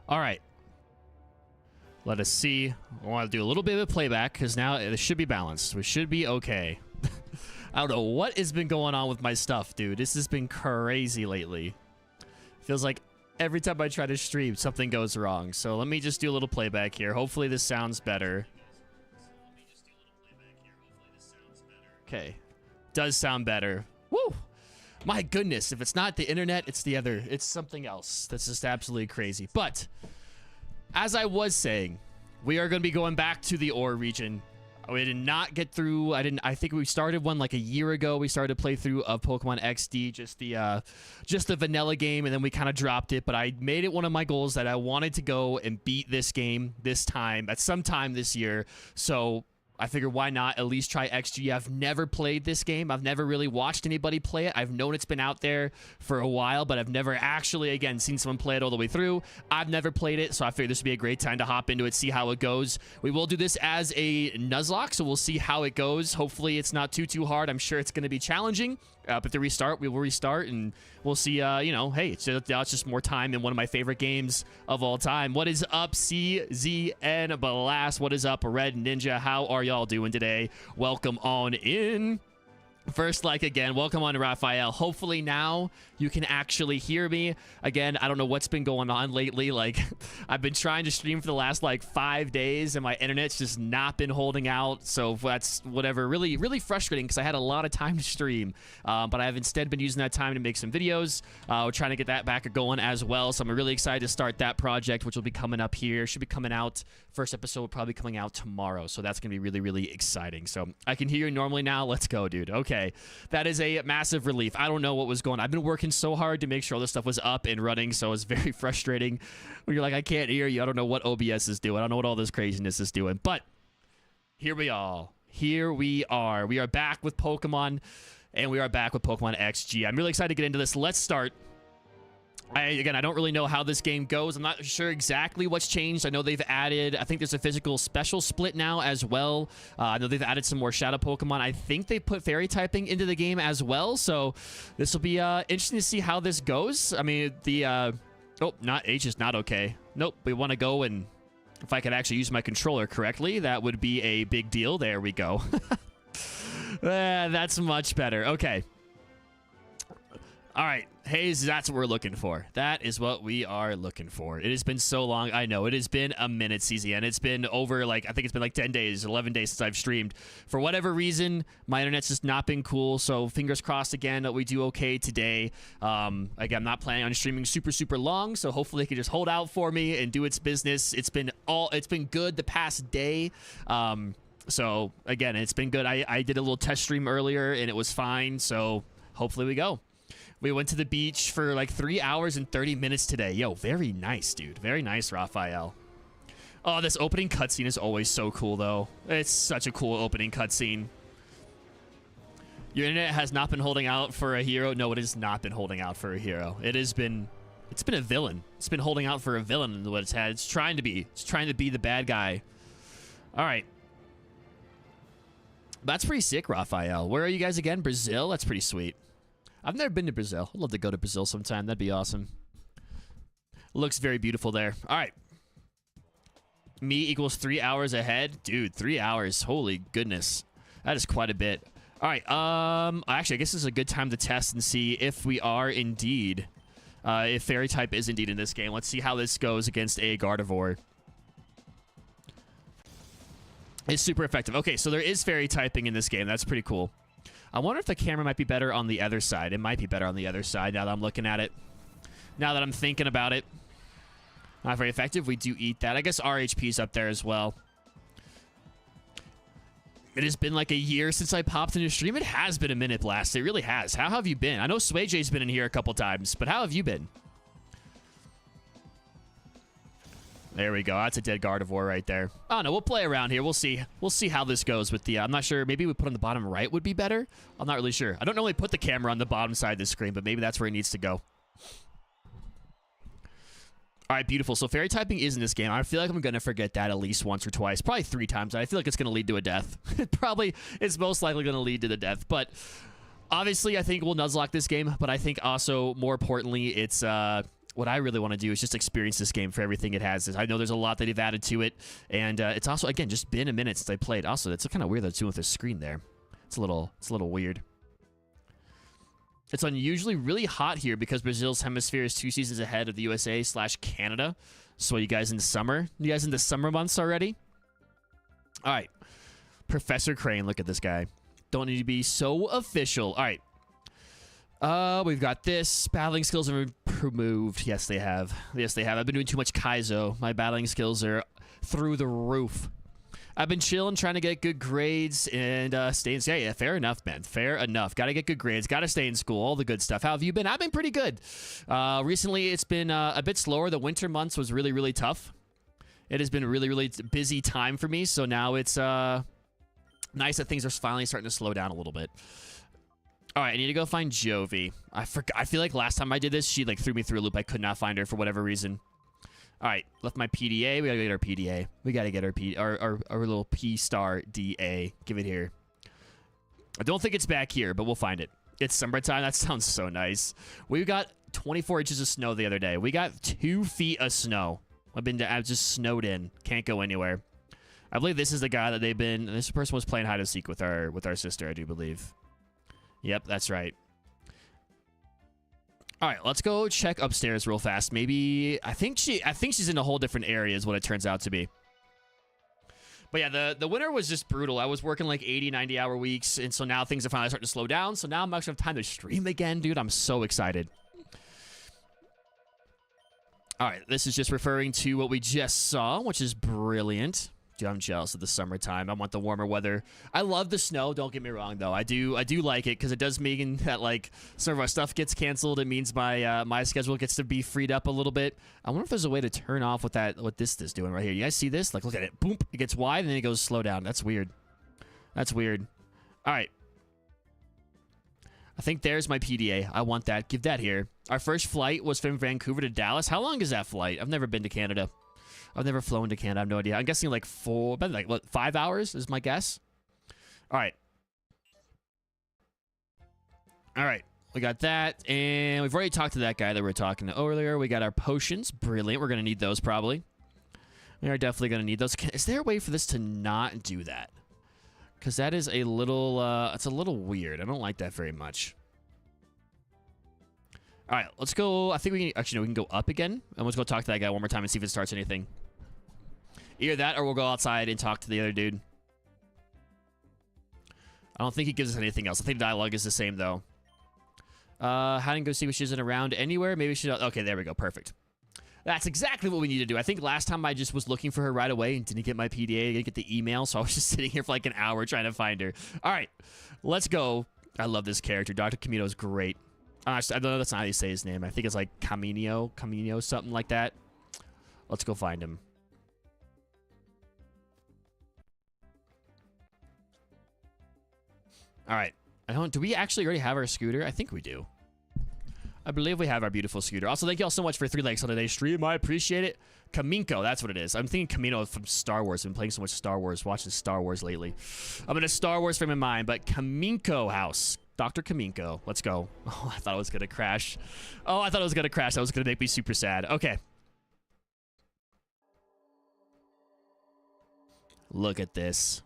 All right. Let us see. I want to do a little bit of a playback because now it should be balanced. We should be okay. I don't know what has been going on with my stuff, dude. This has been crazy lately. Feels like every time I try to stream, something goes wrong. So let me just do a little playback here. Hopefully this sounds better. Okay. Does sound better. Woo! My goodness. If it's not the internet, it's the other. It's something else. That's just absolutely crazy. But as I was saying, we are going to be going back to the Orre region. We did not get through. I think we started one like a year ago. We started a playthrough of Pokemon XD, just the vanilla game, and then we kind of dropped it. But I made it one of my goals that I wanted to go and beat this game this time at some time this year. So I figured why not at least try XG. I've never played this game. I've never really watched anybody play it. I've known it's been out there for a while, but I've never actually, again, seen someone play it all the way through. I've never played it, so I figured this would be a great time to hop into it, see how it goes. We will do this as a Nuzlocke, so we'll see how it goes. Hopefully it's not too hard. I'm sure it's going to be challenging. But to restart, we will restart, and we'll see, you know, hey, it's just more time in one of my favorite games of all time. What is up, CZN Blast? What is up, Red Ninja? How are y'all doing today? Welcome on in. First like again, welcome on to Raphael. Hopefully now you can actually hear me. Again, I don't know what's been going on lately. Like, I've been trying to stream for the last like 5 days and my internet's just not been holding out. So that's whatever, really frustrating because I had a lot of time to stream. But I've instead been using that time to make some videos. We're trying to get that back going as well. So I'm really excited to start that project, which will be coming up here. Should be coming out. First episode will probably be coming out tomorrow. So that's going to be really exciting. So I can hear you normally now. Let's go, dude. Okay. That is a massive relief. I don't know what was going on. I've been working so hard to make sure all this stuff was up and running, so it's very frustrating when you're like, I can't hear you. I don't know what OBS is doing. I don't know what all this craziness is doing. But here we are. Here we are. We are back with Pokemon, and we are back with Pokemon XG. I'm really excited to get into this. Let's start. Again, I don't really know how this game goes. I'm not sure exactly what's changed. I know they've added, I think there's a physical special split now as well. I know they've added some more shadow Pokemon. I think they put fairy typing into the game as well. So this will be interesting to see how this goes. I mean, oh, not H is not okay. Nope, we want to go, and if I could actually use my controller correctly, that would be a big deal. There we go. That's much better. Okay. All right, Hayes, that's what we're looking for. That is what we are looking for. It has been so long. I know. It has been a minute, CZN. It's been over, like, I think it's been like 10 days, 11 days since I've streamed. For whatever reason, my internet's just not been cool, so fingers crossed again that we do okay today. Again, I'm not planning on streaming super long, so hopefully it can just hold out for me and do its business. It's been good the past day. So, again, it's been good. I did a little test stream earlier, and it was fine, so hopefully we go. We went to the beach for like 3 hours and 30 minutes today. Yo, very nice, dude. Very nice, Raphael. Oh, this opening cutscene is always so cool, though. It's such a cool opening cutscene. Your internet has not been holding out for a hero. No, it has not been holding out for a hero. It's been a villain. It's been holding out for a villain in what it's had. It's trying to be. It's trying to be the bad guy. All right. That's pretty sick, Raphael. Where are you guys again? Brazil? That's pretty sweet. I've never been to Brazil. I'd love to go to Brazil sometime. That'd be awesome. Looks very beautiful there. All right. Me equals 3 hours ahead. Dude, 3 hours. Holy goodness. That is quite a bit. All right. Actually, I guess this is a good time to test and see if we are indeed, if Fairy type is indeed in this game. Let's see how this goes against a Gardevoir. It's super effective. Okay, so there is Fairy typing in this game. That's pretty cool. I wonder if the camera might be better on the other side. It might be better on the other side now that I'm looking at it. Now that I'm thinking about it. Not very effective. We do eat that. I guess RHP's up there as well. It has been like a year since I popped into stream. It has been a minute, Blast. It really has. How have you been? I know SwayJ's been in here a couple times, but how have you been? There we go. That's a dead Gardevoir right there. Oh, no, we'll play around here. We'll see. We'll see how this goes with the... I'm not sure. Maybe we put on the bottom right would be better. I'm not really sure. I don't normally put the camera on the bottom side of the screen, but maybe that's where it needs to go. All right, beautiful. So fairy typing is in this game. I feel like I'm going to forget that at least once or twice. Probably 3 times. I feel like it's going to lead to a death. It's most likely going to lead to the death. But obviously, I think we'll Nuzlocke this game. But I think also, more importantly, it's... what I really want to do is just experience this game for everything it has. I know there's a lot that they've added to it, and it's also, again, just been a minute since I played. Also, it's kind of weird that it's doing with the screen there. It's a little weird. It's unusually really hot here because Brazil's hemisphere is 2 seasons ahead of the USA/Canada. So you guys in the summer? You guys in the summer months already? All right. Professor Crane, look at this guy. Don't need to be so official. All right. We've got this. Battling skills have improved. Yes, they have. Yes, they have. I've been doing too much Kaizo. My battling skills are through the roof. I've been chilling, trying to get good grades and stay in. Yeah, fair enough, man. Fair enough. Got to get good grades. Got to stay in school. All the good stuff. How have you been? I've been pretty good. Recently, it's been a bit slower. The winter months was really, really tough. It has been a really, really busy time for me. So now it's nice that things are finally starting to slow down a little bit. All right, I need to go find Jovi. I feel like last time I did this, she like threw me through a loop. I could not find her for whatever reason. All right, left my PDA. We gotta get our PDA. We gotta get our little P-star DA. Give it here. I don't think it's back here, but we'll find it. It's summertime. That sounds so nice. We got 24 inches of snow the other day. We got 2 feet of snow. I've just snowed in. Can't go anywhere. I believe this is the guy that this person was playing hide and seek with our sister, I do believe. Yep, that's right. All right, let's go check upstairs real fast. Maybe I think she's in a whole different area is what it turns out to be. But yeah, the winter was just brutal. I was working like 80, 90-hour weeks, and so now things are finally starting to slow down. So now I'm actually have time to stream again, dude. I'm so excited. All right, this is just referring to what we just saw, which is brilliant. Dude, I'm jealous of the summertime. I want the warmer weather. I love the snow. Don't get me wrong, though. I do like it because it does mean that like some of our stuff gets canceled. It means my schedule gets to be freed up a little bit. I wonder if there's a way to turn off what this is doing right here. You guys see this? Like, look at it. Boom! It gets wide and then it goes slow down. That's weird. That's weird. All right. I think there's my PDA. I want that. Give that here. Our first flight was from Vancouver to Dallas. How long is that flight? I've never been to Canada. I've never flown to Canada. I have no idea. I'm guessing like 5 hours is my guess. All right. All right. We got that. And we've already talked to that guy that we were talking to earlier. We got our potions. Brilliant. We're going to need those probably. We are definitely going to need those. Is there a way for this to not do that? Because that is a little, it's a little weird. I don't like that very much. All right, let's go. I think we can, actually, no, we can go up again. And let's go talk to that guy one more time and see if it starts anything. Either that or we'll go outside and talk to the other dude. I don't think he gives us anything else. I think dialogue is the same, though. Hide and go see if she isn't around anywhere. Maybe she... Okay, there we go. Perfect. That's exactly what we need to do. I think last time I just was looking for her right away and didn't get my PDA, didn't get the email, so I was just sitting here for like an hour trying to find her. All right, let's go. I love this character. Dr. Camino is great. I don't know that's not how you say his name. I think it's like Camino, something like that. Let's go find him. All right. Do we actually already have our scooter? I think we do. I believe we have our beautiful scooter. Also, thank you all so much for 3 likes on today's stream. I appreciate it. Kaminko, that's what it is. I'm thinking Camino from Star Wars. I've been playing so much Star Wars, watching Star Wars lately. I'm in a Star Wars frame of mind, but Kaminko house. Dr. Kaminko. Let's go. Oh, I thought it was going to crash. Oh, I thought it was going to crash. That was going to make me super sad. Okay. Look at this.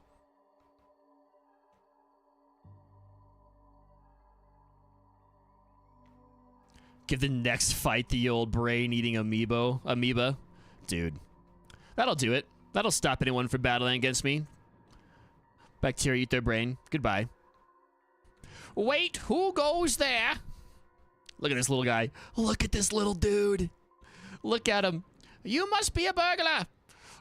Give the next fight the old brain-eating amoeba. Dude. That'll do it. That'll stop anyone from battling against me. Bacteria eat their brain. Goodbye. Wait, who goes there? Look at this little guy. Look at this little dude. Look at him. You must be a burglar.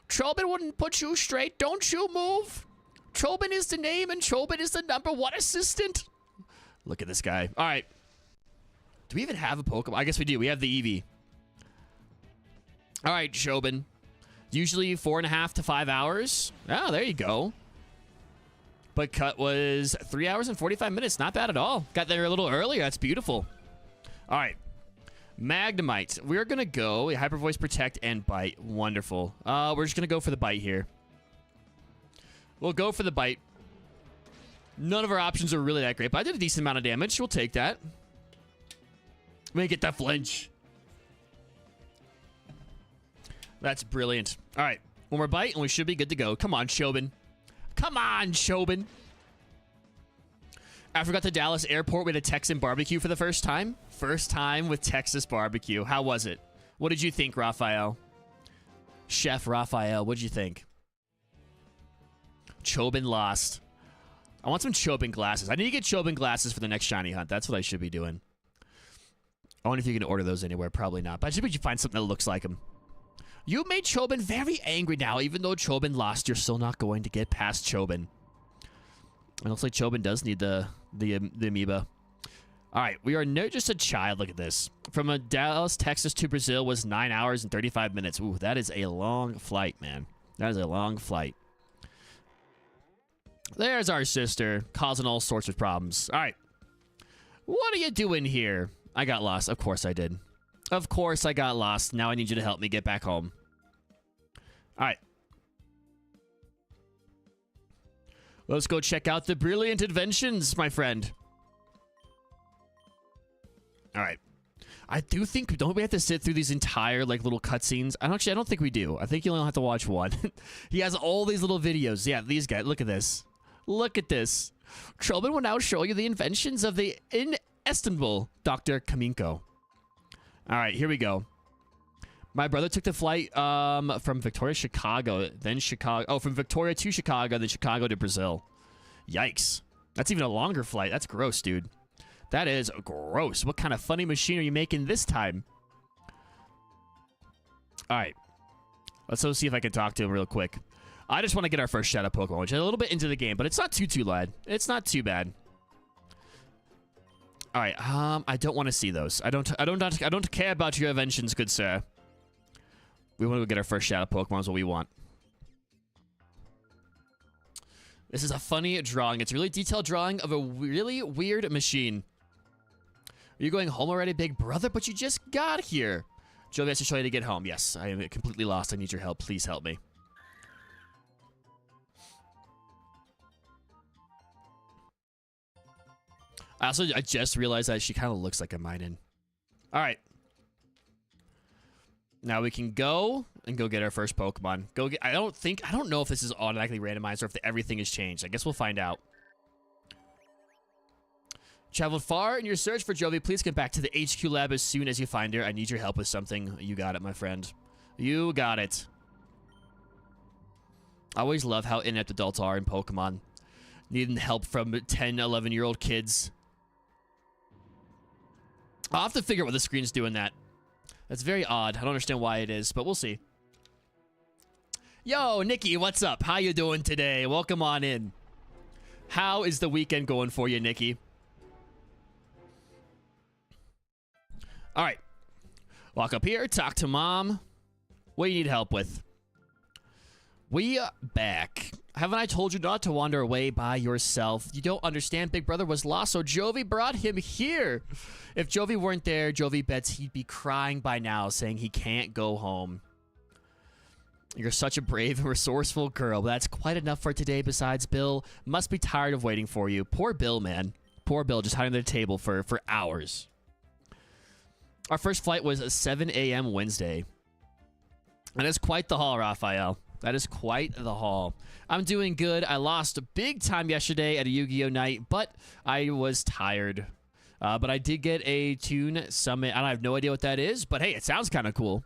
Trobin wouldn't put you straight. Don't you move. Trobin is the name and Trobin is the number 1 assistant. Look at this guy. All right. Do we even have a Pokemon? I guess we do. We have the Eevee. All right, Shobin. Usually 4.5 to 5 hours. Oh, there you go. But cut was 3 hours and 45 minutes. Not bad at all. Got there a little earlier. That's beautiful. All right. Magnemite. We're going to go Hyper Voice, Protect, and Bite. Wonderful. We're just going to go for the Bite here. We'll go for the Bite. None of our options are really that great, but I did a decent amount of damage. We'll take that. Let me get that flinch. That's brilliant. All right. One more bite, and we should be good to go. Come on, Chobin. Come on, Chobin. After we got to Dallas Airport, we had a Texan barbecue for the first time. First time with Texas barbecue. How was it? What did you think, Raphael? Chef Raphael, what did you think? Chobin lost. I want some Chobin glasses. I need to get Chobin glasses for the next shiny hunt. That's what I should be doing. I wonder if you can order those anywhere. Probably not. But I should be find something that looks like him. You made Chobin very angry now. Even though Chobin lost, you're still not going to get past Chobin. It looks like Chobin does need the amoeba. All right, we are not just a child. Look at this. From Dallas, Texas to Brazil was 9 hours and 35 minutes. Ooh, that is a long flight, man. That is a long flight. There's our sister, causing all sorts of problems. All right. What are you doing here? I got lost. Of course I did. Of course I got lost. Now I need you to help me get back home. All right. Let's go check out the brilliant inventions, my friend. All right. I do think, don't we have to sit through these entire, like, little cutscenes? I don't think we do. I think you only have to watch one. He has all these little videos. Yeah, these guys. Look at this. Look at this. Chobin will now show you the inventions of the inestimable Dr. Kaminko. All right, here we go. My brother took the flight from Victoria, Chicago, then Chicago. Oh, from Victoria to Chicago, then Chicago to Brazil. Yikes. That's even a longer flight. That's gross, dude. That is gross. What kind of funny machine are you making this time? All right. Let's go see if I can talk to him real quick. I just want to get our first Shadow Pokemon, which is a little bit into the game, but it's not too bad. It's not too bad. All right. I don't want to see those. I don't care about your inventions, good sir. We want to go get our first Shadow Pokemon is what we want. This is a funny drawing. It's a really detailed drawing of a really weird machine. Are you going home already, big brother? But you just got here. Jovi has to show you to get home. Yes, I am completely lost. I need your help. Please help me. I just realized that she kind of looks like a Minun. All right. Now we can go and go get our first Pokemon. I don't know if this is automatically randomized or if everything has changed. I guess we'll find out. Traveled far in your search for Jovi. Please get back to the HQ lab as soon as you find her. I need your help with something. You got it, my friend. You got it. I always love how inept adults are in Pokemon. Needing help from 10, 11-year-old kids. I'll have to figure out what the screen's doing that. That's very odd. I don't understand why it is, but we'll see. Yo, Nikki, what's up? How you doing today? Welcome on in. How is the weekend going for you, Nikki? All right. Walk up here, talk to mom. What do you need help with? We are back. Haven't I told you not to wander away by yourself? You don't understand. Big brother was lost, so Jovi brought him here. If Jovi weren't there, Jovi bets he'd be crying by now, saying he can't go home. You're such a brave and resourceful girl. That's quite enough for today. Besides, Bill must be tired of waiting for you. Poor Bill, man. Poor Bill, just hiding at the table for hours. Our first flight was a 7 a.m. Wednesday. That is quite the haul, Raphael. That is quite the haul. I'm doing good. I lost big time yesterday at a Yu-Gi-Oh! Night, but I was tired. But I did get a Toon Summit. I have no idea what that is, but hey, it sounds kind of cool.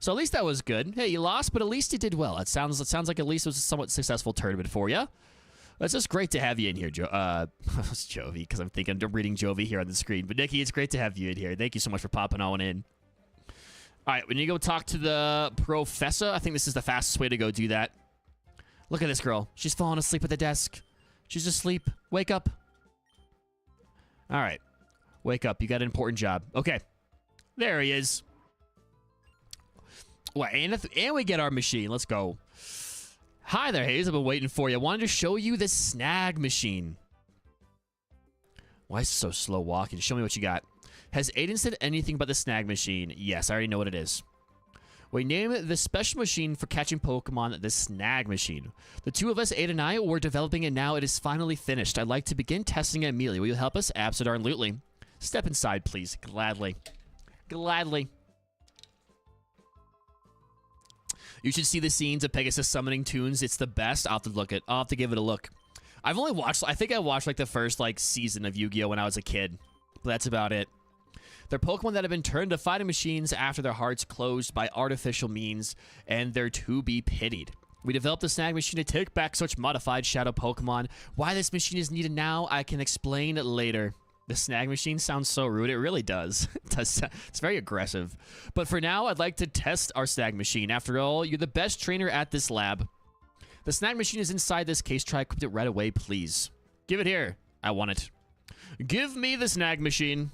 So at least that was good. Hey, you lost, but at least you did well. It sounds like at least it was a somewhat successful tournament for you. It's just great to have you in here, it's Jovi, because I'm reading Jovi here on the screen. But Nikki, it's great to have you in here. Thank you so much for popping on in. All right, we need to go talk to the professor. I think this is the fastest way to go do that. Look at this girl. She's falling asleep at the desk. She's asleep. Wake up. All right. Wake up. You got an important job. Okay. There he is. Well, and we get our machine. Let's go. Hi there, Hayes. I've been waiting for you. I wanted to show you this snag machine. Why is it so slow walking? Show me what you got. Has Aiden said anything about the snag machine? Yes, I already know what it is. We named the special machine for catching Pokemon the snag machine. The two of us, Aiden and I, were developing it now. It is finally finished. I'd like to begin testing it immediately. Will you help us? Absolutely. Step inside, please. Gladly. Gladly. You should see the scenes of Pegasus summoning tunes. It's the best. I'll have to give it a look. I've only watched, I think I watched like the first like season of Yu-Gi-Oh when I was a kid. But that's about it. They're Pokemon that have been turned to fighting machines after their hearts closed by artificial means, and they're to be pitied. We developed the Snag Machine to take back such modified shadow Pokemon. Why this machine is needed now, I can explain later. The Snag Machine sounds so rude. It really does. It's very aggressive. But for now, I'd like to test our Snag Machine. After all, you're the best trainer at this lab. The Snag Machine is inside this case. Try equip it right away, please. Give it here. I want it. Give me the Snag Machine.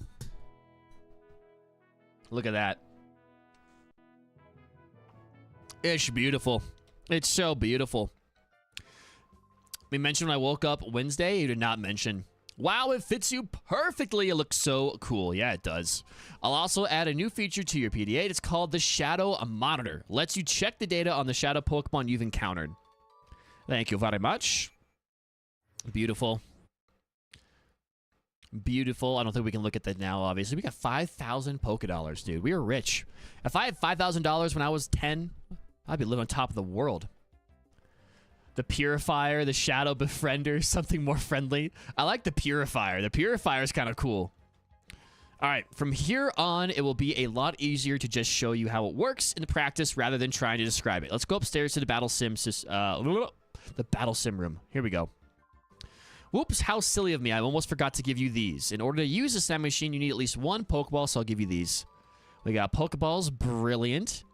Look at that. It's beautiful. It's so beautiful. We mentioned when I woke up Wednesday. You did not mention. Wow, it fits you perfectly. It looks so cool. Yeah, it does. I'll also add a new feature to your PD8. It's called the Shadow Monitor. Lets you check the data on the shadow Pokemon you've encountered. Thank you very much. Beautiful. Beautiful. I don't think we can look at that now, obviously. We got 5,000 Pokedollars, dude. We were rich. If I had $5,000 when I was 10, I'd be living on top of the world. The Purifier, the Shadow Befriender, something more friendly. I like the Purifier. The Purifier is kind of cool. All right, from here on, it will be a lot easier to just show you how it works in the practice rather than trying to describe it. Let's go upstairs to the Battle Sim room. Here we go. Whoops, how silly of me. I almost forgot to give you these. In order to use the Snag Machine, you need at least one Pokeball, so I'll give you these. We got Pokeballs. Brilliant.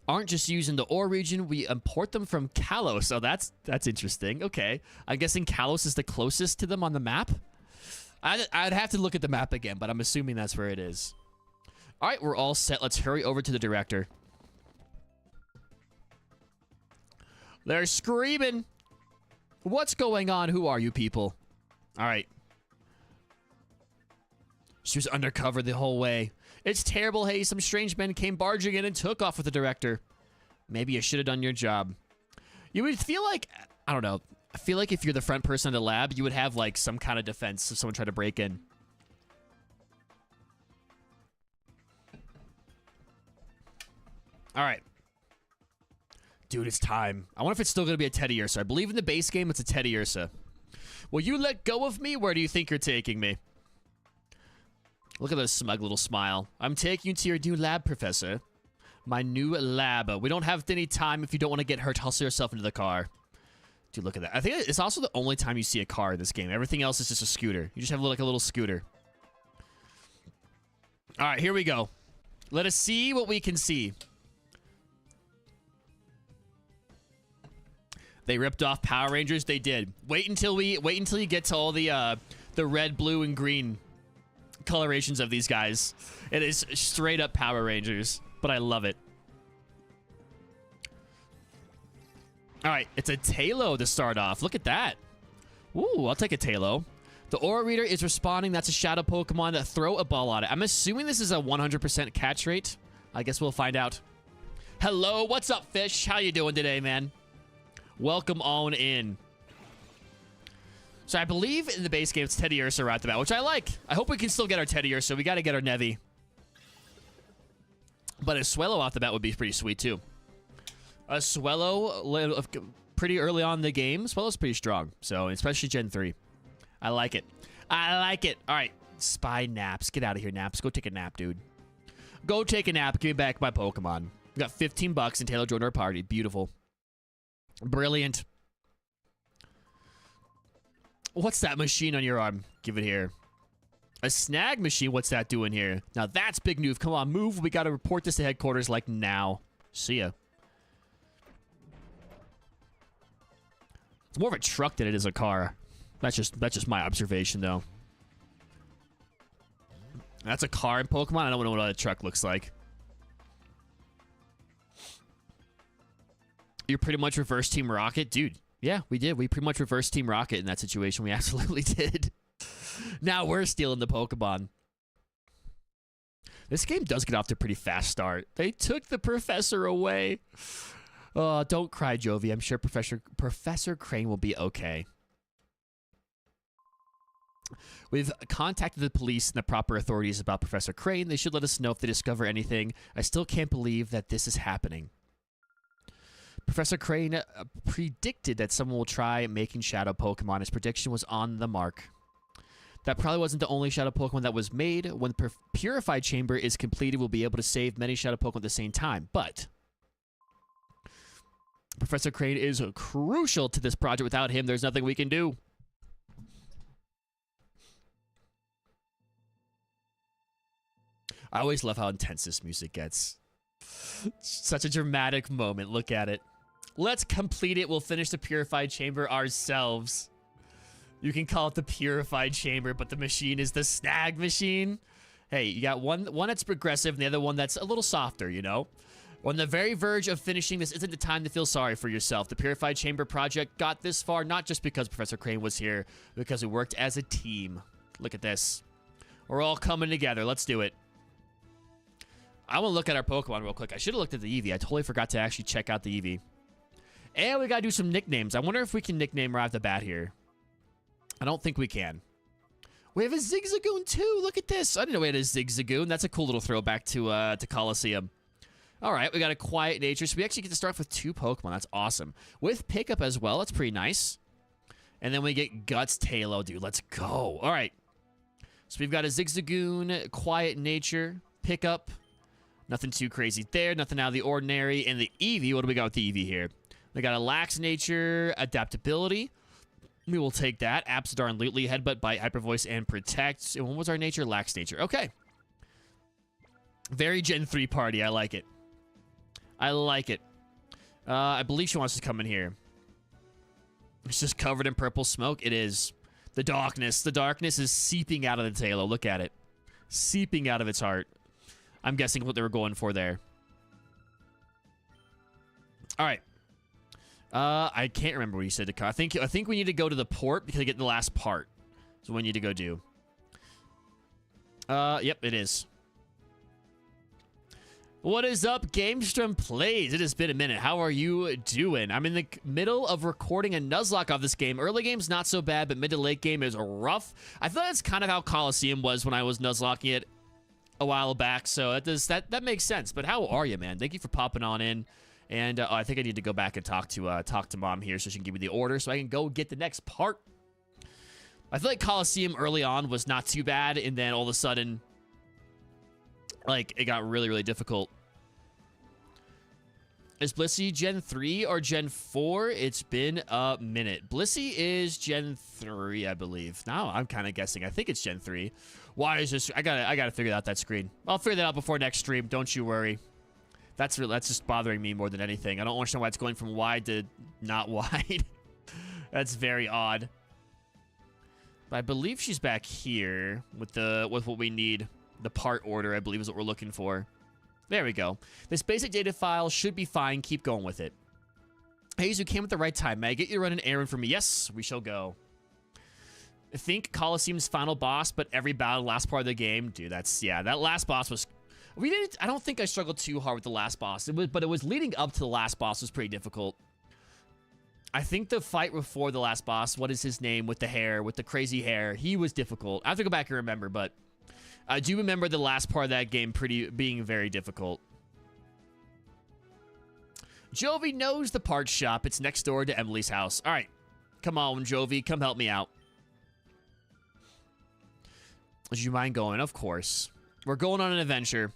Aren't just used in the Orre region. We import them from Kalos. So that's interesting. Okay. I'm guessing Kalos is the closest to them on the map. I'd have to look at the map again, but I'm assuming that's where it is. All right, we're all set. Let's hurry over to the director. They're screaming. What's going on? Who are you people? All right. She was undercover the whole way. It's terrible, hey. Some strange men came barging in and took off with the director. Maybe you should have done your job. You would feel like, I don't know. I feel like if you're the front person in the lab, you would have like some kind of defense if someone tried to break in. All right. Dude, it's time. I wonder if it's still going to be a Teddy Ursa. I believe in the base game, it's a Teddy Ursa. Will you let go of me? Where do you think you're taking me? Look at this smug little smile. I'm taking you to your new lab, Professor. My new lab. We don't have any time. If you don't want to get hurt, hustle yourself into the car. Dude, look at that. I think it's also the only time you see a car in this game. Everything else is just a scooter. You just have like a little scooter. All right, here we go. Let us see what we can see. They ripped off Power Rangers. They did. Wait until you get to all the red, blue, and green colorations of these guys. It is straight up Power Rangers, but I love it. All right, it's a Talo to start off. Look at that. Ooh, I'll take a Talo. The Aura Reader is responding. That's a shadow Pokemon. Throw a ball at it. I'm assuming this is a 100% catch rate. I guess we'll find out. Hello, what's up, Fish? How you doing today, man? Welcome on in. So I believe in the base game it's Teddy Ursa right at the bat, which I like. I hope we can still get our Teddy Ursa. We got to get our Nevi. But a Swellow off the bat would be pretty sweet, too. A Swellow pretty early on in the game. Swellow's pretty strong, so especially Gen 3. I like it. I like it. All right, Spy Naps. Get out of here, Naps. Go take a nap, dude. Go take a nap. Give me back my Pokemon. We got 15 bucks and Taylor joined our party. Beautiful. Brilliant. What's that machine on your arm? Give it here. A Snag Machine? What's that doing here? Now that's big news. Come on, move. We got to report this to headquarters like now. See ya. It's more of a truck than it is a car. That's just my observation, though. That's a car in Pokemon. I don't know what a truck looks like. You're pretty much reverse Team Rocket. Dude, yeah, we did. We pretty much reverse Team Rocket in that situation. We absolutely did. Now we're stealing the Pokemon. This game does get off to a pretty fast start. They took the professor away. Oh, don't cry, Jovi. I'm sure Professor Crane will be okay. We've contacted the police and the proper authorities about Professor Crane. They should let us know if they discover anything. I still can't believe that this is happening. Professor Crane predicted that someone will try making shadow Pokemon. His prediction was on the mark. That probably wasn't the only shadow Pokemon that was made. When the purified chamber is completed, we'll be able to save many shadow Pokemon at the same time. But Professor Crane is crucial to this project. Without him, there's nothing we can do. I always love how intense this music gets. Such a dramatic moment. Look at it. Let's complete it. We'll finish the purified chamber ourselves. You can call it the purified chamber, but the machine is the snag machine. Hey, you got one that's progressive and the other one that's a little softer, you know? On the very verge of finishing, this isn't the time to feel sorry for yourself. The purified chamber project got this far not just because Professor Crane was here, because we worked as a team. Look at this. We're all coming together. Let's do it. I want to look at our Pokemon real quick. I should have looked at the Eevee. I totally forgot to actually check out the Eevee. And we got to do some nicknames. I wonder if we can nickname right off the bat here. I don't think we can. We have a Zigzagoon too. Look at this. I didn't know we had a Zigzagoon. That's a cool little throwback to Coliseum. All right, we got a quiet nature. So we actually get to start with 2 Pokemon. That's awesome. With pickup as well. That's pretty nice. And then we get Guts Talo, dude. Let's go. All right. So we've got a Zigzagoon, quiet nature, pickup. Nothing too crazy there. Nothing out of the ordinary. And the Eevee, what do we got with the Eevee here? We got a lax nature, adaptability. We will take that. Absidar and Lutely, Headbutt, Bite, Hyper Voice, and Protect. And what was our nature? Lax nature. Okay. Very Gen 3 party. I like it. I like it. I believe she wants to come in here. It's just covered in purple smoke. It is. The darkness. The darkness is seeping out of the Talo. Look at it. Seeping out of its heart. I'm guessing what they were going for there. All right. I can't remember what you said to come. I think we need to go to the port because I get the last part. So we need to go do. Yep, it is. What is up, GameStream Plays? It has been a minute. How are you doing? I'm in the middle of recording a Nuzlocke of this game. Early game's not so bad, but mid to late game is rough. I thought that's kind of how Coliseum was when I was Nuzlocking it a while back, so that makes sense. But how are you, man? Thank you for popping on in. And I think I need to go back and talk to Mom here so she can give me the order so I can go get the next part. I feel like Coliseum early on was not too bad, and then all of a sudden, like, it got really, really difficult. Is Blissey Gen 3 or Gen 4? It's been a minute. Blissey is Gen 3, I believe. Now I'm kind of guessing. I think it's Gen 3. Why is this? I gotta figure out that screen. I'll figure that out before next stream. Don't you worry. That's just bothering me more than anything. I don't understand why it's going from wide to not wide. That's very odd. But I believe she's back here with what we need. The part order, I believe, is what we're looking for. There we go. This basic data file should be fine. Keep going with it. Hayes, you came at the right time. May I get you to run an errand for me? Yes, we shall go. I think Coliseum's final boss, but every battle, last part of the game. Dude, that last boss was... I don't think I struggled too hard with the last boss. But it was leading up to the last boss was pretty difficult. I think the fight before the last boss, what is his name, with the hair, with the crazy hair, he was difficult. I have to go back and remember, but I do remember the last part of that game being very difficult. Jovi knows the parts shop. It's next door to Emily's house. All right. Come on, Jovi. Come help me out. Would you mind going? Of course. We're going on an adventure.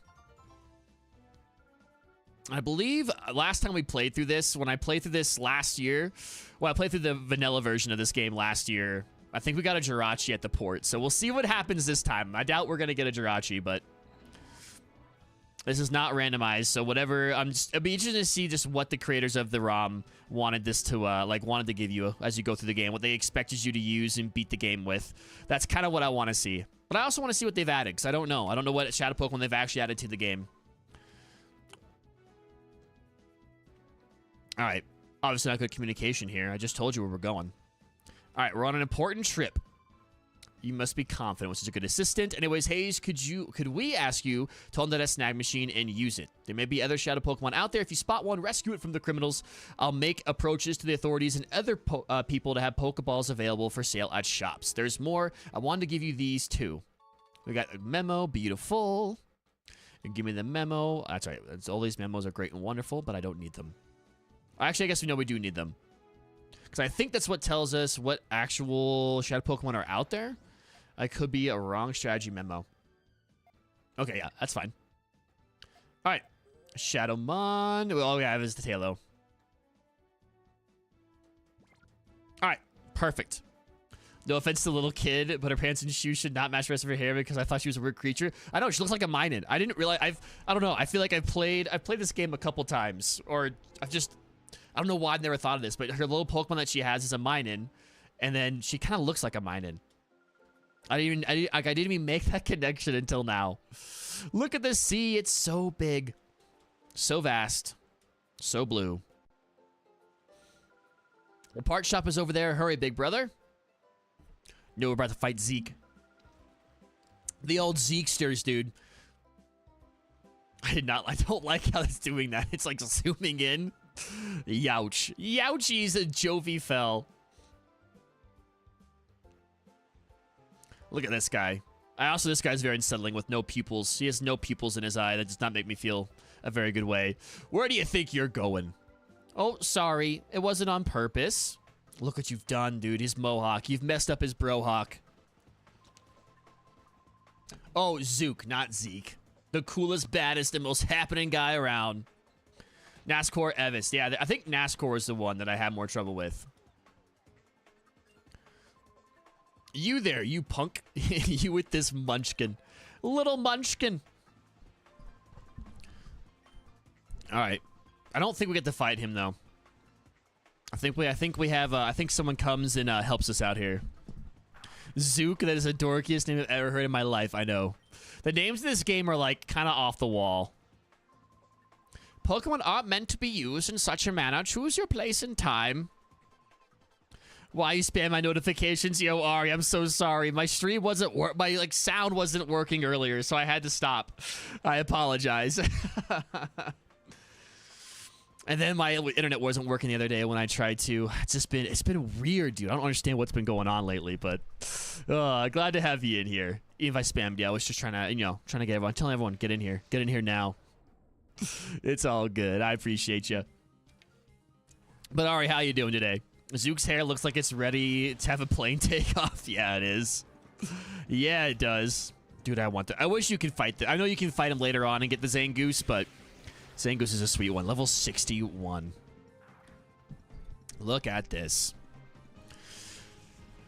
I believe last time we played through this, when I played through this last year, well, I played through the vanilla version of this game last year. I think we got a Jirachi at the port, so we'll see what happens this time. I doubt we're going to get a Jirachi, but this is not randomized, so whatever. It'll be interesting to see just what the creators of the ROM wanted this to, wanted to give you as you go through the game, what they expected you to use and beat the game with. That's kind of what I want to see. But I also want to see what they've added, because I don't know. I don't know what Shadow Pokemon they've actually added to the game. All right. Obviously not good communication here. I just told you where we're going. All right, we're on an important trip. You must be confident, which is a good assistant. Anyways, Hayes, could we ask you to hold that snag machine and use it? There may be other Shadow Pokemon out there. If you spot one, rescue it from the criminals. I'll make approaches to the authorities and other people to have Pokeballs available for sale at shops. There's more. I wanted to give you these too. We got a memo, beautiful. And give me the memo. That's right. All these memos are great and wonderful, but I don't need them. Actually, I guess we know we do need them. Because I think that's what tells us what actual shadow Pokemon are out there. I could be a wrong strategy memo. Okay, yeah, that's fine. All right. Shadowmon. All we have is the Tailo. All right. Perfect. No offense to the little kid, but her pants and shoes should not match the rest of her hair because I thought she was a weird creature. I know, she looks like a Minun. I didn't realize, I don't know. I feel like I've played this game a couple times, or I don't know why I've never thought of this, but her little Pokemon that she has is a Minun, and then she kind of looks like a Minun. I didn't even make that connection until now. Look at the sea. It's so big. So vast. So blue. The part shop is over there. Hurry, big brother. No, we're about to fight Zeke. The old Zekesters, dude. I don't like how it's doing that. It's like zooming in. Youch. Youchies, a Jovi fell. Look at this guy. This guy's very unsettling with no pupils. He has no pupils in his eye. That does not make me feel a very good way. Where do you think you're going? Oh, sorry. It wasn't on purpose. Look what you've done, dude. His mohawk. You've messed up his brohawk. Oh, Zook, not Zeke. The coolest, baddest, and most happening guy around. NASCAR Evis. Yeah, I think NASCAR is the one that I had more trouble with. You there, you punk. You with this munchkin. Little munchkin. Alright. I don't think we get to fight him, though. I think someone comes and helps us out here. Zook, that is the dorkiest name I've ever heard in my life, I know. The names of this game are, like, kind of off the wall. Pokemon aren't meant to be used in such a manner. Choose your place and time. Why you spam my notifications? Yo, Ari, I'm so sorry. My stream wasn't my sound wasn't working earlier, so I had to stop. I apologize. And then my internet wasn't working the other day when I tried to. It's been weird, dude. I don't understand what's been going on lately, but glad to have you in here. Even if I spammed you, I was just trying to get everyone, telling everyone, get in here now. It's all good. I appreciate you. But Ari, how you doing today? Zook's hair looks like it's ready to have a plane takeoff. Yeah, it is. Yeah, it does. Dude, I want to. I wish you could fight I know you can fight him later on and get the Zangoose, but Zangoose is a sweet one. Level 61. Look at this.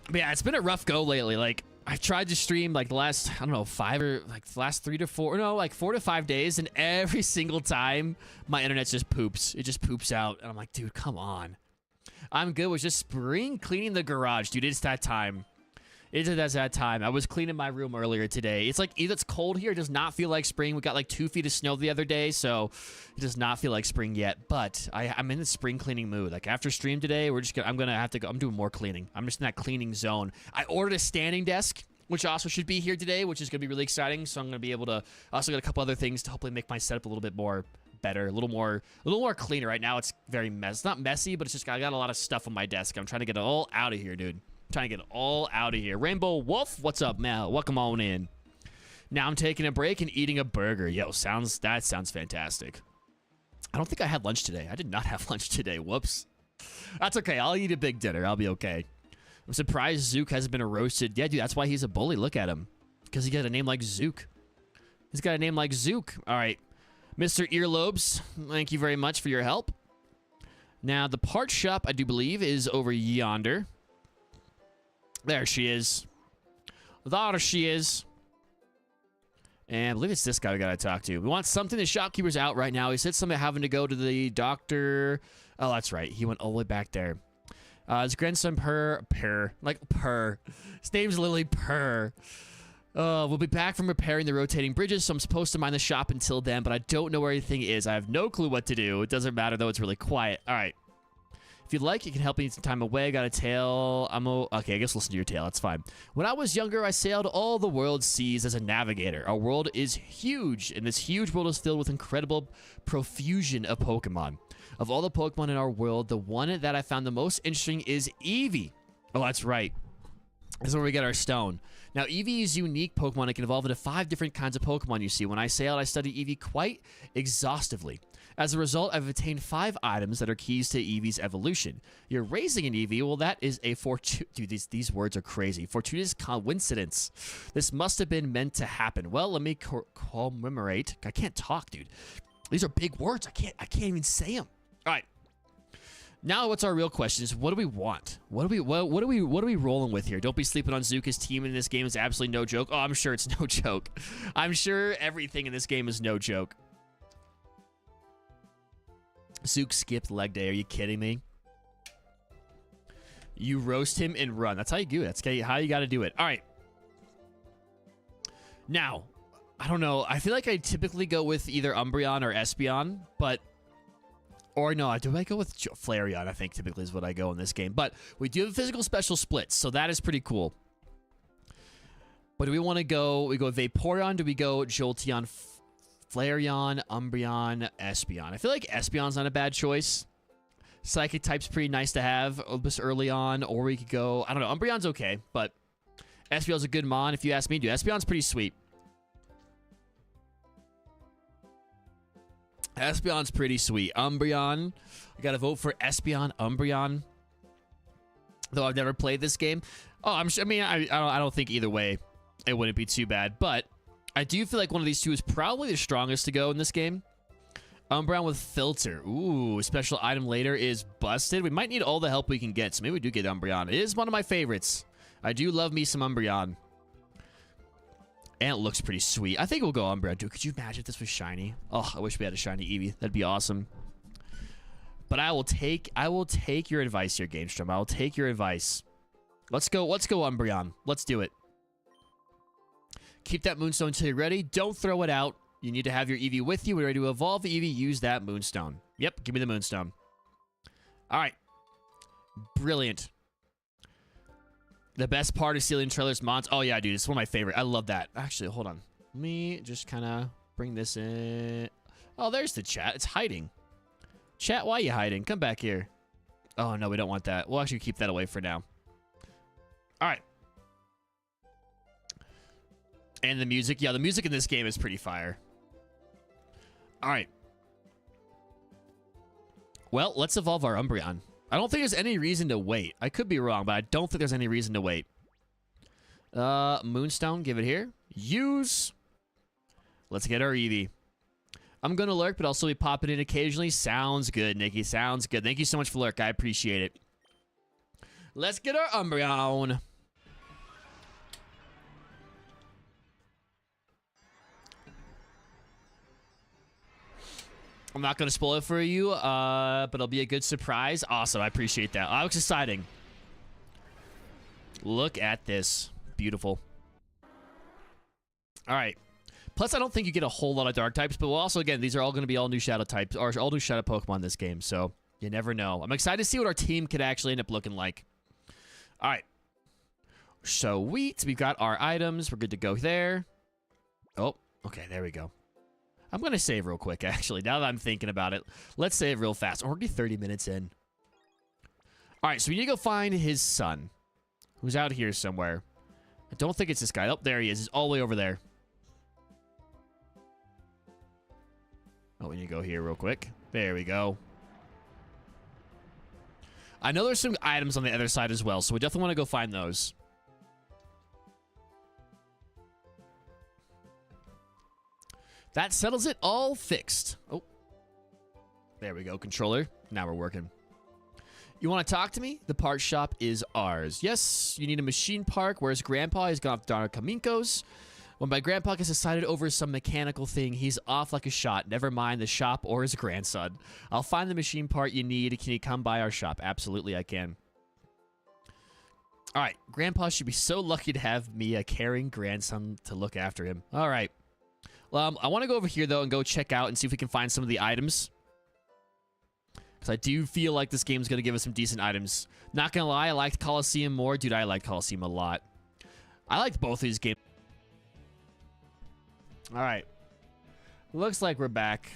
But yeah, it's been a rough go lately. Like, I've tried to stream like the last, I don't know, 4 to 5 days, and every single time my internet just poops. It just poops out, and I'm like, dude, come on. I'm good with just spring cleaning the garage, dude. It's that time. It's that time. I was cleaning my room earlier today. It's like, either it's cold here. It does not feel like spring. We got like 2 feet of snow the other day, so it does not feel like spring yet. But I'm in the spring cleaning mood. Like after stream today, I'm gonna have to go. I'm doing more cleaning. I'm just in that cleaning zone. I ordered a standing desk, which also should be here today, which is gonna be really exciting. So I'm gonna be able to. I also got a couple other things to hopefully make my setup a little bit more better, a little more cleaner. Right now, it's very It's not messy, but it's just I got a lot of stuff on my desk. I'm trying to get it all out of here, dude. Trying to get it all out of here. Rainbow Wolf, what's up, man? Welcome on in. Now I'm taking a break and eating a burger. Yo, that sounds fantastic. I don't think I had lunch today. I did not have lunch today. Whoops. That's okay. I'll eat a big dinner. I'll be okay. I'm surprised Zook hasn't been roasted. Yeah, dude, that's why he's a bully. Look at him. Because he got a name like Zook. He's got a name like Zook. All right. Mr. Earlobes, thank you very much for your help. Now, the part shop, I do believe, is over yonder. There she is. There she is. And I believe it's this guy we gotta talk to. We want something. The shopkeeper's out right now. He said something having to go to the doctor. Oh, that's right. He went all the way back there. His grandson, Purr. His name's Lily Purr. We'll be back from repairing the rotating bridges, so I'm supposed to mind the shop until then, but I don't know where anything is. I have no clue what to do. It doesn't matter, though. It's really quiet. All right. If you'd like, you can help me some time away. Got a tail. Okay, I guess listen to your tale. That's fine. When I was younger, I sailed all the world's seas as a navigator. Our world is huge, and this huge world is filled with incredible profusion of Pokemon. Of all the Pokemon in our world, the one that I found the most interesting is Eevee. Oh, that's right. This is where we get our stone. Now, Eevee is a unique Pokemon. It can evolve into 5 different kinds of Pokemon you see. When I sailed, I studied Eevee quite exhaustively. As a result, I've obtained 5 items that are keys to Eevee's evolution. You're raising an Eevee. Well, that is a Dude, these words are crazy. Fortuitous coincidence. This must have been meant to happen. Well, let me commemorate. I can't talk, dude. These are big words. I can't even say them. All right. Now, what's our real question is, what do we want? What are we rolling with here? Don't be sleeping on Zuka's team in this game is absolutely no joke. Oh, I'm sure it's no joke. I'm sure everything in this game is no joke. Zook skipped leg day. Are you kidding me? You roast him and run. That's how you do it. That's how you got to do it. All right. Now, I don't know. I feel like I typically go with either Umbreon or Espeon, but... Or no, do I go with Flareon? I think typically is what I go in this game. But we do have physical special splits, so that is pretty cool. But do we want to go... We go Vaporeon? Do we go Jolteon, Flareon, Umbreon, Espeon? I feel like Espeon's not a bad choice. Psychic type's pretty nice to have this early on. Or we could go... I don't know. Umbreon's okay, but Espeon's a good mon if you ask me. Dude, Espeon's pretty sweet. Espeon's pretty sweet. Umbreon. I gotta vote for Espeon, Umbreon. Though I've never played this game. Oh, I don't think either way it wouldn't be too bad. But I do feel like one of these two is probably the strongest to go in this game. Umbreon with Filter. Ooh, special item later is busted. We might need all the help we can get, so maybe we do get Umbreon. It is one of my favorites. I do love me some Umbreon. And it looks pretty sweet. I think we'll go Umbreon. Dude, could you imagine if this was shiny? Oh, I wish we had a shiny Eevee. That'd be awesome. But I will take your advice here, GameStrom. I will take your advice. Let's go Umbreon. Let's do it. Keep that Moonstone until you're ready. Don't throw it out. You need to have your Eevee with you. When you're ready to evolve the Eevee, use that Moonstone. Yep, give me the Moonstone. All right. Brilliant. The best part of stealing trailers mods. Oh, yeah, dude. It's one of my favorite. I love that. Actually, hold on. Let me just kind of bring this in. Oh, there's the chat. It's hiding. Chat, why are you hiding? Come back here. Oh, no, we don't want that. We'll actually keep that away for now. All right. And the music. Yeah, the music in this game is pretty fire. All right. Well, let's evolve our Umbreon. I don't think there's any reason to wait. I could be wrong, but I don't think there's any reason to wait. Moonstone, give it here. Use. Let's get our Eevee. I'm going to lurk, but I'll still be popping in occasionally. Sounds good, Nikki. Sounds good. Thank you so much for lurk. I appreciate it. Let's get our Umbreon. I'm not going to spoil it for you, but it'll be a good surprise. Awesome. I appreciate that. That looks exciting. Look at this. Beautiful. All right. Plus, I don't think you get a whole lot of dark types, but also, again, these are all going to be all new shadow types, or all new shadow Pokemon in this game, so you never know. I'm excited to see what our team could actually end up looking like. All right. Sweet. We've got our items. We're good to go there. Oh, okay. There we go. I'm going to save real quick, actually. Now that I'm thinking about it, let's save real fast. We're already 30 minutes in. All right, so we need to go find his son, who's out here somewhere. I don't think it's this guy. Oh, there he is. He's all the way over there. Oh, we need to go here real quick. There we go. I know there's some items on the other side as well, so we definitely want to go find those. That settles it. All fixed. Oh. There we go, controller. Now we're working. You want to talk to me? The part shop is ours. Yes, you need a machine park, whereas Grandpa has gone off to Kaminko's. When my grandpa gets decided over some mechanical thing, he's off like a shot. Never mind the shop or his grandson. I'll find the machine part you need. Can you come by our shop? Absolutely, I can. All right, Grandpa should be so lucky to have me, a caring grandson, to look after him. All right. I want to go over here, though, and go check out and see if we can find some of the items. Because I do feel like this game's going to give us some decent items. Not going to lie, I liked Coliseum more. Dude, I like Coliseum a lot. I liked both of these games. All right. Looks like we're back.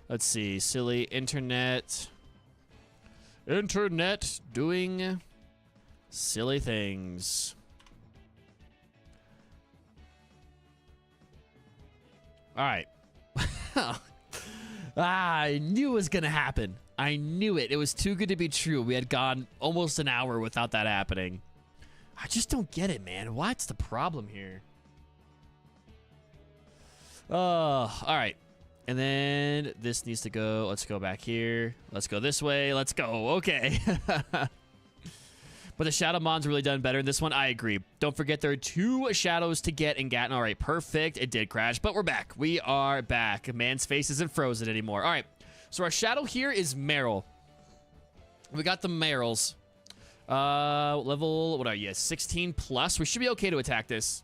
Let's see. Silly internet. Internet doing silly things. All right. I knew it was going to happen. I knew it. It was too good to be true. We had gone almost an hour without that happening. I just don't get it, man. What's the problem here? All right. And then this needs to go. Let's go back here. Let's go this way. Let's go. Okay. But the Shadow Mon's really done better in this one. I agree. Don't forget there are 2 shadows to get in Gatton. All right, perfect. It did crash, but we're back. We are back. Man's face isn't frozen anymore. All right, so our shadow here is Meryl. We got the Meryls. Level, what are you, 16 plus? We should be okay to attack this.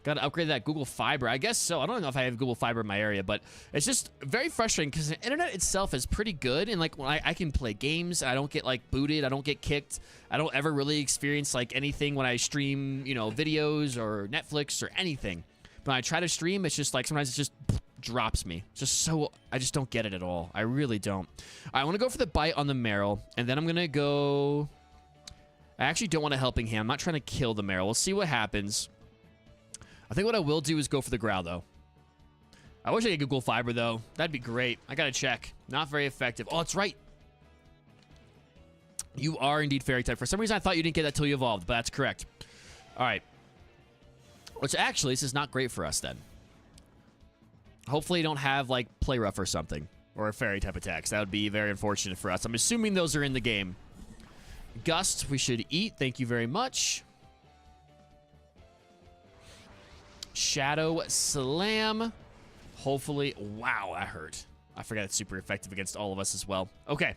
Got to upgrade that Google Fiber. I guess so. I don't know if I have Google Fiber in my area, but it's just very frustrating because the internet itself is pretty good. And like when I can play games, I don't get like booted. I don't get kicked. I don't ever really experience like anything when I stream, you know, videos or Netflix or anything. But when I try to stream, it's just like sometimes it just drops me. Just so, I just don't get it at all. I really don't. I want to go for the bite on the Meryl, and then I'm going to go... I actually don't want a helping hand. I'm not trying to kill the Meryl. We'll see what happens. I think what I will do is go for the growl, though. I wish I could Google Fiber, though. That'd be great. I gotta check. Not very effective. Oh, that's right. You are indeed fairy type. For some reason, I thought you didn't get that till you evolved, but that's correct. All right. Which, actually, this is not great for us, then. Hopefully, you don't have, like, Play Rough or something. Or a fairy type attacks. That would be very unfortunate for us. I'm assuming those are in the game. Gust, we should eat. Thank you very much. Shadow Slam. Hopefully. Wow, that hurt. I forgot it's super effective against all of us as well. Okay.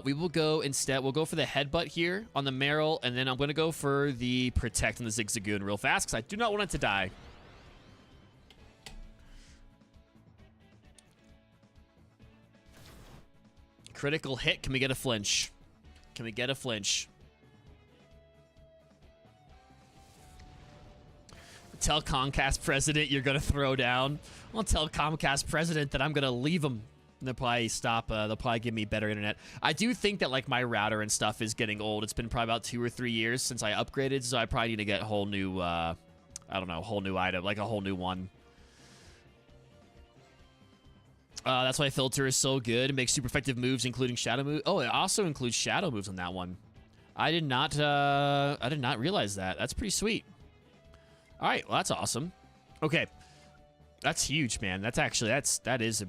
We will go instead. We'll go for the Headbutt here on the Meryl, and then I'm going to go for the Protect on the Zigzagoon real fast because I do not want it to die. Critical hit. Can we get a flinch? Can we get a flinch? Tell Comcast president you're going to throw down. I'll tell Comcast president that I'm going to leave them. They'll probably stop. They'll probably give me better internet. I do think that like my router and stuff is getting old. It's been probably about 2 or 3 years since I upgraded, so I probably need to get a whole new, I don't know, whole new item, like a whole new one. That's why Filter is so good. It makes super effective moves, including shadow moves. Oh, it also includes shadow moves on that one. I did not realize that. That's pretty sweet. All right, well, that's awesome. Okay, that's huge, man. That's actually that is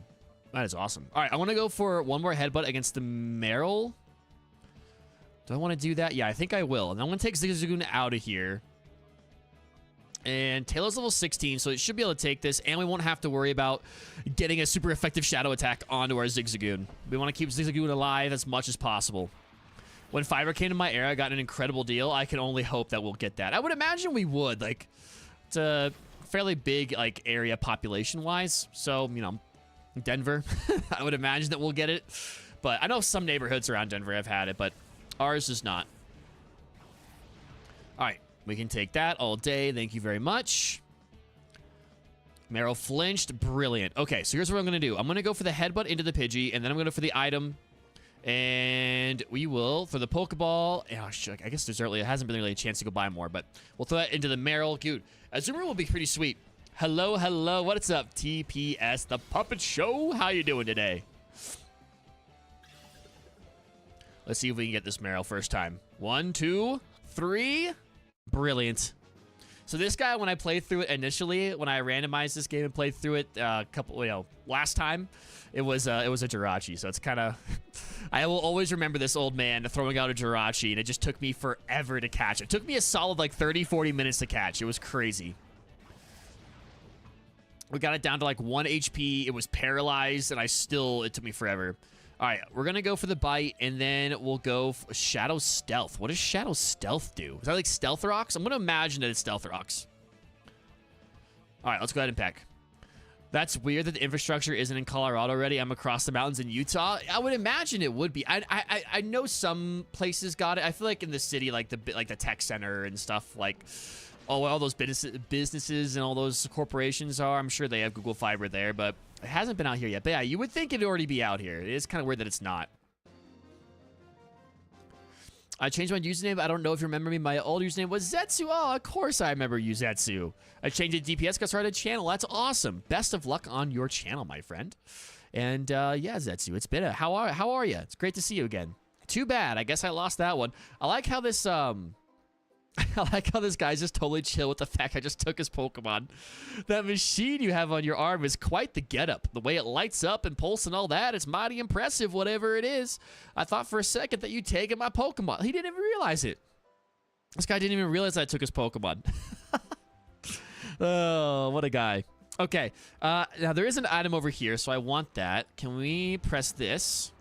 awesome. All right, I want to go for one more headbutt against the Meryl. Do I want to do that? Yeah, I think I will. And I'm going to take Zigzagoon out of here. And Taylor's level 16, so it should be able to take this, and we won't have to worry about getting a super effective shadow attack onto our Zigzagoon. We want to keep Zigzagoon alive as much as possible. When Fiber came to my era, I got an incredible deal. I can only hope that we'll get that. I would imagine we would. Like, it's a fairly big like area population-wise, so, you know, Denver, I would imagine that we'll get it. But I know some neighborhoods around Denver have had it, but ours is not. All right. We can take that all day. Thank you very much. Meryl flinched. Brilliant. Okay, so here's what I'm going to do. I'm going to go for the headbutt into the Pidgey, and then I'm going to go for the item. And we will, for the Pokeball... Oh, shit, I guess it hasn't been really a chance to go buy more, but we'll throw that into the Meryl. Dude, Azumarill will be pretty sweet. Hello, hello. What's up, TPS, the Puppet Show? How you doing today? Let's see if we can get this Meryl first time. 1, 2, 3... Brilliant. So this guy, when I played through it initially, when I randomized this game and played through it last time, it was a Jirachi. So it's kind of, I will always remember this old man throwing out a Jirachi, and it just took me forever to catch it. It took me a solid like 30-40 minutes to catch. It was crazy. We got it down to like 1 HP. It was paralyzed, and it took me forever. All right, we're going to go for the bite, and then we'll go for Shadow Stealth. What does Shadow Stealth do? Is that like Stealth Rocks? I'm going to imagine that it's Stealth Rocks. All right, let's go ahead and peck. That's weird that the infrastructure isn't in Colorado already. I'm across the mountains in Utah. I would imagine it would be. I know some places got it. I feel like in the city, like the tech center and stuff, like all those businesses and all those corporations are. I'm sure they have Google Fiber there, but it hasn't been out here yet. But yeah, you would think it'd already be out here. It is kind of weird that it's not. I changed my username. I don't know if you remember me. My old username was Zetsu. Oh, of course I remember you, Zetsu. I changed it to DPS because I started a channel. That's awesome. Best of luck on your channel, my friend. And yeah, Zetsu, it's been a how are you? It's great to see you again. Too bad. I guess I lost that one. I like how this I like how this guy's just totally chill with the fact I just took his Pokemon. That machine you have on your arm is quite the getup. The way it lights up and pulse and all that, it's mighty impressive, whatever it is. I thought for a second that you'd taken my Pokemon. He didn't even realize it. This guy didn't even realize I took his Pokemon. Oh, what a guy. Okay, now there is an item over here, so I want that. Can we press this?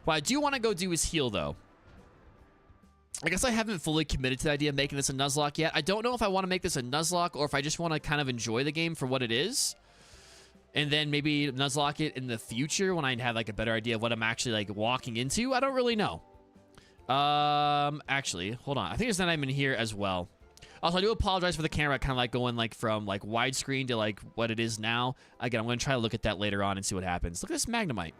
What I do want to go do is heal, though. I guess I haven't fully committed to the idea of making this a Nuzlocke yet. I don't know if I want to make this a Nuzlocke or if I just want to kind of enjoy the game for what it is. And then maybe Nuzlocke it in the future when I have like a better idea of what I'm actually like walking into. I don't really know. Actually, hold on. I think there's an item in here as well. Also, I do apologize for the camera kind of like going like from like widescreen to like what it is now. Again, I'm going to try to look at that later on and see what happens. Look at this Magnemite.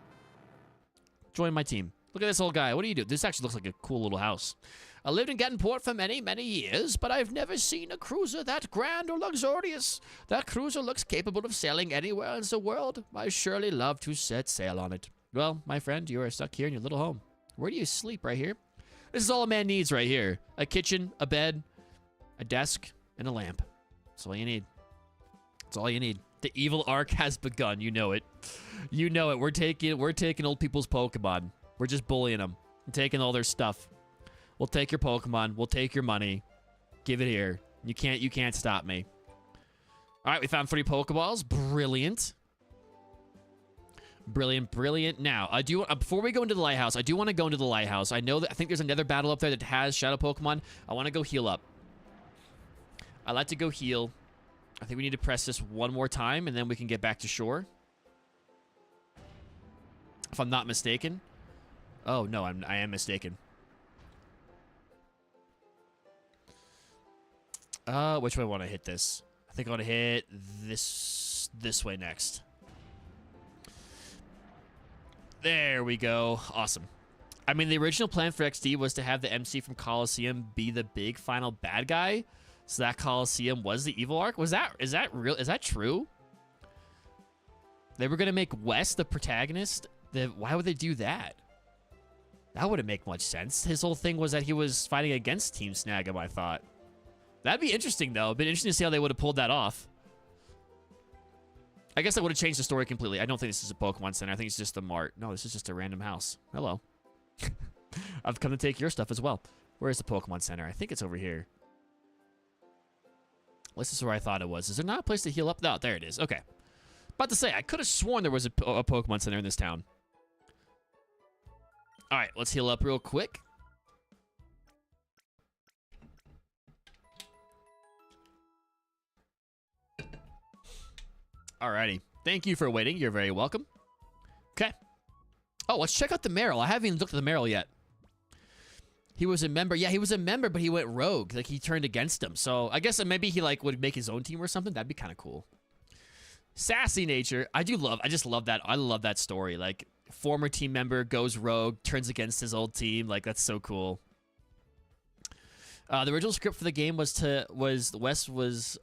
Join my team. Look at this old guy. What do you do? This actually looks like a cool little house. I lived in Gattonport for many, many years, but I've never seen a cruiser that grand or luxurious. That cruiser looks capable of sailing anywhere in the world. I surely love to set sail on it. Well, my friend, you are stuck here in your little home. Where do you sleep? Right here? This is all a man needs right here. A kitchen, a bed, a desk, and a lamp. That's all you need. That's all you need. The evil arc has begun. You know it. You know it. We're taking old people's Pokemon. We're just bullying them. We're taking all their stuff. We'll take your Pokemon. We'll take your money. Give it here. You can't stop me. All right, we found 3 Pokeballs. Brilliant. Brilliant, brilliant. Now, I do before we go into the lighthouse, I do want to go into the lighthouse. I know that I think there's another battle up there that has Shadow Pokemon. I want to go heal up. I like to go heal. I think we need to press this one more time, and then we can get back to shore. If I'm not mistaken. Oh, no, I am mistaken. Which way I want to hit this? I think I want to hit this way next. There we go. Awesome. I mean, the original plan for XD was to have the MC from Coliseum be the big final bad guy. So that Coliseum was the evil arc. Is that real? Is that true? They were going to make West the protagonist? Why would they do that? That wouldn't make much sense. His whole thing was that he was fighting against Team Snag'em, I thought. That'd be interesting, though. It'd be interesting to see how they would have pulled that off. I guess that would have changed the story completely. I don't think this is a Pokemon Center. I think it's just a mart. No, this is just a random house. Hello. I've come to take your stuff as well. Where is the Pokemon Center? I think it's over here. This is where I thought it was. Is there not a place to heal up? No, there it is. Okay. About to say, I could have sworn there was a Pokemon Center in this town. All right, let's heal up real quick. Alrighty. Thank you for waiting. You're very welcome. Okay. Oh, let's check out the Meryl. I haven't even looked at the Meryl yet. He was a member. Yeah, he was a member, but he went rogue. Like, he turned against him. So, I guess maybe he, like, would make his own team or something. That'd be kind of cool. Sassy nature. I just love that. I love that story. Like, former team member goes rogue, turns against his old team. Like, that's so cool. The original script for the game oh,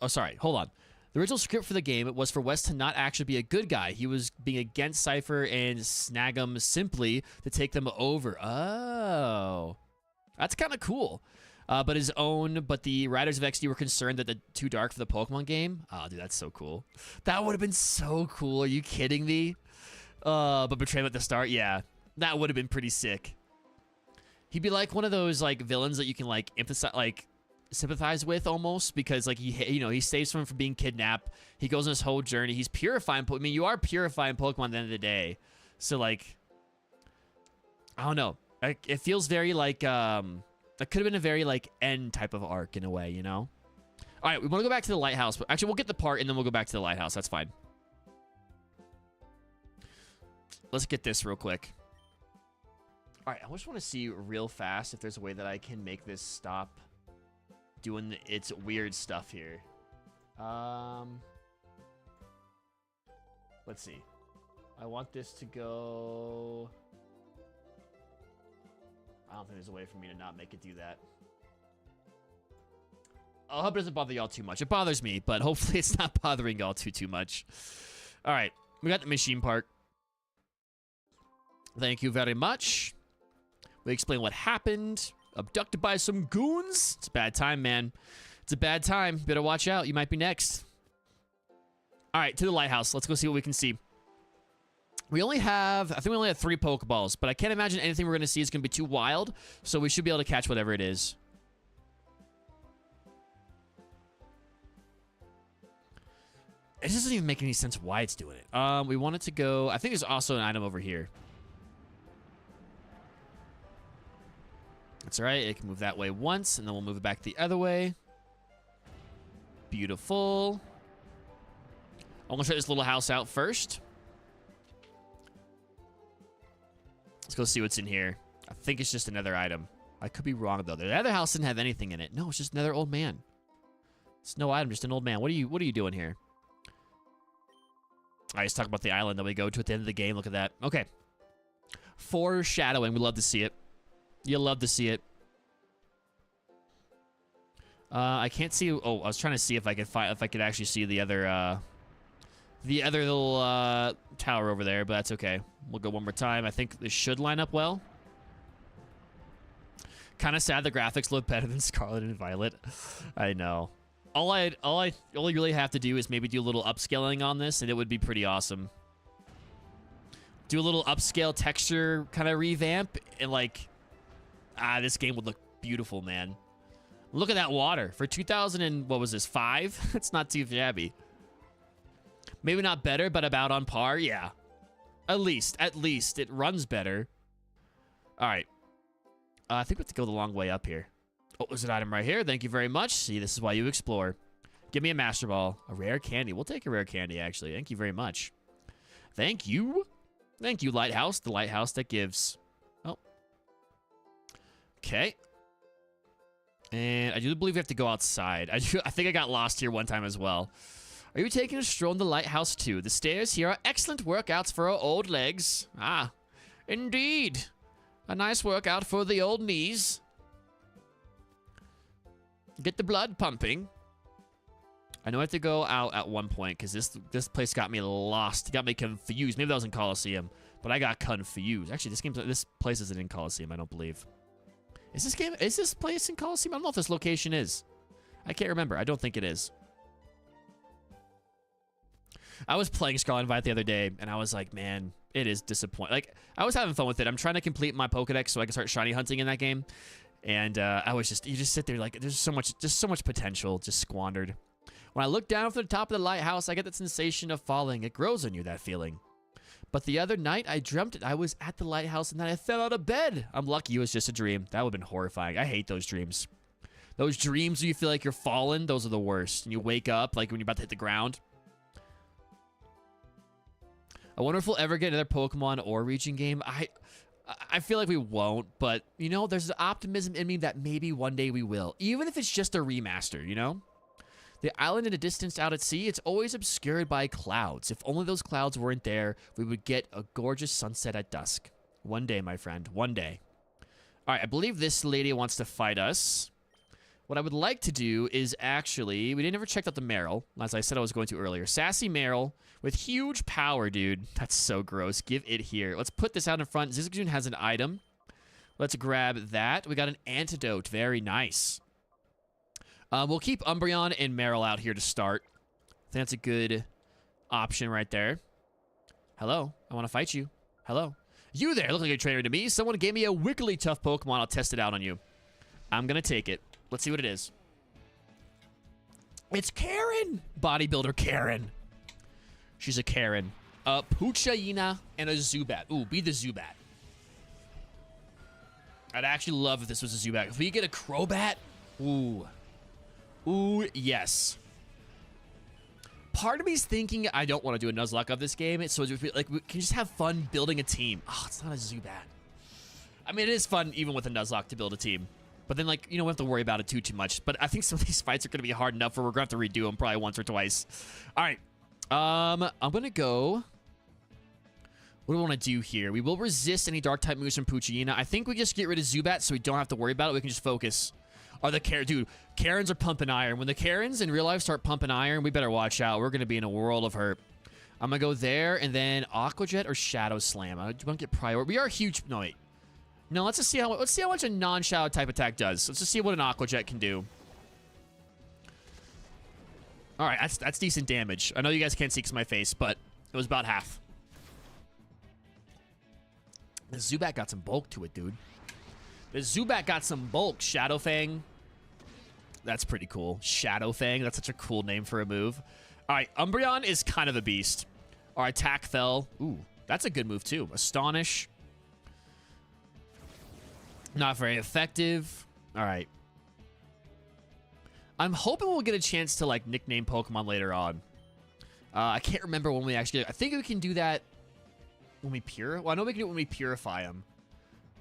sorry. Hold on. The original script for the game was for West to not actually be a good guy. He was being against Cypher and Snag'em simply to take them over. Oh. That's kind of cool. But the writers of XD were concerned that they're too dark for the Pokemon game. Oh, dude, that's so cool. That would have been so cool. Are you kidding me? But betray him at the start? Yeah. That would have been pretty sick. He'd be like one of those, like, villains that you can, like, sympathize with almost, because like he saves someone from being kidnapped. He goes on his whole journey. He's purifying. I mean, you are purifying Pokemon at the end of the day. So like, I don't know. It feels very like that could have been a very like end type of arc in a way, you know. All right, we want to go back to the lighthouse. But actually, we'll get the part and then we'll go back to the lighthouse. That's fine. Let's get this real quick. All right, I just want to see real fast if there's a way that I can make this stop doing its weird stuff here. Let's see. I want this to go... I don't think there's a way for me to not make it do that. I hope it doesn't bother y'all too much. It bothers me, but hopefully it's not bothering y'all too much. All right. We got the machine park. Thank you very much. We explain what happened. Abducted by some goons. It's a bad time, man. It's a bad time. Better watch out. You might be next. All right, to the lighthouse. Let's go see what we can see. We only have, I think we only have 3 Pokeballs, but I can't imagine anything we're going to see is going to be too wild, so we should be able to catch whatever it is. It doesn't even make any sense why it's doing it. We want it to go, I think there's also an item over here. That's all right. It can move that way once, and then we'll move it back the other way. Beautiful. I'm going to try this little house out first. Let's go see what's in here. I think it's just another item. I could be wrong, though. The other house didn't have anything in it. No, it's just another old man. It's no item, just an old man. What are you doing here? All right, let's talk about the island that we go to at the end of the game. Look at that. Okay. Foreshadowing. We love to see it. You love to see it. I can't see. Oh, I was trying to see if I could actually see the other little tower over there, but that's okay. We'll go one more time. I think this should line up well. Kind of sad the graphics look better than Scarlet and Violet. I know. All you really have to do is maybe do a little upscaling on this, and it would be pretty awesome. Do a little upscale texture kind of revamp, and like, this game would look beautiful, man. Look at that water for 2000 and what was this 5? It's not too shabby. Maybe not better, but about on par. Yeah, at least it runs better. All right, I think we have to go the long way up here. Oh, there's an item right here. Thank you very much. See, this is why you explore. Give me a Master Ball. A rare candy. We'll take a rare candy, actually. Thank you very much. Thank you. Thank you, Lighthouse. The lighthouse that gives. Oh. Okay. And I do believe we have to go outside. I think I got lost here one time as well. Are you taking a stroll in the lighthouse too? The stairs here are excellent workouts for our old legs. Ah, indeed. A nice workout for the old knees. Get the blood pumping. I know I have to go out at one point because this place got me lost. Got me confused. Maybe that was in Coliseum, but I got confused. Actually, this place isn't in Coliseum, I don't believe. Is this place in Coliseum? I don't know if this location is. I can't remember. I don't think it is. I was playing Scarlet and Violet the other day, and I was like, man, it is disappointing. Like, I was having fun with it. I'm trying to complete my Pokedex so I can start shiny hunting in that game. And I was you just sit there like, there's so much potential just squandered. When I look down from the top of the lighthouse, I get that sensation of falling. It grows on you, that feeling. But the other night, I dreamt I was at the lighthouse and then I fell out of bed. I'm lucky it was just a dream. That would have been horrifying. I hate those dreams. Those dreams where you feel like you're falling, those are the worst. And you wake up like when you're about to hit the ground. I wonder if we'll ever get another Pokemon or region game. I feel like we won't, but, you know, there's an optimism in me that maybe one day we will. Even if it's just a remaster, you know? The island in the distance out at sea, it's always obscured by clouds. If only those clouds weren't there, we would get a gorgeous sunset at dusk. One day, my friend, one day. All right, I believe this lady wants to fight us. What I would like to do is actually, we didn't ever check out the Meryl, as I said I was going to earlier. Sassy Meryl with huge power, dude. That's so gross. Give it here. Let's put this out in front. Zizagatoon has an item. Let's grab that. We got an antidote. Very nice. We'll keep Umbreon and Meryl out here to start. I think that's a good option right there. Hello. I want to fight you. Hello. You there. Look like a trainer to me. Someone gave me a wickedly tough Pokemon. I'll test it out on you. I'm going to take it. Let's see what it is. It's Karen! Bodybuilder Karen. She's a Karen. A Puchayina and a Zubat. Ooh, be the Zubat. I'd actually love if this was a Zubat. If we get a Crobat, ooh. Ooh, yes. Part of me's thinking I don't want to do a Nuzlocke of this game, so like we can just have fun building a team. Oh, it's not a Zubat. I mean, it is fun even with a Nuzlocke to build a team. But then, like, you know, we don't have to worry about it too much. But I think some of these fights are going to be hard enough where we're going to have to redo them probably once or twice. All right. I'm going to go What do we want to do here? We will resist any dark-type moves from Poochyena. I think we just get rid of Zubat so we don't have to worry about it. We can just focus. Dude, Karens are pumping iron. When the Karens in real life start pumping iron, we better watch out. We're going to be in a world of hurt. I'm going to go there, and then Aqua Jet or Shadow Slam. I want to get prior. We are huge. No, wait. No, let's just see how much a non-Shadow type attack does. Let's just see what an Aqua Jet can do. All right, that's decent damage. I know you guys can't see because of my face, but it was about half. The Zubat got some bulk to it, dude. The Zubat got some bulk. Shadow Fang. That's pretty cool. Shadow Fang. That's such a cool name for a move. All right, Umbreon is kind of a beast. Our attack fell. Ooh, that's a good move, too. Astonish. Not very effective. All right. I'm hoping we'll get a chance to, like, nickname Pokemon later on. I can't remember when we actually... I think we can do that when we purify. Well, I know we can do it when we purify them.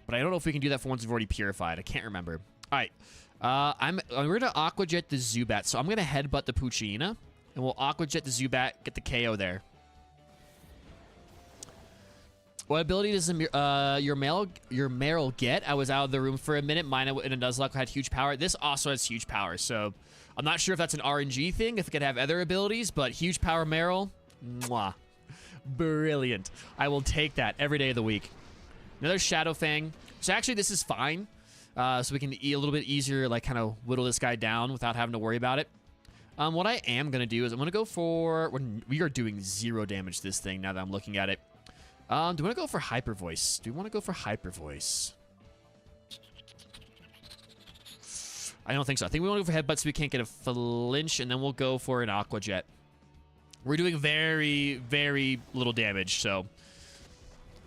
But I don't know if we can do that for ones we've already purified. I can't remember. All right. We're going to Aqua Jet the Zubat. So I'm going to headbutt the Poochyena. And we'll Aqua Jet the Zubat. Get the KO there. What ability does your Meryl get? I was out of the room for a minute. Mine and a Nuzlocke had huge power. This also has huge power. So I'm not sure if that's an RNG thing. If it could have other abilities. But huge power Meryl. Mwah. Brilliant. I will take that every day of the week. Another Shadow Fang. So actually, this is fine. So we can a little bit easier, like, kind of whittle this guy down without having to worry about it. What I am going to do is I'm going to go for... We are doing 0 damage to this thing now that I'm looking at it. Do we want to go for Hyper Voice? Do we want to go for Hyper Voice? I don't think so. I think we want to go for Headbutt so we can't get a flinch, and then we'll go for an Aqua Jet. We're doing very, very little damage, so...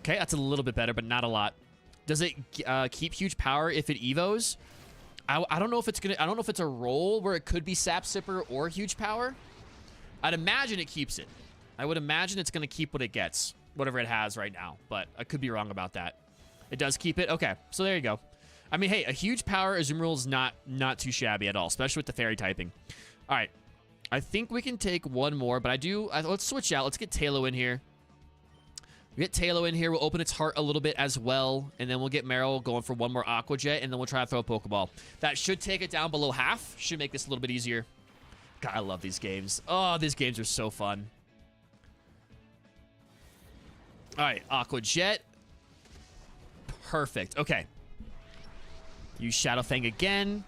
Okay, that's a little bit better, but not a lot. Does it keep huge power if it evos? I don't know if it's gonna. I don't know if it's a roll where it could be Sap Sipper or huge power. I'd imagine it keeps it. I would imagine it's gonna keep what it gets, whatever it has right now. But I could be wrong about that. It does keep it. Okay, so there you go. I mean, hey, a huge power Azumarill is not too shabby at all, especially with the fairy typing. All right, I think we can take one more, but let's switch out. Let's get Tailo in here. We get Tailo in here. We'll open its heart a little bit as well. And then we'll get Meryl going for one more Aqua Jet. And then we'll try to throw a Pokeball. That should take it down below half. Should make this a little bit easier. God, I love these games. Oh, these games are so fun. All right, Aqua Jet. Perfect. Okay. Use Shadow Fang again.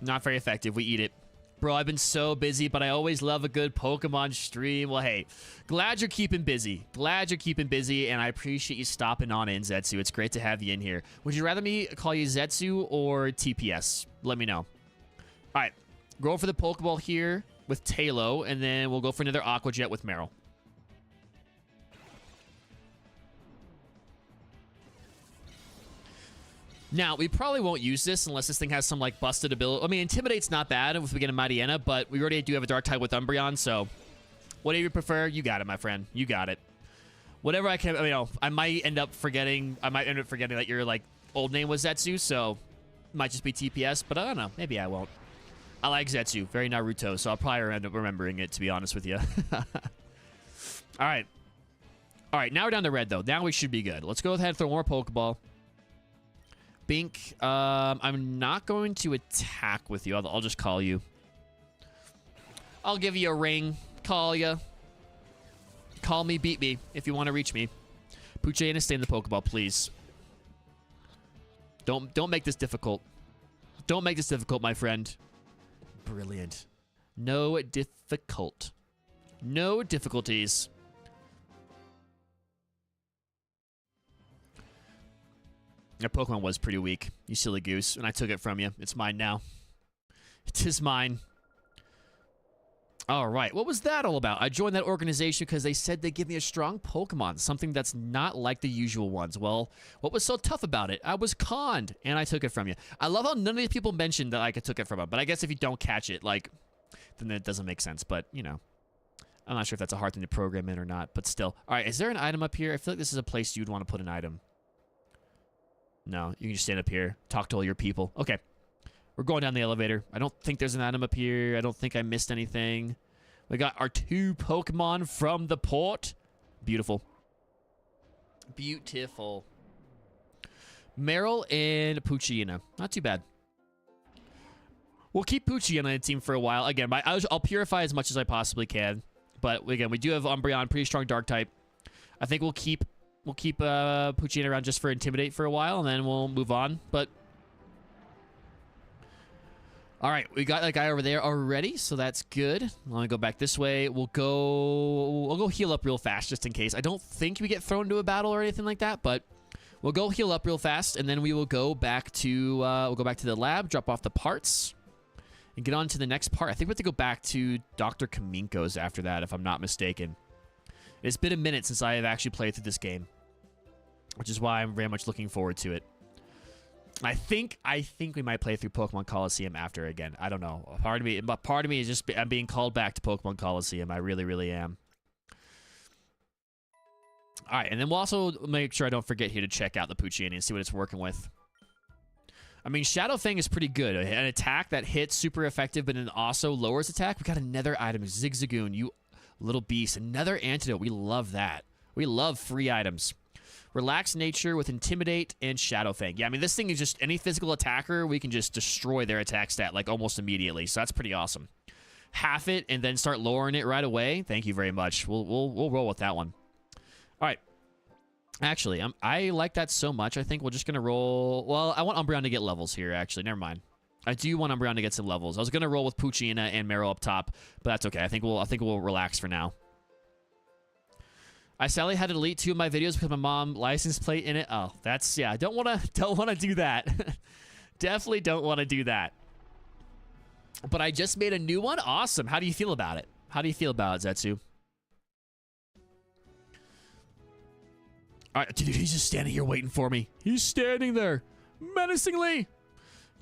Not very effective. We eat it. Bro, I've been so busy, but I always love a good Pokemon stream. Well, hey, glad you're keeping busy. Glad you're keeping busy, and I appreciate you stopping on in, Zetsu. It's great to have you in here. Would you rather me call you Zetsu or TPS? Let me know. All right, go for the Pokeball here with Tailo, and then we'll go for another Aqua Jet with Meryl. Now, we probably won't use this unless this thing has some, like, busted ability. I mean, Intimidate's not bad if we get a Mightyena, but we already do have a Dark type with Umbreon, so whatever you prefer, you got it, my friend. You got it. Whatever I can, I might end up forgetting that your, like, old name was Zetsu, so it might just be TPS, but I don't know. Maybe I won't. I like Zetsu. Very Naruto, so I'll probably end up remembering it, to be honest with you. All right. All right, now we're down to red, though. Now we should be good. Let's go ahead and throw one more Pokeball. Bink, I'm not going to attack with you. I'll just call you. I'll give you a ring. Call you. Call me, beat me, if you want to reach me. Poochyena, stay in the Pokeball, please. Don't make this difficult. Don't make this difficult, my friend. Brilliant. No difficult. No difficulties. That Pokemon was pretty weak, you silly goose, and I took it from you. It's mine now. It is mine. All right, what was that all about? I joined that organization because they said they'd give me a strong Pokemon, something that's not like the usual ones. Well, what was so tough about it? I was conned, and I took it from you. I love how none of these people mentioned that I took it from them, but I guess if you don't catch it, like, then it doesn't make sense, but, you know. I'm not sure if that's a hard thing to program in or not, but still. All right, is there an item up here? I feel like this is a place you'd want to put an item. No, you can just stand up here, talk to all your people. Okay, we're going down the elevator. I don't think there's an item up here. I don't think I missed anything. We got our 2 Pokemon from the port. Beautiful. Beautiful. Meryl and Poochyena. Not too bad. We'll keep Poochyena on the team for a while. Again, I'll purify as much as I possibly can. But again, we do have Umbreon, pretty strong dark type. I think we'll keep Poochyena around just for Intimidate for a while, and then we'll move on. But all right, we got that guy over there already, so that's good. Let me go back this way. We'll go heal up real fast just in case. I don't think we get thrown into a battle or anything like that, but we'll go heal up real fast, and then we will go back to the lab, drop off the parts, and get on to the next part. I think we have to go back to Dr. Kaminko's after that, if I'm not mistaken. It's been a minute since I have actually played through this game, which is why I'm very much looking forward to it. I think we might play through Pokemon Coliseum after again. I don't know. Part of me is just I'm being called back to Pokemon Coliseum. I really, really am. All right, and then we'll also make sure I don't forget here to check out the Poochyena and see what it's working with. I mean, Shadow Fang is pretty good. An attack that hits super effective, but then also lowers attack. We got another item, Zigzagoon, you little beast. Another antidote. We love that. We love free items. Relaxed nature with Intimidate and Shadow Fang. Yeah, I mean, this thing is just any physical attacker, we can just destroy their attack stat like almost immediately. So that's pretty awesome. Half it and then start lowering it right away. Thank you very much. We'll roll with that one. All right. Actually, I like that so much. I think we're just gonna roll. Well, I want Umbreon to get levels here. Actually, never mind. I do want Umbreon to get some levels. I was gonna roll with Poochyena and Meryl up top, but that's okay. I think we'll relax for now. I sadly had to delete 2 of my videos because my mom license plate in it. Oh, that's, yeah, don't want to do that. Definitely don't want to do that. But I just made a new one. Awesome. How do you feel about it? How do you feel about it, Zetsu? All right, dude, he's just standing here waiting for me. He's standing there menacingly.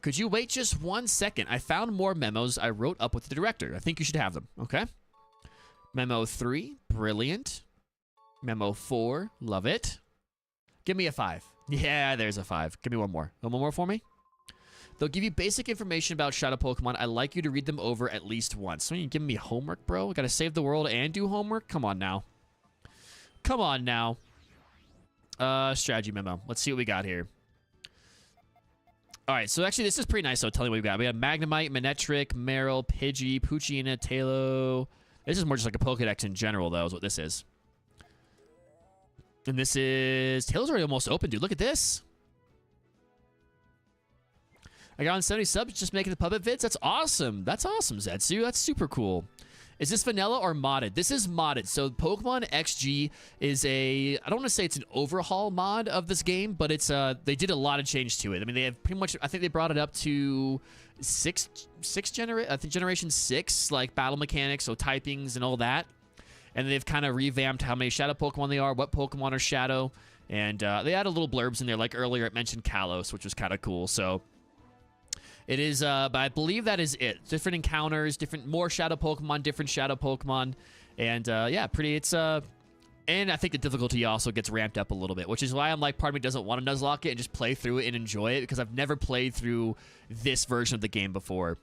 Could you wait just 1 second? I found more memos I wrote up with the director. I think you should have them, okay? Memo 3, brilliant. Memo 4, love it. Give me a 5. Yeah, there's a 5. Give me one more. One more for me? They'll give you basic information about Shadow Pokemon. I'd like you to read them over at least once. So you giving me homework, bro? Gotta save the world and do homework? Come on now. Come on now. Strategy memo. Let's see what we got here. All right, so actually this is pretty nice, so tell me what we got. We got Magnemite, Manectric, Meryl, Pidgey, Poochyena, Tailo. This is more just like a Pokedex in general, though, is what this is. And this is... Tail's already almost open, dude. Look at this. I got on 70 subs just making the puppet vids. That's awesome. That's awesome, Zetsu. That's super cool. Is this vanilla or modded? This is modded. So Pokemon XG is a... I don't want to say it's an overhaul mod of this game, but it's they did a lot of change to it. I mean, they have pretty much... I think they brought it up to generation 6, like battle mechanics, so typings and all that. And they've kind of revamped how many Shadow Pokemon they are, what Pokemon are Shadow. And they added little blurbs in there. Like earlier, it mentioned Kalos, which was kind of cool. So it is, but I believe that is it. Different encounters, more Shadow Pokemon, different Shadow Pokemon. And yeah, it's, and I think the difficulty also gets ramped up a little bit, which is why I'm like, part of me doesn't want to Nuzlocke it and just play through it and enjoy it, because I've never played through this version of the game before.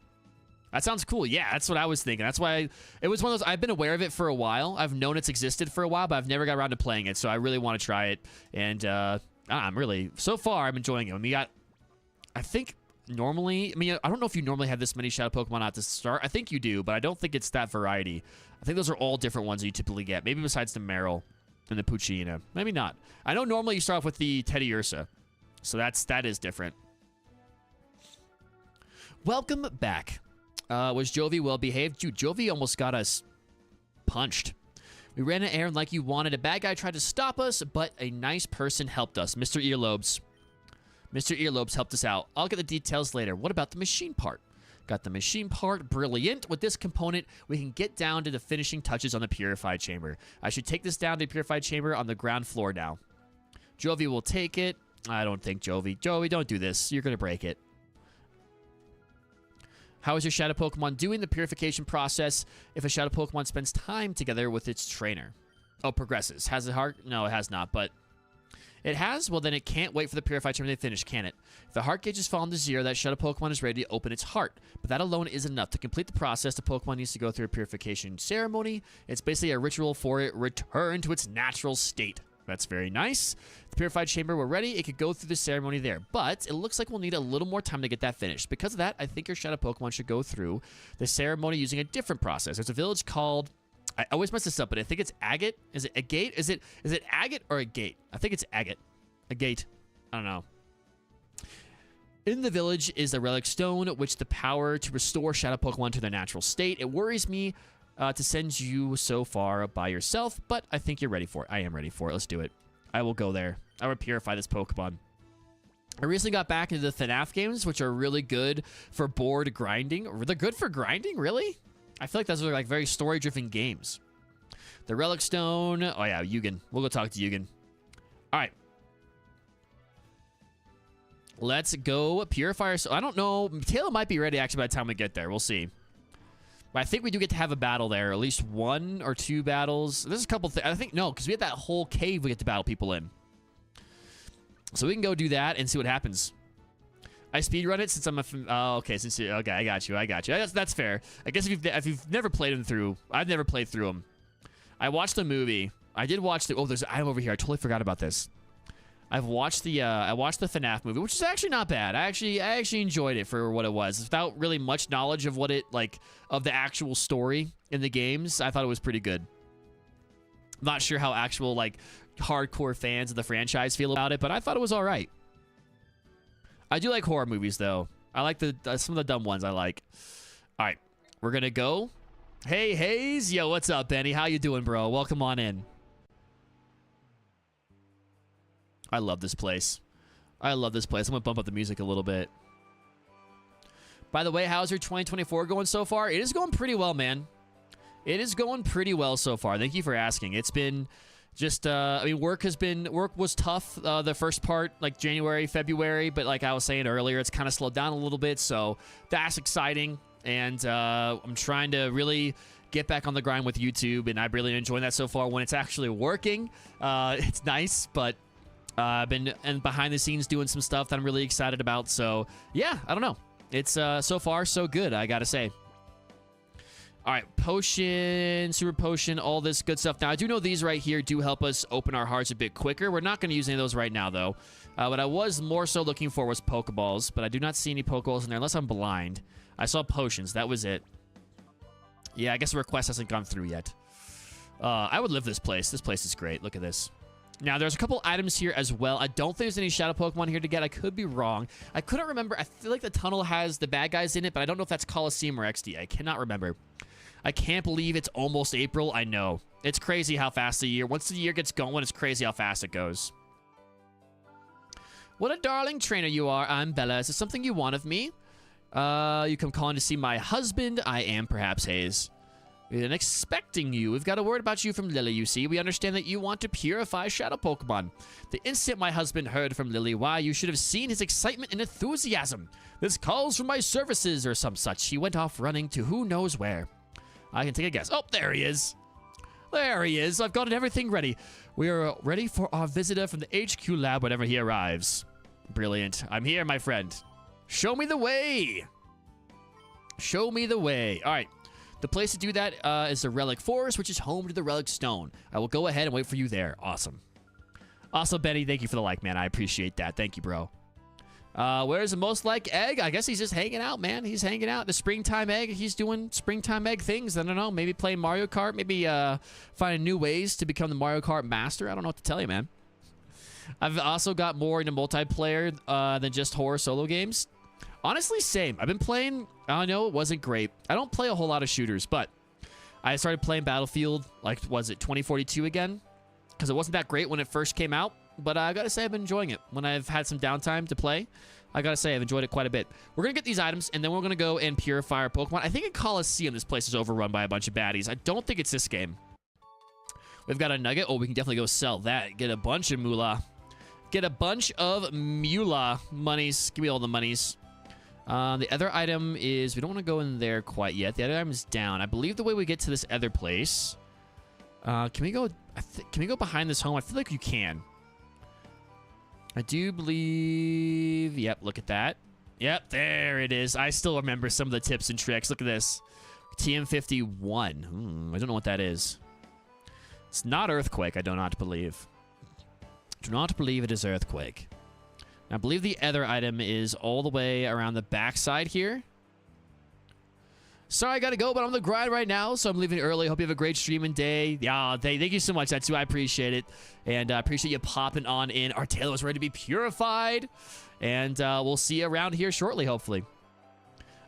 That sounds cool. Yeah, that's what I was thinking. That's why it was one of those... I've been aware of it for a while. I've known it's existed for a while, but I've never got around to playing it, so I really want to try it. And I'm really... So far, I'm enjoying it. I mean, I think normally... I mean, I don't know if you normally have this many Shadow Pokemon at the start. I think you do, but I don't think it's that variety. I think those are all different ones that you typically get. Maybe besides the Meryl and the Poochyena. Maybe not. I know normally you start off with the Teddiursa, so that is different. Welcome back. Was Jovi well behaved? Dude, Jovi almost got us punched. We ran an errand like you wanted. A bad guy tried to stop us, but a nice person helped us. Mr. Earlobes. Mr. Earlobes helped us out. I'll get the details later. What about the machine part? Got the machine part. Brilliant. With this component, we can get down to the finishing touches on the purified chamber. I should take this down to the purified chamber on the ground floor now. Jovi will take it. I don't think Jovi. Jovi, don't do this. You're going to break it. How is your Shadow Pokemon doing the purification process if a Shadow Pokemon spends time together with its trainer? Oh, progresses. Has it heart? No, it has not, but it has? Well, then it can't wait for the purified chamber to finish, can it? If the heart gauge is fallen to 0, that Shadow Pokemon is ready to open its heart. But that alone isn't enough. To complete the process, the Pokemon needs to go through a purification ceremony. It's basically a ritual for it return to its natural state. That's very nice. The purified chamber, we're ready. It could go through the ceremony there, but it looks like we'll need a little more time to get that finished. Because of that, I think your shadow Pokemon should go through the ceremony using a different process. There's a village called, I always mess this up, but I think it's Agate. Is it a gate? Is it Agate or a gate? I think it's Agate. A gate. I don't know. In the village is the relic stone, which the power to restore shadow Pokemon to their natural state. It worries me to send you so far by yourself, but I think you're ready for it. I am ready for it. Let's do it. I will go there. I will purify this Pokemon. I recently got back into the FNAF games, which are really good for board grinding. They're good for grinding? Really? I feel like those are like very story-driven games. The relic stone. Oh, yeah, Yugen. We'll go talk to Yugen. All right. Let's go purify. So I don't know. Taylor might be ready actually by the time we get there. We'll see. But I think we do get to have a battle there. At least 1 or 2 battles. There's a couple things. I think, no, because we have that whole cave we get to battle people in. So we can go do that and see what happens. I speedrun it since I'm a... Oh, okay. Okay, I got you. That's fair. I guess if you've never played them through... I've never played through them. I watched the movie. I did watch the... Oh, there's an item over here. I totally forgot about this. I watched the FNAF movie, which is actually not bad. I actually enjoyed it for what it was. Without really much knowledge of what it of the actual story in the games, I thought it was pretty good. Not sure how actual hardcore fans of the franchise feel about it, but I thought it was all right. I do like horror movies though. I like some of the dumb ones I like. All right, we're gonna go. Hey Hayes, yo, what's up, Benny? How you doing, bro? Welcome on in. I love this place. I love this place. I'm going to bump up the music a little bit. By the way, how's your 2024 going so far? It is going pretty well, man. It is going pretty well so far. Thank you for asking. It's been just, I mean, work was tough the first part, like January, February. But like I was saying earlier, it's kind of slowed down a little bit. So that's exciting. And I'm trying to really get back on the grind with YouTube. And I'm really enjoying that so far when it's actually working. It's nice, but... I've been behind the scenes doing some stuff that I'm really excited about. So, yeah, I don't know. It's so far so good, I gotta say. All right, potion, super potion, all this good stuff. Now, I do know these right here do help us open our hearts a bit quicker. We're not going to use any of those right now, though. What I was more so looking for was Pokeballs, but I do not see any Pokeballs in there unless I'm blind. I saw potions. That was it. Yeah, I guess the request hasn't gone through yet. I would live this place. This place is great. Look at this. Now, there's a couple items here as well. I don't think there's any Shadow Pokemon here to get. I could be wrong. I couldn't remember. I feel like the tunnel has the bad guys in it, but I don't know if that's Coliseum or XD. I cannot remember. I can't believe it's almost April. I know. It's crazy how fast the year... Once the year gets going, it's crazy how fast it goes. What a darling trainer you are. I'm Bella. Is this something you want of me? You come calling to see my husband? I am, perhaps, Hayes. We've been expecting you. We've got a word about you from Lily, you see. We understand that you want to purify Shadow Pokemon. The instant my husband heard from Lily, why, you should have seen his excitement and enthusiasm. This calls for my services or some such. He went off running to who knows where. I can take a guess. Oh, there he is. There he is. I've gotten everything ready. We are ready for our visitor from the HQ lab whenever he arrives. Brilliant. I'm here, my friend. Show me the way. Show me the way. All right. The place to do that is the Relic Forest, which is home to the Relic Stone. I will go ahead and wait for you there. Awesome. Also, Benny, thank you for the like, man. I appreciate that. Thank you, bro. Where's the most like egg? I guess he's just hanging out, man. He's hanging out. The springtime egg, he's doing springtime egg things. I don't know. Maybe playing Mario Kart. Maybe finding new ways to become the Mario Kart master. I don't know what to tell you, man. I've also got more into multiplayer than just horror solo games. Honestly, same. I've been playing... I know it wasn't great. I don't play a whole lot of shooters, but I started playing Battlefield, like, was it 2042 again? Because it wasn't that great when it first came out, but I gotta say I've been enjoying it. When I've had some downtime to play, I gotta say I've enjoyed it quite a bit. We're gonna get these items, and then we're gonna go and purify our Pokemon. I think in Coliseum, this place is overrun by a bunch of baddies. I don't think it's this game. We've got a nugget. Oh, we can definitely go sell that. Get a bunch of moolah. Get a bunch of moolah monies. Give me all the monies. The other item is... We don't want to go in there quite yet. The other item is down. I believe the way we get to this other place... Can we go... Can we go behind this home? I feel like you can. I do believe... Yep, look at that. Yep, there it is. I still remember some of the tips and tricks. Look at this. TM51. I don't know what that is. It's not Earthquake, I do not believe. Do not believe it is Earthquake. I believe the other item is all the way around the backside here. Sorry, I gotta go, but I'm on the grind right now, so I'm leaving early. Hope you have a great streaming day. Yeah, thank you so much, Etsu. I appreciate it. And I appreciate you popping on in. Our Taillow is ready to be purified. And we'll see you around here shortly, hopefully.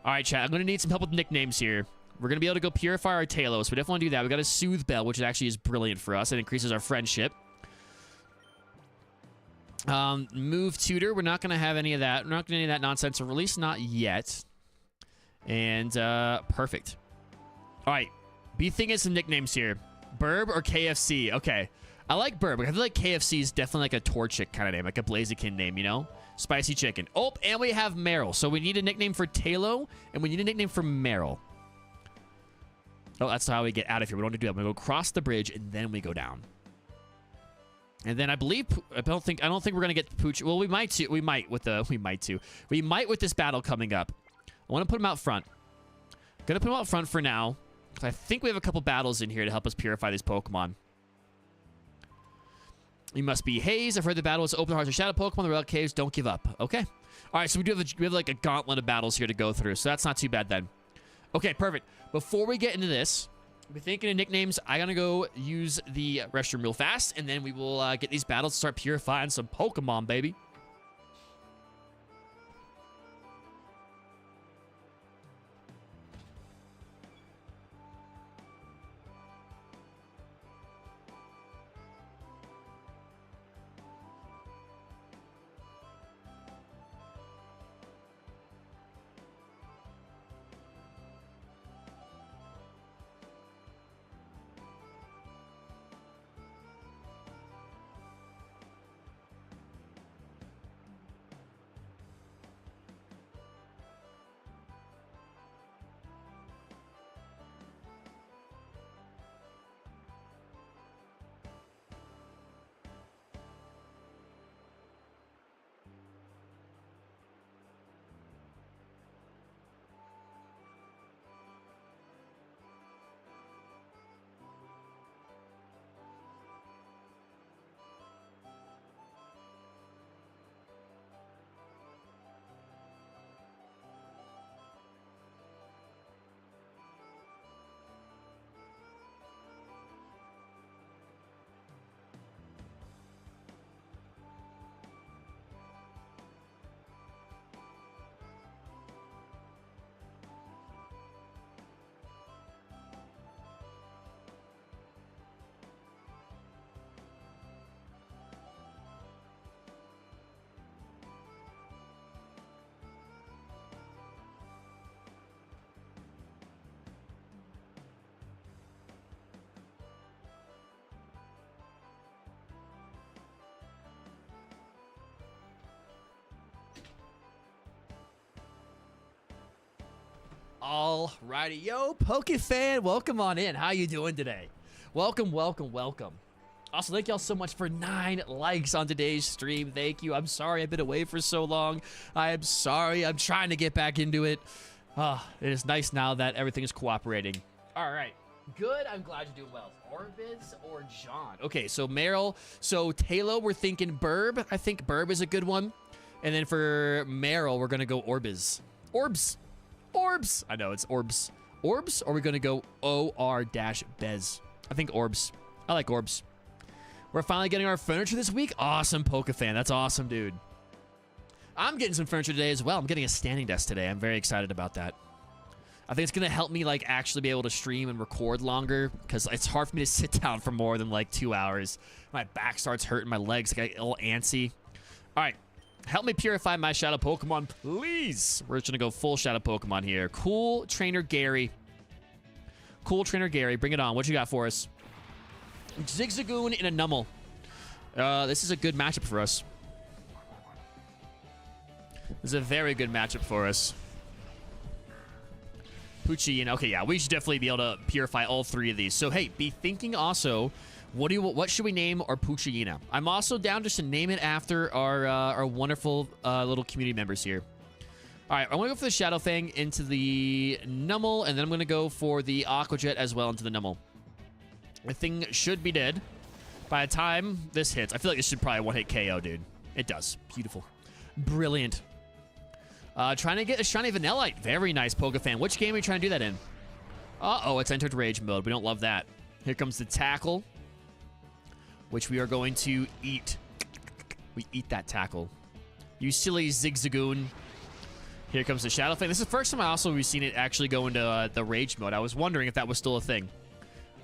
All right, chat. I'm going to need some help with nicknames here. We're going to be able to go purify our Taillow, so we definitely want to do that. We got a Soothe Bell, which actually is brilliant for us. It increases our friendship. Move Tutor. We're not going to have any of that. We're not going to do any of that nonsense, or at least not yet. And perfect. All right. Be thinking some nicknames here. Burb or KFC? Okay. I like Burb. I feel like KFC is definitely like a Torchic kind of name, like a Blaziken name, you know? Spicy chicken. Oh, and we have Meryl. So we need a nickname for Taillow, and we need a nickname for Meryl. Oh, that's how we get out of here. We don't need to do that. We're going to go across the bridge, and then we go down. And then I believe I don't think we're going to get Pooch. Well, we might too. We might with this battle coming up. I want to put him out front. Gonna put him out front for now. I think we have a couple battles in here to help us purify these Pokemon. You must be Hayes. I've heard the battle is open hearts or shadow Pokemon. The relic caves. Don't give up. Okay. All right. So we have like a gauntlet of battles here to go through. So that's not too bad then. Okay. Perfect. Before we get into this, we're thinking of nicknames. I'm gonna go use the restroom real fast, and then we will get these battles to start purifying some Pokemon, baby. Alrighty, yo, PokeFan, welcome on in. How you doing today? Welcome, welcome, welcome. Also, thank y'all so much for 9 likes on today's stream. Thank you. I'm sorry I've been away for so long. I am sorry. I'm trying to get back into it. It is nice now that everything is cooperating. All right. Good. I'm glad you're doing well. Orbiz or John? Okay, so Meryl. So Taillow, we're thinking Burb. I think Burb is a good one. And then for Meryl, we're going to go Orbiz. Orbs. Orbs. I know, it's Orbs. Orbs, or are we going to go OR-Bez? I think Orbs. I like Orbs. We're finally getting our furniture this week. Awesome, PokeFan. That's awesome, dude. I'm getting some furniture today as well. I'm getting a standing desk today. I'm very excited about that. I think it's going to help me, like, actually be able to stream and record longer, because it's hard for me to sit down for more than, like, 2 hours. My back starts hurting. My legs get all antsy. All right. Help me purify my Shadow Pokemon, please. We're just going to go full Shadow Pokemon here. Cool Trainer Gary. Cool Trainer Gary. Bring it on. What you got for us? Zigzagoon in a Numel. This is a good matchup for us. This is a very good matchup for us. Poochyena. Okay, yeah, we should definitely be able to purify all 3 of these. So, hey, be thinking also, what should we name our Poochyena? I'm also down just to name it after our wonderful little community members here. All right, I'm going to go for the Shadow Fang into the Numel, and then I'm going to go for the Aqua Jet as well into the Numel. The thing should be dead. By the time this hits, I feel like this should probably one-hit KO, dude. It does. Beautiful. Brilliant. Trying to get a shiny Vanillite. Very nice, Pokefan. Which game are you trying to do that in? Uh-oh, it's entered rage mode. We don't love that. Here comes the tackle, which we are going to eat. We eat that tackle. You silly Zigzagoon. Here comes the Shadow Fang. This is the first time we've seen it actually go into the rage mode. I was wondering if that was still a thing.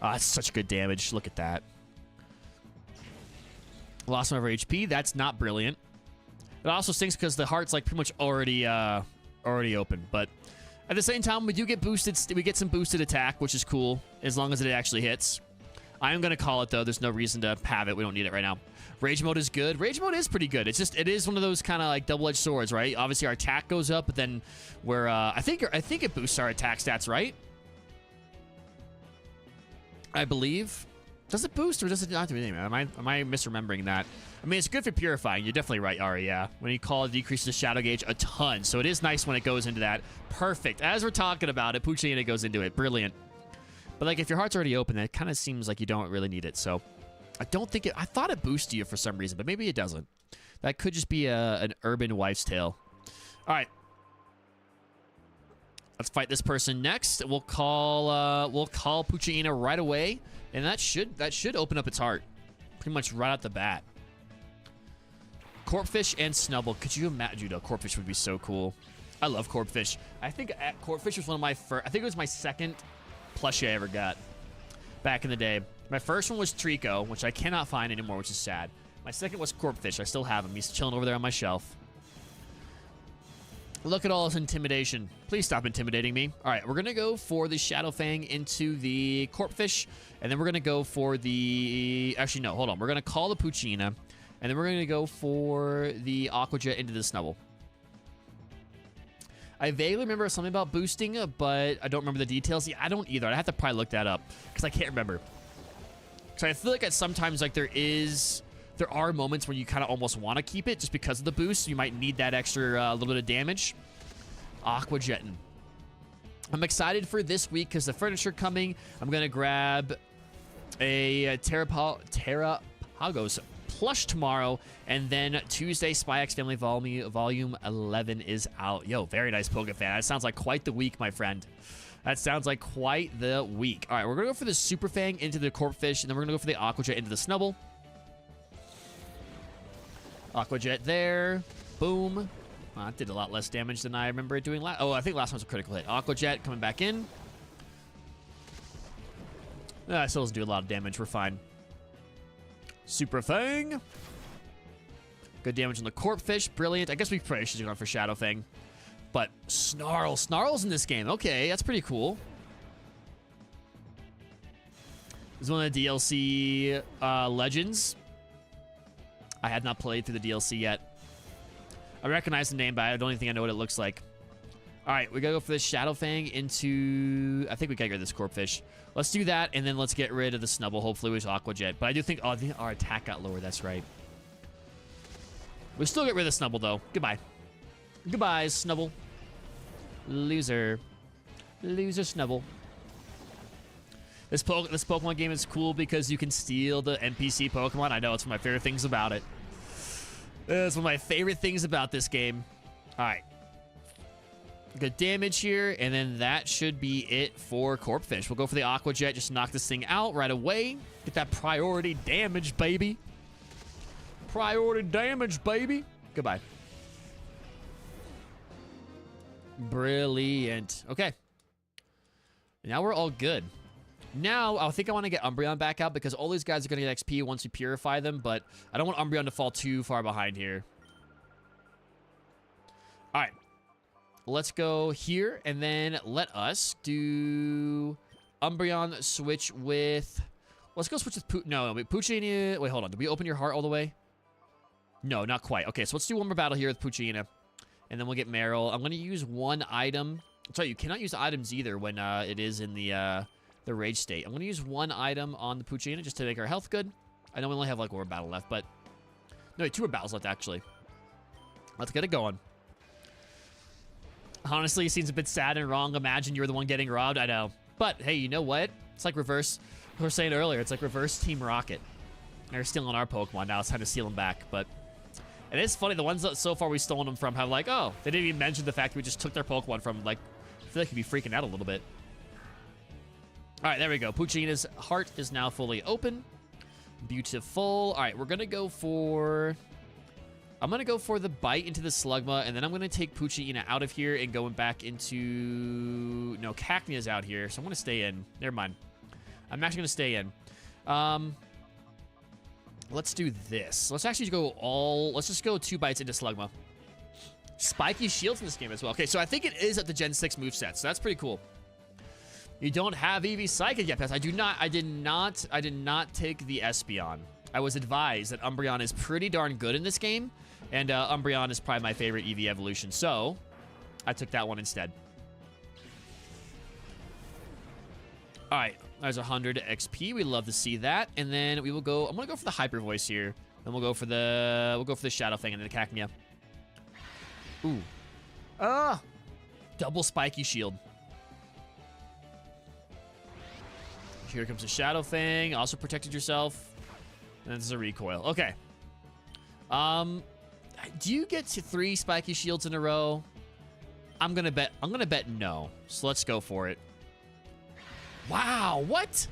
That's such good damage. Look at that. Lost some of our HP. That's not brilliant. It also stinks because the heart's like pretty much already open. But at the same time, we do get boosted. We get some boosted attack, which is cool as long as it actually hits. I am gonna call it though. There's no reason to have it. We don't need it right now. Rage mode is good. Rage mode is pretty good. It's just it is one of those kind of like double-edged swords, right? Obviously our attack goes up, but then we're I think it boosts our attack stats, right? I believe. Does it boost or does it not do anything? Am I misremembering that? I mean, it's good for purifying. You're definitely right, Ari, yeah. When you call it, decreases the shadow gauge a ton. So it is nice when it goes into that. Perfect. As we're talking about it, Poochyena goes into it. Brilliant. But like if your heart's already open, it kind of seems like you don't really need it. So I don't think it... I thought it boosted you for some reason, but maybe it doesn't. That could just be an urban wife's tale. All right. Let's fight this person next. We'll call Poochyena right away, and that should open up its heart, pretty much right out the bat. Corpfish and Snubble. Could you imagine? Dude, Corpfish would be so cool. I love Corpfish. I think Corpfish was one of my first. I think it was my second plushie I ever got back in the day. My first one was Trico, which I cannot find anymore, which is sad. My second was Corpfish. I still have him. He's chilling over there on my shelf. Look at all this intimidation. Please stop intimidating me. All right, we're going to go for the Shadow Fang into the Corpfish, and then we're going to go for the... Actually, no, hold on. We're going to call the Poochyena, and then we're going to go for the Aqua Jet into the Snubble. I vaguely remember something about boosting, but I don't remember the details. Yeah, I don't either. I have to probably look that up, because I can't remember. So I feel like at sometimes, like, there are moments where you kind of almost want to keep it just because of the boost. You might need that extra little bit of damage. Aqua Jetting. I'm excited for this week because the furniture coming. I'm going to grab a Terrapagos plush tomorrow. And then Tuesday, Spy X Family Volume 11 is out. Yo, very nice Pokefan. That sounds like quite the week, my friend. That sounds like quite the week. All right, we're going to go for the Super Fang into the Corpfish, and then we're going to go for the Aqua Jet into the Snubble. Aqua Jet there. Boom. Well, that did a lot less damage than I remember it doing last. Oh, I think last one was a critical hit. Aqua Jet coming back in. It still doesn't do a lot of damage. We're fine. Super Fang. Good damage on the Corpfish. Brilliant. I guess we probably should have gone for Shadow Fang. But Snarl. Snarl's in this game. Okay, that's pretty cool. This is one of the DLC legends. I had not played through the DLC yet. I recognize the name, but I don't even think I know what it looks like. All right, we gotta go for the Shadow Fang into... I think we gotta get rid of this Corpfish. Let's do that, and then let's get rid of the Snubble, hopefully with Aqua Jet. But I do think... Oh, our attack got lower, that's right. We'll still get rid of the Snubble, though. Goodbye. Goodbye, Snubble. Loser. Loser Snubble. This Pokemon game is cool because you can steal the NPC Pokemon. I know, it's one of my favorite things about it. It's one of my favorite things about this game. All right. Good damage here, and then that should be it for Corpfish. We'll go for the Aqua Jet, just knock this thing out right away. Get that priority damage, baby. Priority damage, baby. Goodbye. Brilliant. Okay. Now we're all good. Now, I think I want to get Umbreon back out because all these guys are going to get XP once you purify them, but I don't want Umbreon to fall too far behind here. All right. Let's go here, and then let us do Umbreon switch with... Let's go switch with Poochyena. Wait, hold on. Did we open your heart all the way? No, not quite. Okay, so let's do one more battle here with Poochyena, and then we'll get Meryl. I'm going to use one item. Sorry, you cannot use items either when it is in the rage state. I'm going to use one item on the Poochyena just to make our health good. I know we only have like one more battle left, but... No, 2 more battles left, actually. Let's get it going. Honestly, it seems a bit sad and wrong. Imagine you're the one getting robbed. I know. But, hey, you know what? It's like reverse... We were saying earlier, it's like reverse Team Rocket. They're stealing our Pokemon. Now it's time to steal them back. But it is funny. The ones that so far we've stolen them from have like, oh, they didn't even mention the fact that we just took their Pokemon from. Like, I feel like he'd be freaking out a little bit. All right, there we go. Poochyina's heart is now fully open. Beautiful. All right, we're going to go for... I'm going to go for the bite into the Slugma, and then I'm going to take Poochyina out of here and going back into... No, Cacnea's out here, so I'm going to stay in. Never mind. I'm actually going to stay in. Let's do this. Let's actually go all... Let's just go 2 bites into Slugma. Spiky shields in this game as well. Okay, so I think it is at the Gen 6 moveset, so that's pretty cool. You don't have EV Psychic yet, Pets. I did not take the Espeon. I was advised that Umbreon is pretty darn good in this game, and Umbreon is probably my favorite EV evolution, so I took that one instead. All right, there's 100 XP. We love to see that, and then we will go. I'm gonna go for the Hyper Voice here. Then we'll go for the Shadow Fang and then the Cacnea. Ooh, double Spiky Shield. Here comes the Shadow Fang. Also protected yourself. And this is a recoil. Okay. Do you get to 3 Spiky Shields in a row? I'm gonna bet no. So let's go for it. Wow, what?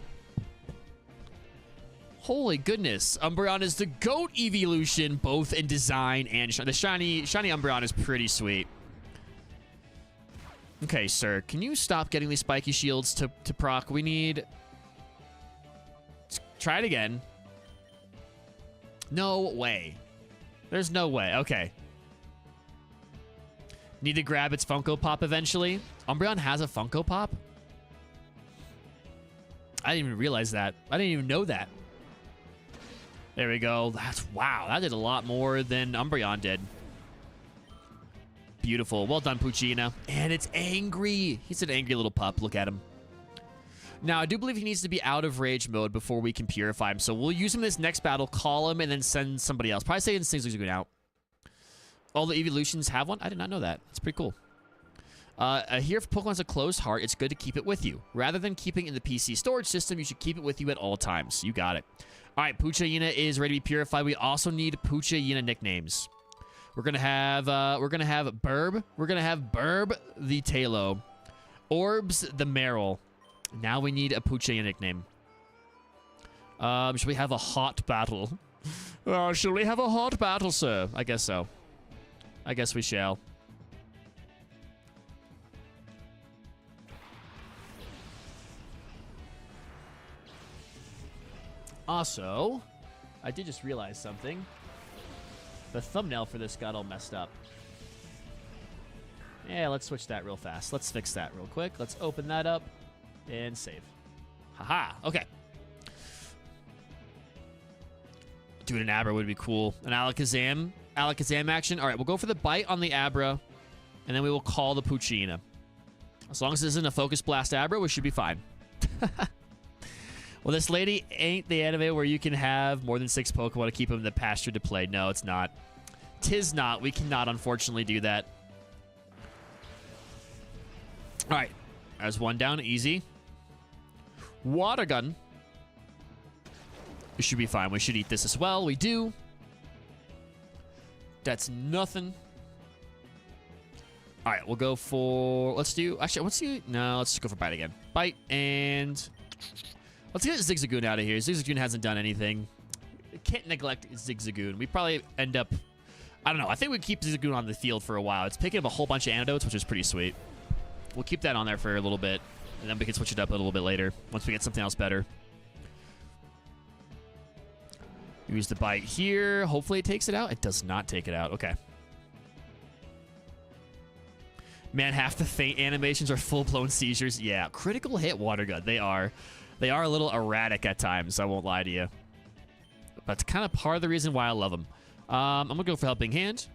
Holy goodness. Umbreon is the GOAT evolution, both in design and the shiny Umbreon is pretty sweet. Okay, sir. Can you stop getting these Spiky Shields to proc? We need... Try it again. No way. There's no way. Okay. Need to grab its Funko Pop eventually. Umbreon has a Funko Pop? I didn't even realize that. I didn't even know that. There we go. Wow. That did a lot more than Umbreon did. Beautiful. Well done, Poochyina. And it's angry. He's an angry little pup. Look at him. Now, I do believe he needs to be out of rage mode before we can purify him. So we'll use him in this next battle, call him, and then send somebody else. Probably say Zigzagoon out. All the evolutions have one? I did not know that. That's pretty cool. Here, if Pokemon has a closed heart, it's good to keep it with you. Rather than keeping it in the PC storage system, you should keep it with you at all times. You got it. All right, Poochyina is ready to be purified. We also need Poochyina nicknames. We're gonna have Burb. We're gonna have Burb the Talo. Orbs the Meryl. Now we need a Poochyina nickname. Should we have a hot battle? Shall we have a hot battle, sir? I guess so. I guess we shall. Also, I did just realize something. The thumbnail for this got all messed up. Yeah, let's switch that real fast. Let's fix that real quick. Let's open that up. And save. Haha. Okay. Doing an Abra would be cool. An Alakazam. Alakazam action. All right, we'll go for the bite on the Abra. And then we will call the Poochyina. As long as this isn't a Focus Blast Abra, we should be fine. Well, this lady ain't the anime where you can have more than 6 Pokemon to keep them in the pasture to play. No, it's not. 'Tis not. We cannot, unfortunately, do that. All right. There's one down. Easy. Water gun. We should be fine. We should eat this as well. We do. That's nothing. All right, we'll go for... Let's do... Actually, let's do... No, let's just go for bite again. Bite, and... Let's get Zigzagoon out of here. Zigzagoon hasn't done anything. Can't neglect Zigzagoon. We probably end up... I don't know. I think we keep Zigzagoon on the field for a while. It's picking up a whole bunch of antidotes, which is pretty sweet. We'll keep that on there for a little bit, and then we can switch it up a little bit later once we get something else better. Use the bite here. Hopefully it takes it out. It does not take it out. Okay. Man, half the faint animations are full-blown seizures. Yeah, critical hit water gun. They are a little erratic at times. I won't lie to you. But it's kind of part of the reason why I love them. I'm going to go for Helping Hand.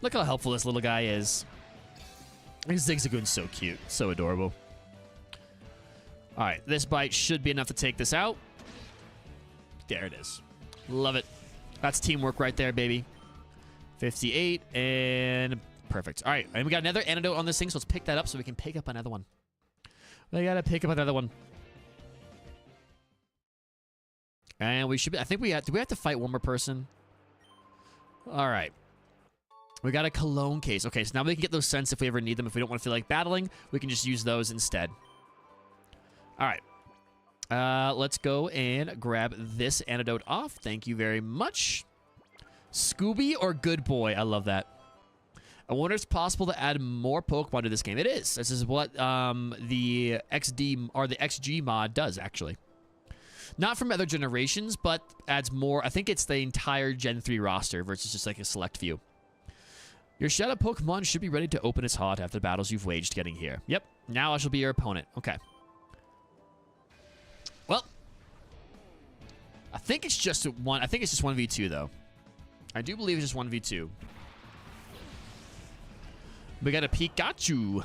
Look how helpful this little guy is. Zigzagoon's so cute. So adorable. All right, this bite should be enough to take this out. There it is. Love it. That's teamwork right there, baby. 58 and perfect. All right, and we got another antidote on this thing, so let's pick that up so we can pick up another one. We gotta pick up another one. And we should be, I think we have, do we have to fight one more person? All right. We got a cologne case. Okay, so now we can get those scents if we ever need them. If we don't want to feel like battling, we can just use those instead. All right. Let's go and grab this antidote off. Thank you very much. Scooby or Good Boy? I love that. I wonder if it's possible to add more Pokemon to this game. It is. This is what the XD or the XG mod does, actually. Not from other generations, but adds more. I think it's the entire Gen 3 roster versus just like a select few. Your Shadow Pokemon should be ready to open its heart after the battles you've waged getting here. Yep. Now I shall be your opponent. Okay. Well, I think it's just one. I think it's just 1v2 though. I do believe it's just 1v2. We got a Pikachu.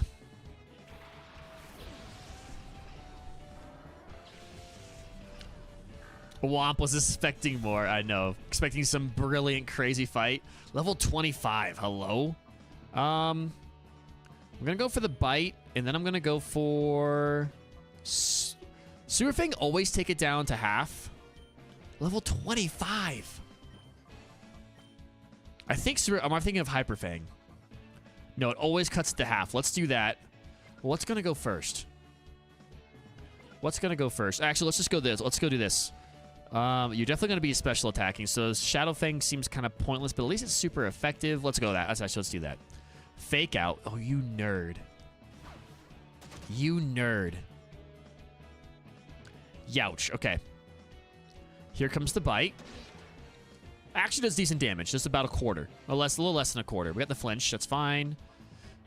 Womp was expecting more. I know. Expecting some brilliant, crazy fight. Level 25. Hello? I'm going to go for the bite, and then I'm going to go for... Sewer Fang, always take it down to half. Level 25. I think I'm thinking of Hyper Fang. No, it always cuts it to half. Let's do that. Well, what's going to go first? What's going to go first? Actually, let's just go this. Let's go do this. You're definitely going to be special attacking, so Shadow Fang seems kind of pointless, but at least it's super effective. Let's go that. Let's do that. Fake out. Oh, you nerd. You nerd. Youch. Okay. Here comes the bite. Actually does decent damage. Just about a quarter. A little less than a quarter. We got the flinch. That's fine.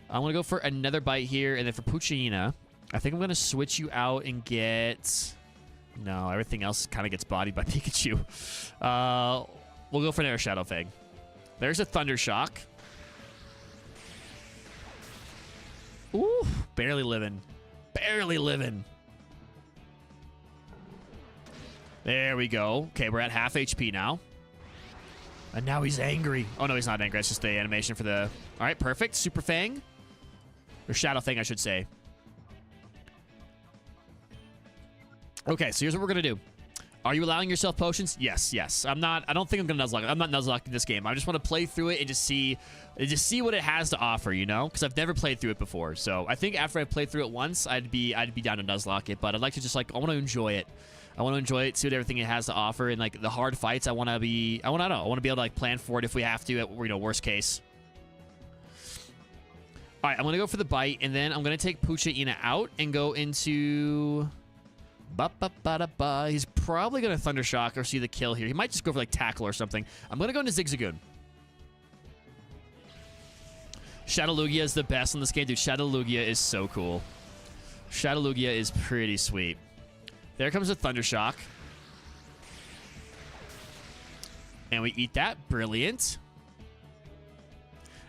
I'm going to go for another bite here. And then for Poochyena, I think I'm going to switch you out and get... No, everything else kind of gets bodied by Pikachu. We'll go for another Shadow Fang. There's a Thunder Shock. Ooh, barely living. Barely living. There we go. Okay, we're at half HP now. And now he's angry. Oh, no, he's not angry. It's just the animation for the... All right, perfect. Super Fang. Or Shadow Fang, I should say. Okay, so here's what we're going to do. Are you allowing yourself potions? Yes, yes. I don't think I'm going to Nuzlocke. I'm not Nuzlocking this game. I just want to play through it and just see what it has to offer, you know? Because I've never played through it before. So I think after I played through it once, I'd be down to Nuzlocke it. But I'd like to just, like, I want to enjoy it. I want to enjoy it, see what everything it has to offer, and like the hard fights. I want to be able to like plan for it if we have to, at, you know, worst case. All right, I'm gonna go for the bite, and then I'm gonna take Poochyena out and go into. He's probably gonna Thunder Shock or see the kill here. He might just go for like Tackle or something. I'm gonna go into Zigzagoon. Shadowlugia is the best in this game, dude. Shadowlugia is so cool. Shadowlugia is pretty sweet. There comes a Thunder Shock. And we eat that. Brilliant.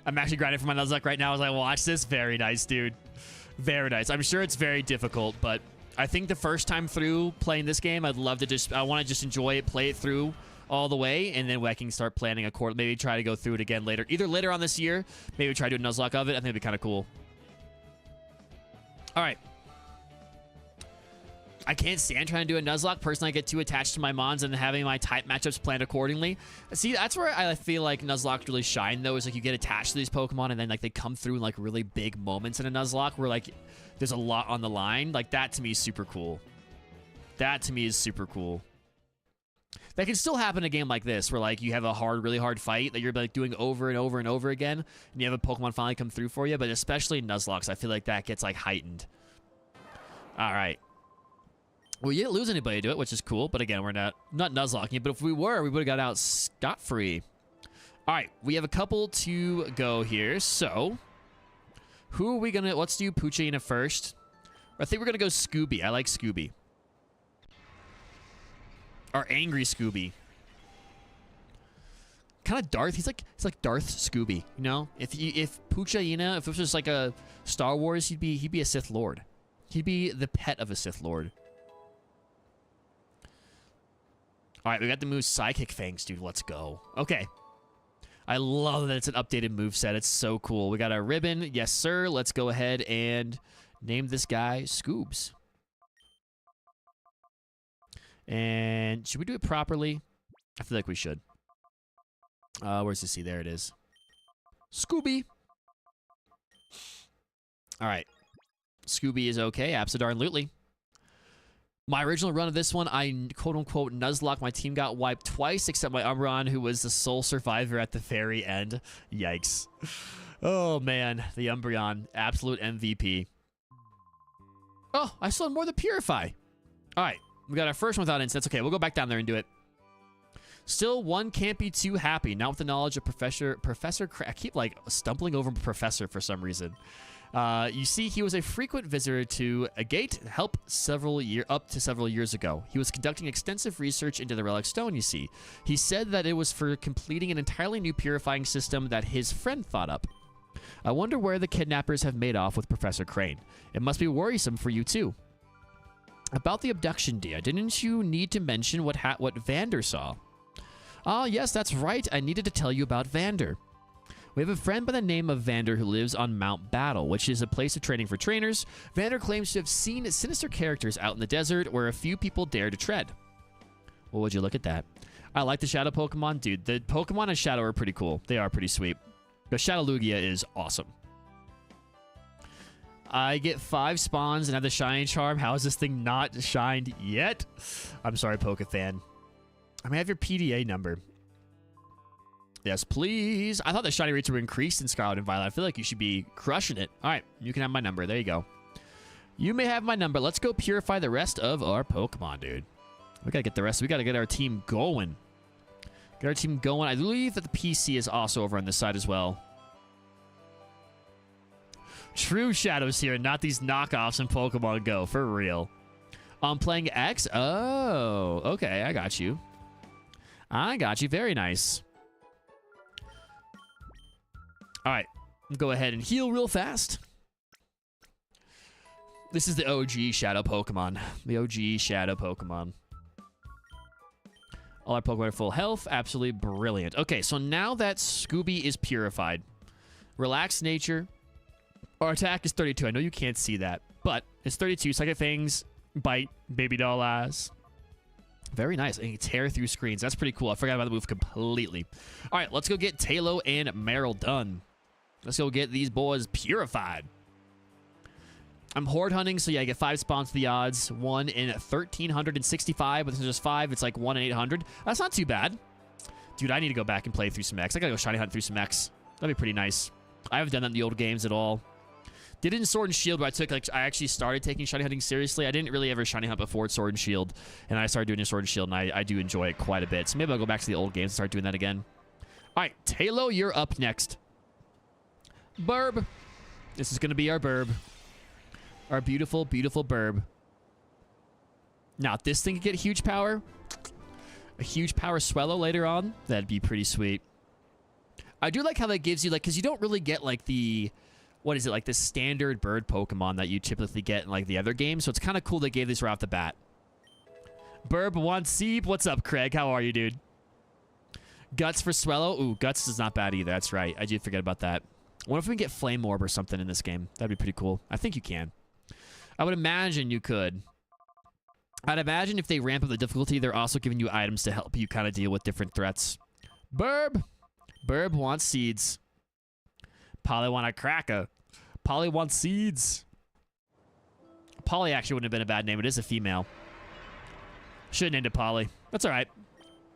I'm actually grinding for my Nuzlocke right now as I watch this. Very nice, dude. Very nice. I'm sure it's very difficult, but I think the first time through playing this game, I want to just enjoy it, play it through all the way, and then I can start planning a quarter. Maybe try to go through it again later. Either later on this year, maybe try to do a Nuzlocke of it. I think it'd be kind of cool. All right. I can't stand trying to do a Nuzlocke. Personally, I get too attached to my mons and having my type matchups planned accordingly. See, that's where I feel like Nuzlocke really shine, though, is like you get attached to these Pokemon and then like they come through in like really big moments in a Nuzlocke where like there's a lot on the line. Like that to me is super cool. That to me is super cool. That can still happen in a game like this where like you have a really hard fight that you're like doing over and over and over again and you have a Pokemon finally come through for you, but especially in Nuzlocks, I feel like that gets like heightened. All right. Well, you didn't lose anybody to it, which is cool. But again, we're not Nuzlocking it. But if we were, we would have got out scot-free. All right, we have a couple to go here. So, who are we going to... Let's do Poochyena first. I think we're going to go Scooby. I like Scooby. Or Angry Scooby. Kind of Darth. He's like Darth Scooby, you know? If Poochyena, if it was just like a Star Wars, he'd be a Sith Lord. He'd be the pet of a Sith Lord. All right, we got the move Psychic Fangs, dude. Let's go. Okay. I love that it's an updated moveset. It's so cool. We got a ribbon. Yes, sir. Let's go ahead and name this guy Scoobs. And should we do it properly? I feel like we should. Where's the C? There it is. Scooby. All right. Scooby is okay. Absolutely. My original run of this one, I quote-unquote nuzlocke. My team got wiped twice, except my Umbreon, who was the sole survivor at the very end. Yikes. Oh, man. The Umbreon. Absolute MVP. Oh, I still have more to Purify. All right. We got our first one without instance. Okay, we'll go back down there and do it. Still, one can't be too happy. Not with the knowledge of Professor I keep, like, stumbling over Professor for some reason. You see, he was a frequent visitor to a gate up to several years ago. He was conducting extensive research into the relic stone, you see. He said that it was for completing an entirely new purifying system that his friend thought up. I wonder where the kidnappers have made off with Professor Crane. It must be worrisome for you, too. About the abduction, Dia, didn't you need to mention what Vander saw? Ah, yes, that's right. I needed to tell you about Vander. We have a friend by the name of Vander who lives on Mount Battle, which is a place of training for trainers. Vander claims to have seen sinister characters out in the desert where a few people dare to tread. Well, would you look at that? I like the Shadow Pokemon. Dude, the Pokemon in Shadow are pretty cool. They are pretty sweet. The Shadow Lugia is awesome. I get 5 spawns and have the Shiny Charm. How is this thing not shined yet? I'm sorry, Pokefan. I may have your PDA number. Yes, please. I thought the shiny rates were increased in Scarlet and Violet. I feel like you should be crushing it. All right, you can have my number. There you go. You may have my number. Let's go purify the rest of our Pokemon, dude. We gotta get the rest. We gotta get our team going. Get our team going. I believe that the PC is also over on this side as well. True Shadows here, not these knockoffs in Pokemon Go. For real. I'm playing X? Oh, okay. I got you. I got you. Very nice. All right, go ahead and heal real fast. This is the OG Shadow Pokemon. The OG Shadow Pokemon. All our Pokemon are full health. Absolutely brilliant. Okay, so now that Scooby is purified, relaxed nature. Our attack is 32. I know you can't see that, but it's 32. Psychic Fangs, Bite, Baby Doll Eyes. Very nice. And you tear through screens. That's pretty cool. I forgot about the move completely. All right, let's go get Talo and Meryl done. Let's go get these boys purified. I'm horde hunting, so yeah, I get 5 spawns to the odds. 1 in 1,365, but this is just 5. It's like 1 in 800. That's not too bad. Dude, I need to go back and play through some X. I gotta go shiny hunt through some X. That'd be pretty nice. I haven't done that in the old games at all. Did it in Sword and Shield, but I actually started taking shiny hunting seriously. I didn't really ever shiny hunt before Sword and Shield, and I started doing it in Sword and Shield, and I do enjoy it quite a bit. So maybe I'll go back to the old games and start doing that again. All right, Talo, you're up next. Burb. This is going to be our Burb. Our beautiful, beautiful Burb. Now, if this thing could get huge power, a huge power Swellow later on, that'd be pretty sweet. I do like how that gives you, like, because you don't really get, like, the, what is it, like, the standard bird Pokemon that you typically get in, like, the other games. So it's kind of cool they gave this right off the bat. Burb wants Seep. What's up, Craig? How are you, dude? Guts for Swellow. Ooh, Guts is not bad either. That's right. I did forget about that. What if we can get Flame Orb or something in this game? That'd be pretty cool. I think you can. I would imagine you could. I'd imagine if they ramp up the difficulty, they're also giving you items to help you kind of deal with different threats. Burb. Burb wants seeds. Polly want a cracker. Polly wants seeds. Polly actually wouldn't have been a bad name. It is a female. Should have named it Polly. That's all right.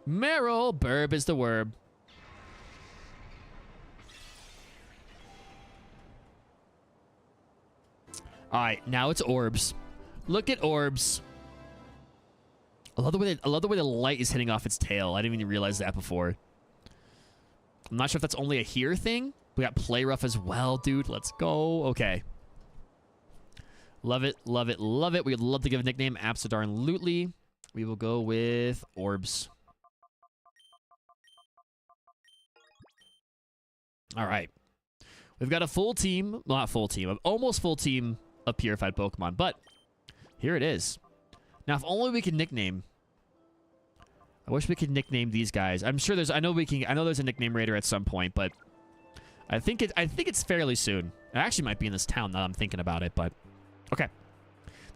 Meryl. Burb is the word. All right, now it's Orbs. Look at Orbs. I love the way the light is hitting off its tail. I didn't even realize that before. I'm not sure if that's only a here thing. We got Play Rough as well, dude. Let's go. Okay. Love it, love it, love it. We'd love to give a nickname. Absolutely. We will go with Orbs. All right. We've got a full team. Well, not full team. Almost full team of purified Pokemon, but here it is. Now, if only we could nickname. I wish we could nickname these guys. I'm sure there's. I know there's a nickname raider at some point, but I think it's fairly soon. It actually might be in this town now that I'm thinking about it, but okay.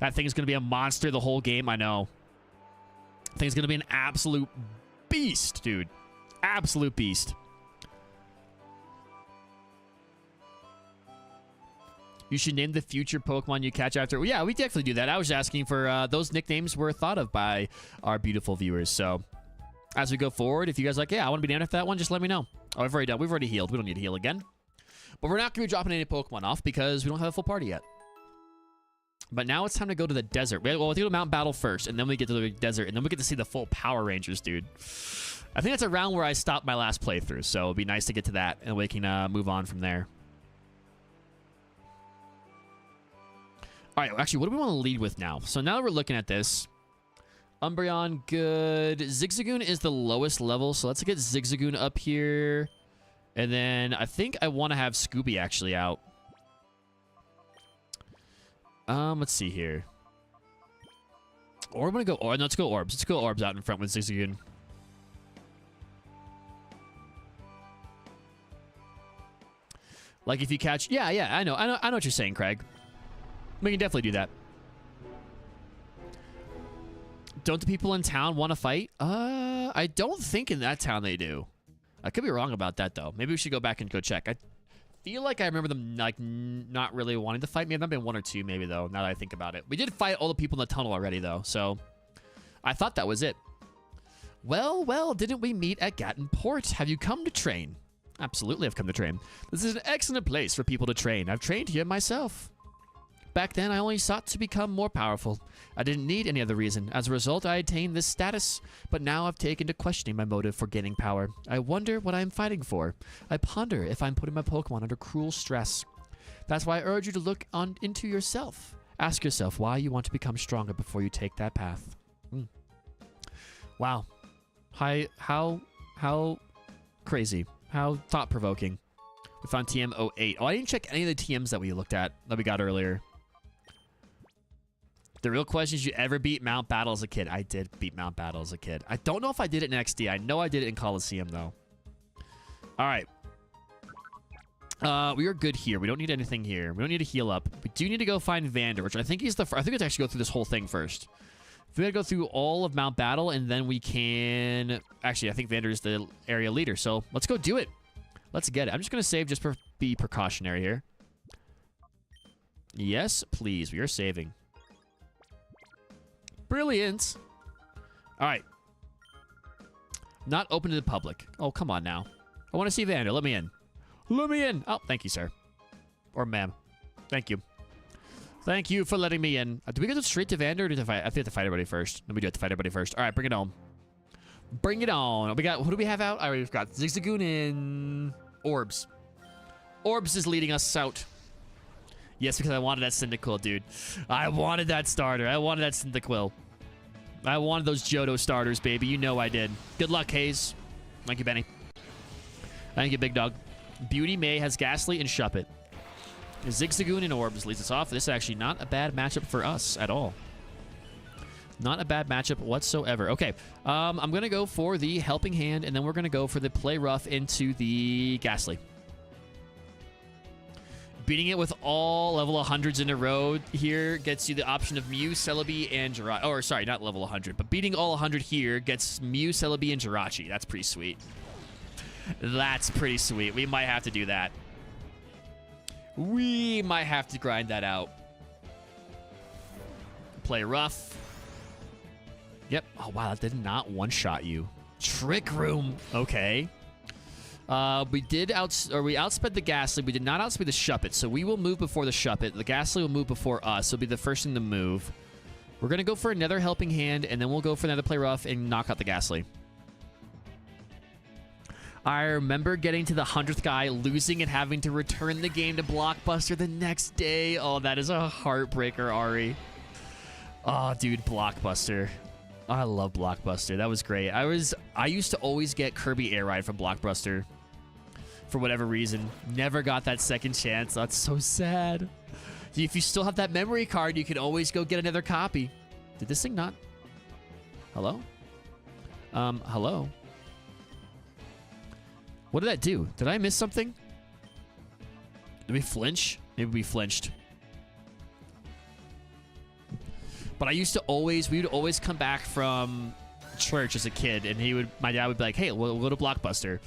That thing is gonna be a monster the whole game. I know. I think it's going to be an absolute beast, dude. Absolute beast. You should name the future Pokemon you catch after. Well, yeah, we definitely do that. I was asking for those nicknames were thought of by our beautiful viewers. So as we go forward, if you guys are like, yeah, I want to be named after that one, just let me know. Oh, I've already done. We've already healed. We don't need to heal again. But we're not going to be dropping any Pokemon off because we don't have a full party yet. But now it's time to go to the desert. Well, we'll go to Mount Battle first, and then we get to the desert, and then we get to see the full Power Rangers, dude. I think that's around where I stopped my last playthrough, so it'd be nice to get to that, and we can move on from there. All right, actually, what do we want to lead with now? So now that we're looking at this, Umbreon, good. Zigzagoon is the lowest level, so let's get Zigzagoon up here. And then I think I want to have Scooby actually out. Let's see here. Or I'm going to go... no, let's go Orbs. Let's go Orbs out in front with Zigzagoon. Like if you catch... Yeah, I know what you're saying, Craig. We can definitely do that. Don't the people in town want to fight? I don't think in that town they do. I could be wrong about that, though. Maybe we should go back and go check. I feel like I remember them, like, not really wanting to fight. Maybe not been one or two, maybe, though, now that I think about it. We did fight all the people in the tunnel already, though, so I thought that was it. Well, didn't we meet at Gatton Port? Have you come to train? Absolutely, I've come to train. This is an excellent place for people to train. I've trained here myself. Back then, I only sought to become more powerful. I didn't need any other reason. As a result, I attained this status, but now I've taken to questioning my motive for gaining power. I wonder what I am fighting for. I ponder if I'm putting my Pokemon under cruel stress. That's why I urge you to look into yourself. Ask yourself why you want to become stronger before you take that path. Wow. How crazy. How thought-provoking. We found TM08. Oh, I didn't check any of the TMs that we looked at, that we got earlier. The real question is, you ever beat Mount Battle as a kid? I did beat Mount Battle as a kid. I don't know if I did it in XD. I know I did it in Coliseum, though. All right. We are good here. We don't need anything here. We don't need to heal up. We do need to go find Vander, which I think he's the... I think we have to actually go through this whole thing first. We gotta go through all of Mount Battle, and then we can... Actually, I think Vander is the area leader, so let's go do it. Let's get it. I'm just going to save just for be precautionary here. Yes, please. We are saving. Brilliant. All right. Not open to the public. Oh, come on now. I want to see Vander. Let me in. Let me in. Oh, thank you, sir. Or ma'am. Thank you. Thank you for letting me in. Do we go straight to Vander or do we fight? I think we have to fight everybody first. Let me do it to fight everybody first. All right, bring it on. Bring it on. We got... Who do we have out? All right, we've got Zigzagoon and Orbs. Orbs is leading us out. Yes, because I wanted that Cyndaquil, dude. I wanted that starter. I wanted that Cyndaquil. I wanted those Johto starters, baby. You know I did. Good luck, Hayes. Thank you, Benny. Thank you, Big Dog. Beauty May has Ghastly and Shuppet. Zigzagoon and Orbs leads us off. This is actually not a bad matchup for us at all. Not a bad matchup whatsoever. Okay, I'm going to go for the Helping Hand, and then we're going to go for the Play Rough into the Ghastly. Beating it with all level 100s in a row here gets you the option of Mew, Celebi, and Jirachi. Oh, sorry, not level 100, but beating all 100 here gets Mew, Celebi, and Jirachi. That's pretty sweet. That's pretty sweet. We might have to do that. We might have to grind that out. Play Rough. Yep. Oh, wow, that did not one-shot you. Trick Room. Okay. We outsped the Ghastly. We did not outspeed the Shuppet, so we will move before the Shuppet. The Ghastly will move before us. It'll be the first thing to move. We're going to go for another Helping Hand, and then we'll go for another Play Rough and knock out the Ghastly. I remember getting to the 100th guy, losing and having to return the game to Blockbuster the next day. Oh, that is a heartbreaker, Ari. Oh, dude, Blockbuster. Oh, I love Blockbuster. That was great. I used to always get Kirby Air Ride from Blockbuster. For whatever reason. Never got that second chance. That's so sad. If you still have that memory card, you can always go get another copy. Did this thing not... Hello? Hello? What did that do? Did I miss something? Did we flinch? Maybe we flinched. But I used to always... We would always come back from church as a kid, and my dad would be like, hey, we'll go to Blockbuster.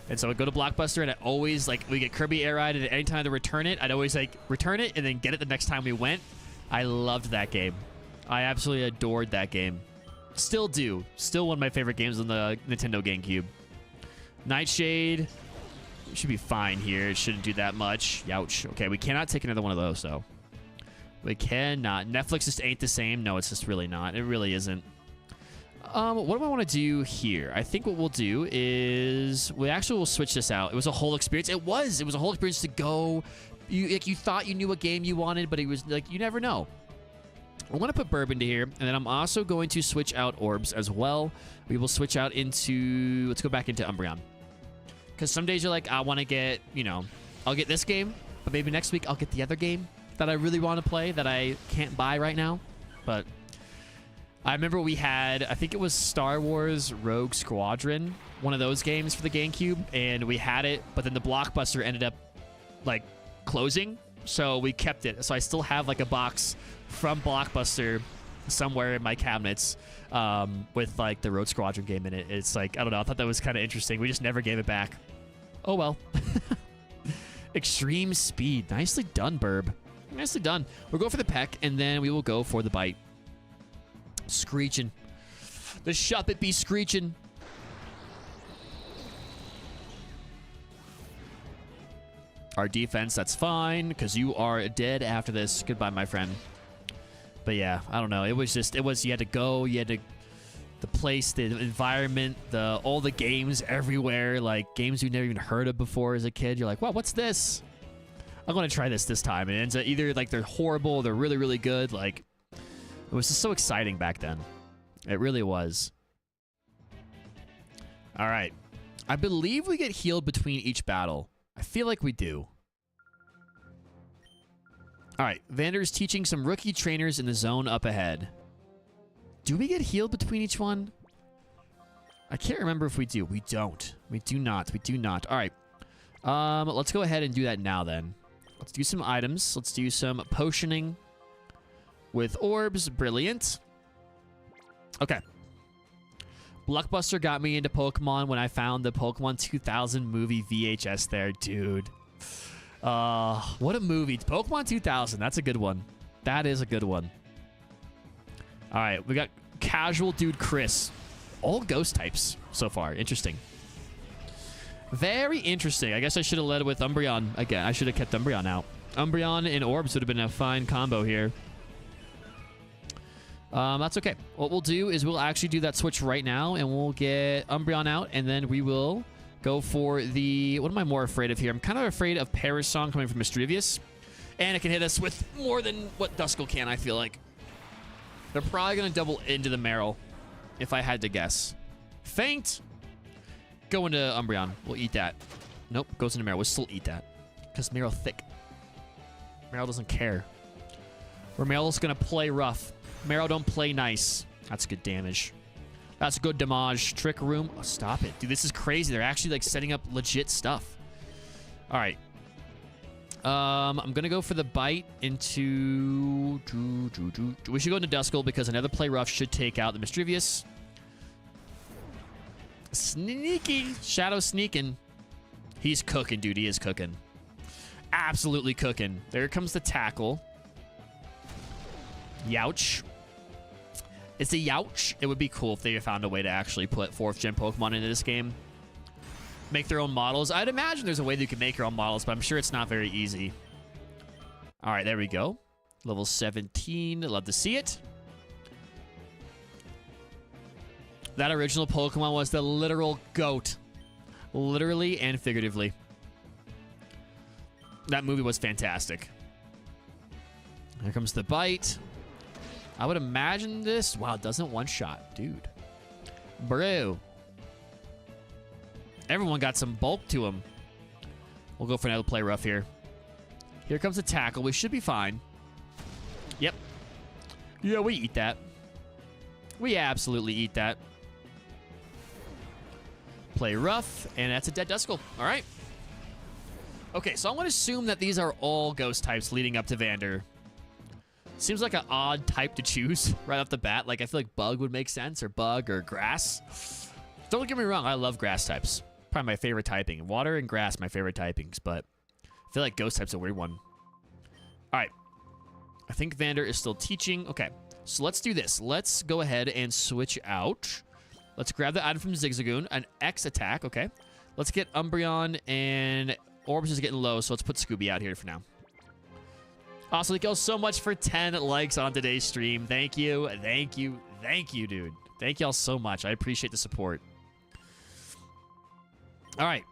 And so I'd go to Blockbuster, and I always, like, we get Kirby Air Ride, and anytime to return it, I'd always, like, return it and then get it the next time we went. I loved that game. I absolutely adored that game. Still do. Still one of my favorite games on the Nintendo GameCube. Nightshade. We should be fine here. It shouldn't do that much. Youch. Okay, we cannot take another one of those, though. We cannot. Netflix just ain't the same. No, it's just really not. It really isn't. What do I want to do here? I think what we'll do is we actually will switch this out. It was a whole experience. It was a whole experience to go. You thought you knew what game you wanted, but it was like you never know. I want to put Burb into here, and then I'm also going to switch out Orbs as well. We will switch out into, let's go back into Umbreon. Because some days you're like, I want to get, you know, I'll get this game, but maybe next week I'll get the other game that I really want to play that I can't buy right now. But I remember we had, I think it was Star Wars Rogue Squadron, one of those games for the GameCube, and we had it, but then the Blockbuster ended up, like, closing, so we kept it. So I still have, like, a box from Blockbuster somewhere in my cabinets with, like, the Rogue Squadron game in it. It's like, I don't know, I thought that was kind of interesting. We just never gave it back. Oh, well. Extreme Speed. Nicely done, Burb. Nicely done. We'll go for the peck, and then we will go for the bite. Screeching. The Shuppet be screeching. Our defense, that's fine, because you are dead after this. Goodbye, my friend. But yeah, I don't know. It was, you had to go, you had to, the place, the environment, all the games everywhere, like games you never even heard of before as a kid. You're like, wow, what's this? I'm going to try this time. And it ends up either like they're horrible or they're really, really good. Like, it was just so exciting back then. It really was. All right. I believe we get healed between each battle. I feel like we do. All right. Vander's teaching some rookie trainers in the zone up ahead. Do we get healed between each one? I can't remember if we do. We don't. We do not. We do not. All right. Let's go ahead and do that now then. Let's do some items. Let's do some potioning with orbs. Brilliant. Okay. Blockbuster got me into Pokemon when I found the Pokemon 2000 movie VHS there, dude. What a movie. Pokemon 2000. That's a good one. That is a good one. All right. We got Casual Dude Chris. All ghost types so far. Interesting. Very interesting. I guess I should have led with Umbreon again. I should have kept Umbreon out. Umbreon and Orbs would have been a fine combo here. That's okay. What we'll do is we'll actually do that switch right now, and we'll get Umbreon out, and then we will go for the... What am I more afraid of here? I'm kind of afraid of Paris Song coming from Mischievous, and it can hit us with more than what Duskull can, I feel like. They're probably going to double into the Meryl, if I had to guess. Faint! Go into Umbreon. We'll eat that. Nope, goes into Meryl. We'll still eat that, because Meryl thick. Meryl doesn't care. Or Meryl's going to play rough. Meryl don't play nice. That's good damage. That's good damage. Trick Room. Oh, stop it. Dude, this is crazy. They're actually like setting up legit stuff. All right. I'm going to go for the bite into... We should go into Duskull because another play rough should take out the Mischievous. Sneaky. Shadow sneaking. He's cooking, dude. He is cooking. Absolutely cooking. There comes the tackle. Youch. It's a youch. It would be cool if they found a way to actually put 4th gen Pokemon into this game. Make their own models. I'd imagine there's a way that you can make your own models, but I'm sure it's not very easy. All right, there we go. Level 17. Love to see it. That original Pokemon was the literal GOAT. Literally and figuratively. That movie was fantastic. Here comes the bite. I would imagine this... Wow, it doesn't one-shot. Dude. Bro. Everyone got some bulk to him. We'll go for another play rough here. Here comes the tackle. We should be fine. Yep. Yeah, we eat that. We absolutely eat that. Play rough, and that's a dead Duskull. All right. Okay, so I'm going to assume that these are all ghost types leading up to Vander. Seems like an odd type to choose right off the bat. Like, I feel like bug would make sense, or bug, or grass. Don't get me wrong, I love grass types. Probably my favorite typing. Water and grass, my favorite typings, but I feel like ghost type's a weird one. All right. I think Vander is still teaching. Okay, so let's do this. Let's go ahead and switch out. Let's grab the item from Zigzagoon, an X attack, okay. Let's get Umbreon, and Orbs is getting low, so let's put Scooby out here for now. Also, thank you all so much for 10 likes on today's stream. Thank you, thank you, thank you, dude. Thank y'all so much. I appreciate the support. All right.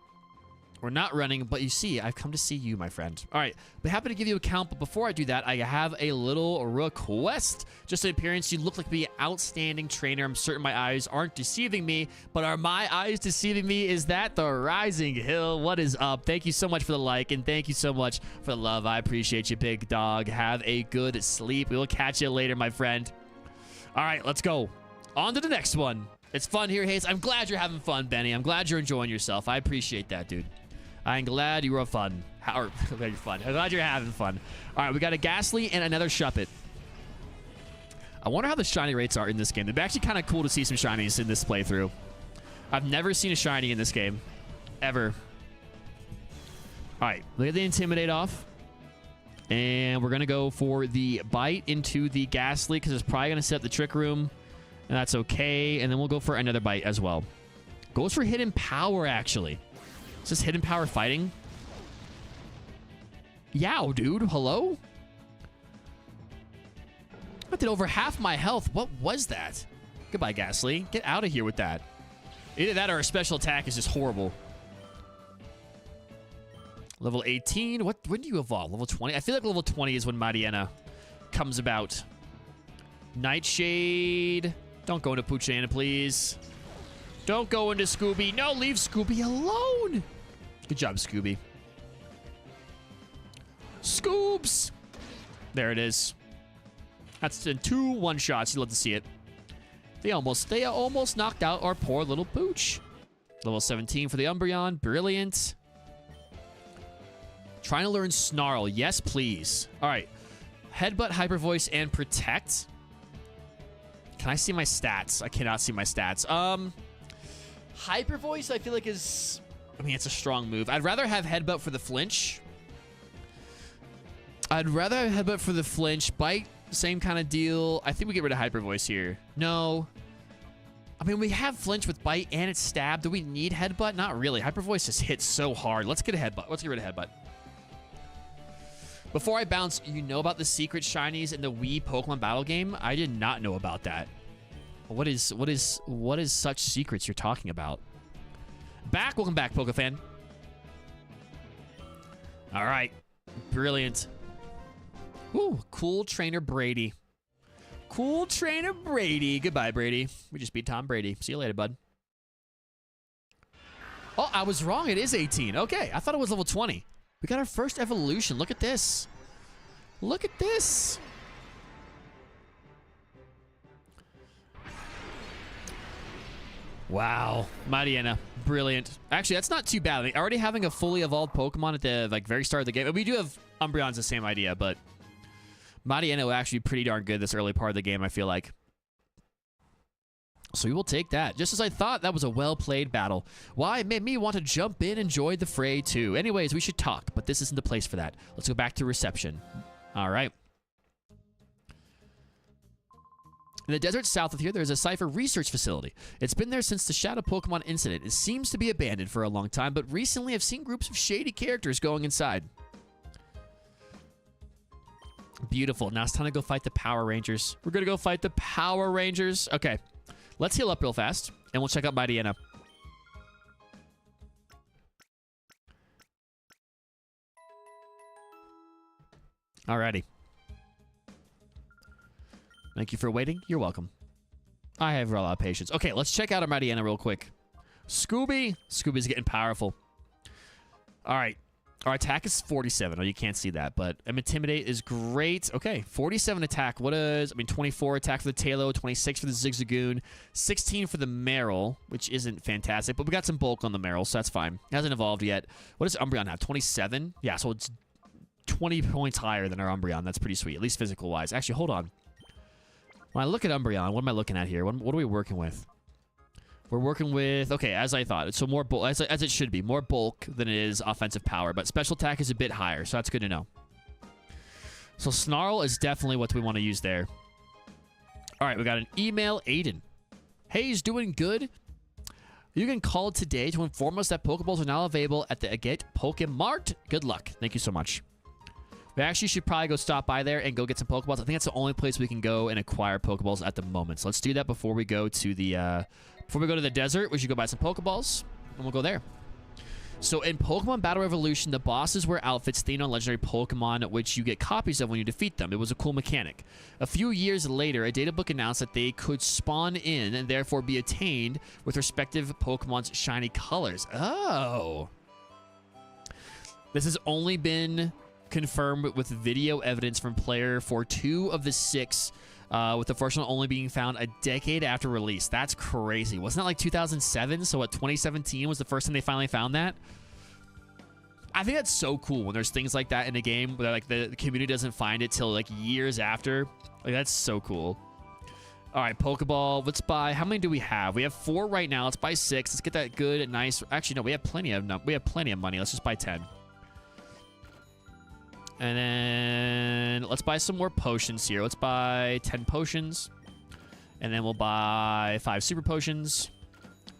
We're not running, but you see, I've come to see you, my friend. All right, but happy to give you a count, but before I do that, I have a little request. Just an appearance, you look like be an outstanding trainer. I'm certain my eyes aren't deceiving me, but are my eyes deceiving me? Is that the Rising Hill? What is up? Thank you so much for the like, and thank you so much for the love. I appreciate you, big dog. Have a good sleep. We will catch you later, my friend. All right, let's go. On to the next one. It's fun here, Hayes. I'm glad you're having fun, Benny. I'm glad you're enjoying yourself. I appreciate that, dude. I'm glad you were fun. I'm glad you're having fun. All right, we got a Ghastly and another Shuppet. I wonder how the shiny rates are in this game. It'd be actually kind of cool to see some shinies in this playthrough. I've never seen a shiny in this game. Ever. All right, look at the Intimidate off. And we're going to go for the Bite into the Ghastly because it's probably going to set the Trick Room. And that's okay. And then we'll go for another Bite as well. Goes for Hidden Power, actually. Is this Hidden Power fighting? Yow, dude. Hello? I did over half my health. What was that? Goodbye, Ghastly. Get out of here with that. Either that or a special attack is just horrible. Level 18. When do you evolve? Level 20? I feel like level 20 is when Mariana comes about. Nightshade. Don't go into Poochyena, please. Don't go into Scooby. No, leave Scooby alone. Good job, Scooby. Scoobs. There it is. That's in 2 one-shots. You'd love to see it. They almost knocked out our poor little Pooch. Level 17 for the Umbreon. Brilliant. Trying to learn Snarl. Yes, please. All right. Headbutt, Hyper Voice, and Protect. Can I see my stats? I cannot see my stats. Hyper Voice, I feel like is... I mean, it's a strong move. I'd rather have Headbutt for the flinch. Bite, same kind of deal. I think we get rid of Hyper Voice here. No. I mean, we have flinch with Bite and it's stab. Do we need Headbutt? Not really. Hyper Voice just hits so hard. Let's get a Headbutt. Let's get rid of Headbutt. Before I bounce, you know about the secret shinies in the Wii Pokemon battle game? I did not know about that. What is such secrets you're talking about? Welcome back, Pokefan. All right. Brilliant. Ooh, cool trainer Brady. Cool trainer Brady. Goodbye, Brady. We just beat Tom Brady. See you later, bud. Oh, I was wrong. It is 18. Okay, I thought it was level 20. We got our first evolution. Look at this. Look at this. Wow. Mariana. Brilliant. Actually, that's not too bad. Already having a fully evolved Pokemon at the very start of the game. We do have Umbreon's the same idea, but Mariana will actually be pretty darn good this early part of the game, I feel like. So we will take that. Just as I thought, that was a well-played battle. Why? It made me want to jump in and join the fray, too. Anyways, we should talk, but this isn't the place for that. Let's go back to reception. All right. In the desert south of here, there's a Cypher research facility. It's been there since the Shadow Pokemon incident. It seems to be abandoned for a long time, but recently I've seen groups of shady characters going inside. Beautiful. Now it's time to go fight the Power Rangers. We're going to go fight the Power Rangers. Okay. Let's heal up real fast, and we'll check out Mariana. Alrighty. Thank you for waiting. You're welcome. I have a lot of patience. Okay, let's check out our Mariana real quick. Scooby. Scooby's getting powerful. All right. Our attack is 47. Oh, you can't see that, but Intimidate is great. Okay, 47 attack. What is... I mean, 24 attack for the Tailo, 26 for the Zigzagoon, 16 for the Meryl, which isn't fantastic, but we got some bulk on the Meryl, so that's fine. It hasn't evolved yet. What does Umbreon have? 27? Yeah, so it's 20 points higher than our Umbreon. That's pretty sweet, at least physical-wise. Actually, hold on. When I look at Umbreon, what am I looking at here? What are we working with? We're working with, okay, as I thought. So more bulk, as it should be. More bulk than it is offensive power. But special attack is a bit higher, so that's good to know. So Snarl is definitely what we want to use there. All right, we got an email, Aiden. Hey, he's doing good. You can call today to inform us that Pokeballs are now available at the Agate Pokemart. Good luck. Thank you so much. We actually should probably go stop by there and go get some Pokeballs. I think that's the only place we can go and acquire Pokeballs at the moment. So let's do that before we go to the desert. We should go buy some Pokeballs, and we'll go there. So in Pokemon Battle Revolution, the bosses wear outfits themed on legendary Pokemon, which you get copies of when you defeat them. It was a cool mechanic. A few years later, a databook announced that they could spawn in and therefore be attained with respective Pokemon's shiny colors. Oh. This has only been confirmed with video evidence from player for 2 of the 6, with the first one only being found a decade after release. That's crazy. Wasn't that like 2007? So what, 2017 was the first time they finally found that? I think that's so cool when there's things like that in a game where like the community doesn't find it till like years after. Like, that's so cool. All right, Pokeball. Let's buy. How many do we have? We have 4 right now. Let's buy 6. Let's get that good, nice. Actually, no, we have plenty of money. Let's just buy 10. And then let's buy some more potions here. Let's buy 10 potions. And then we'll buy 5 super potions.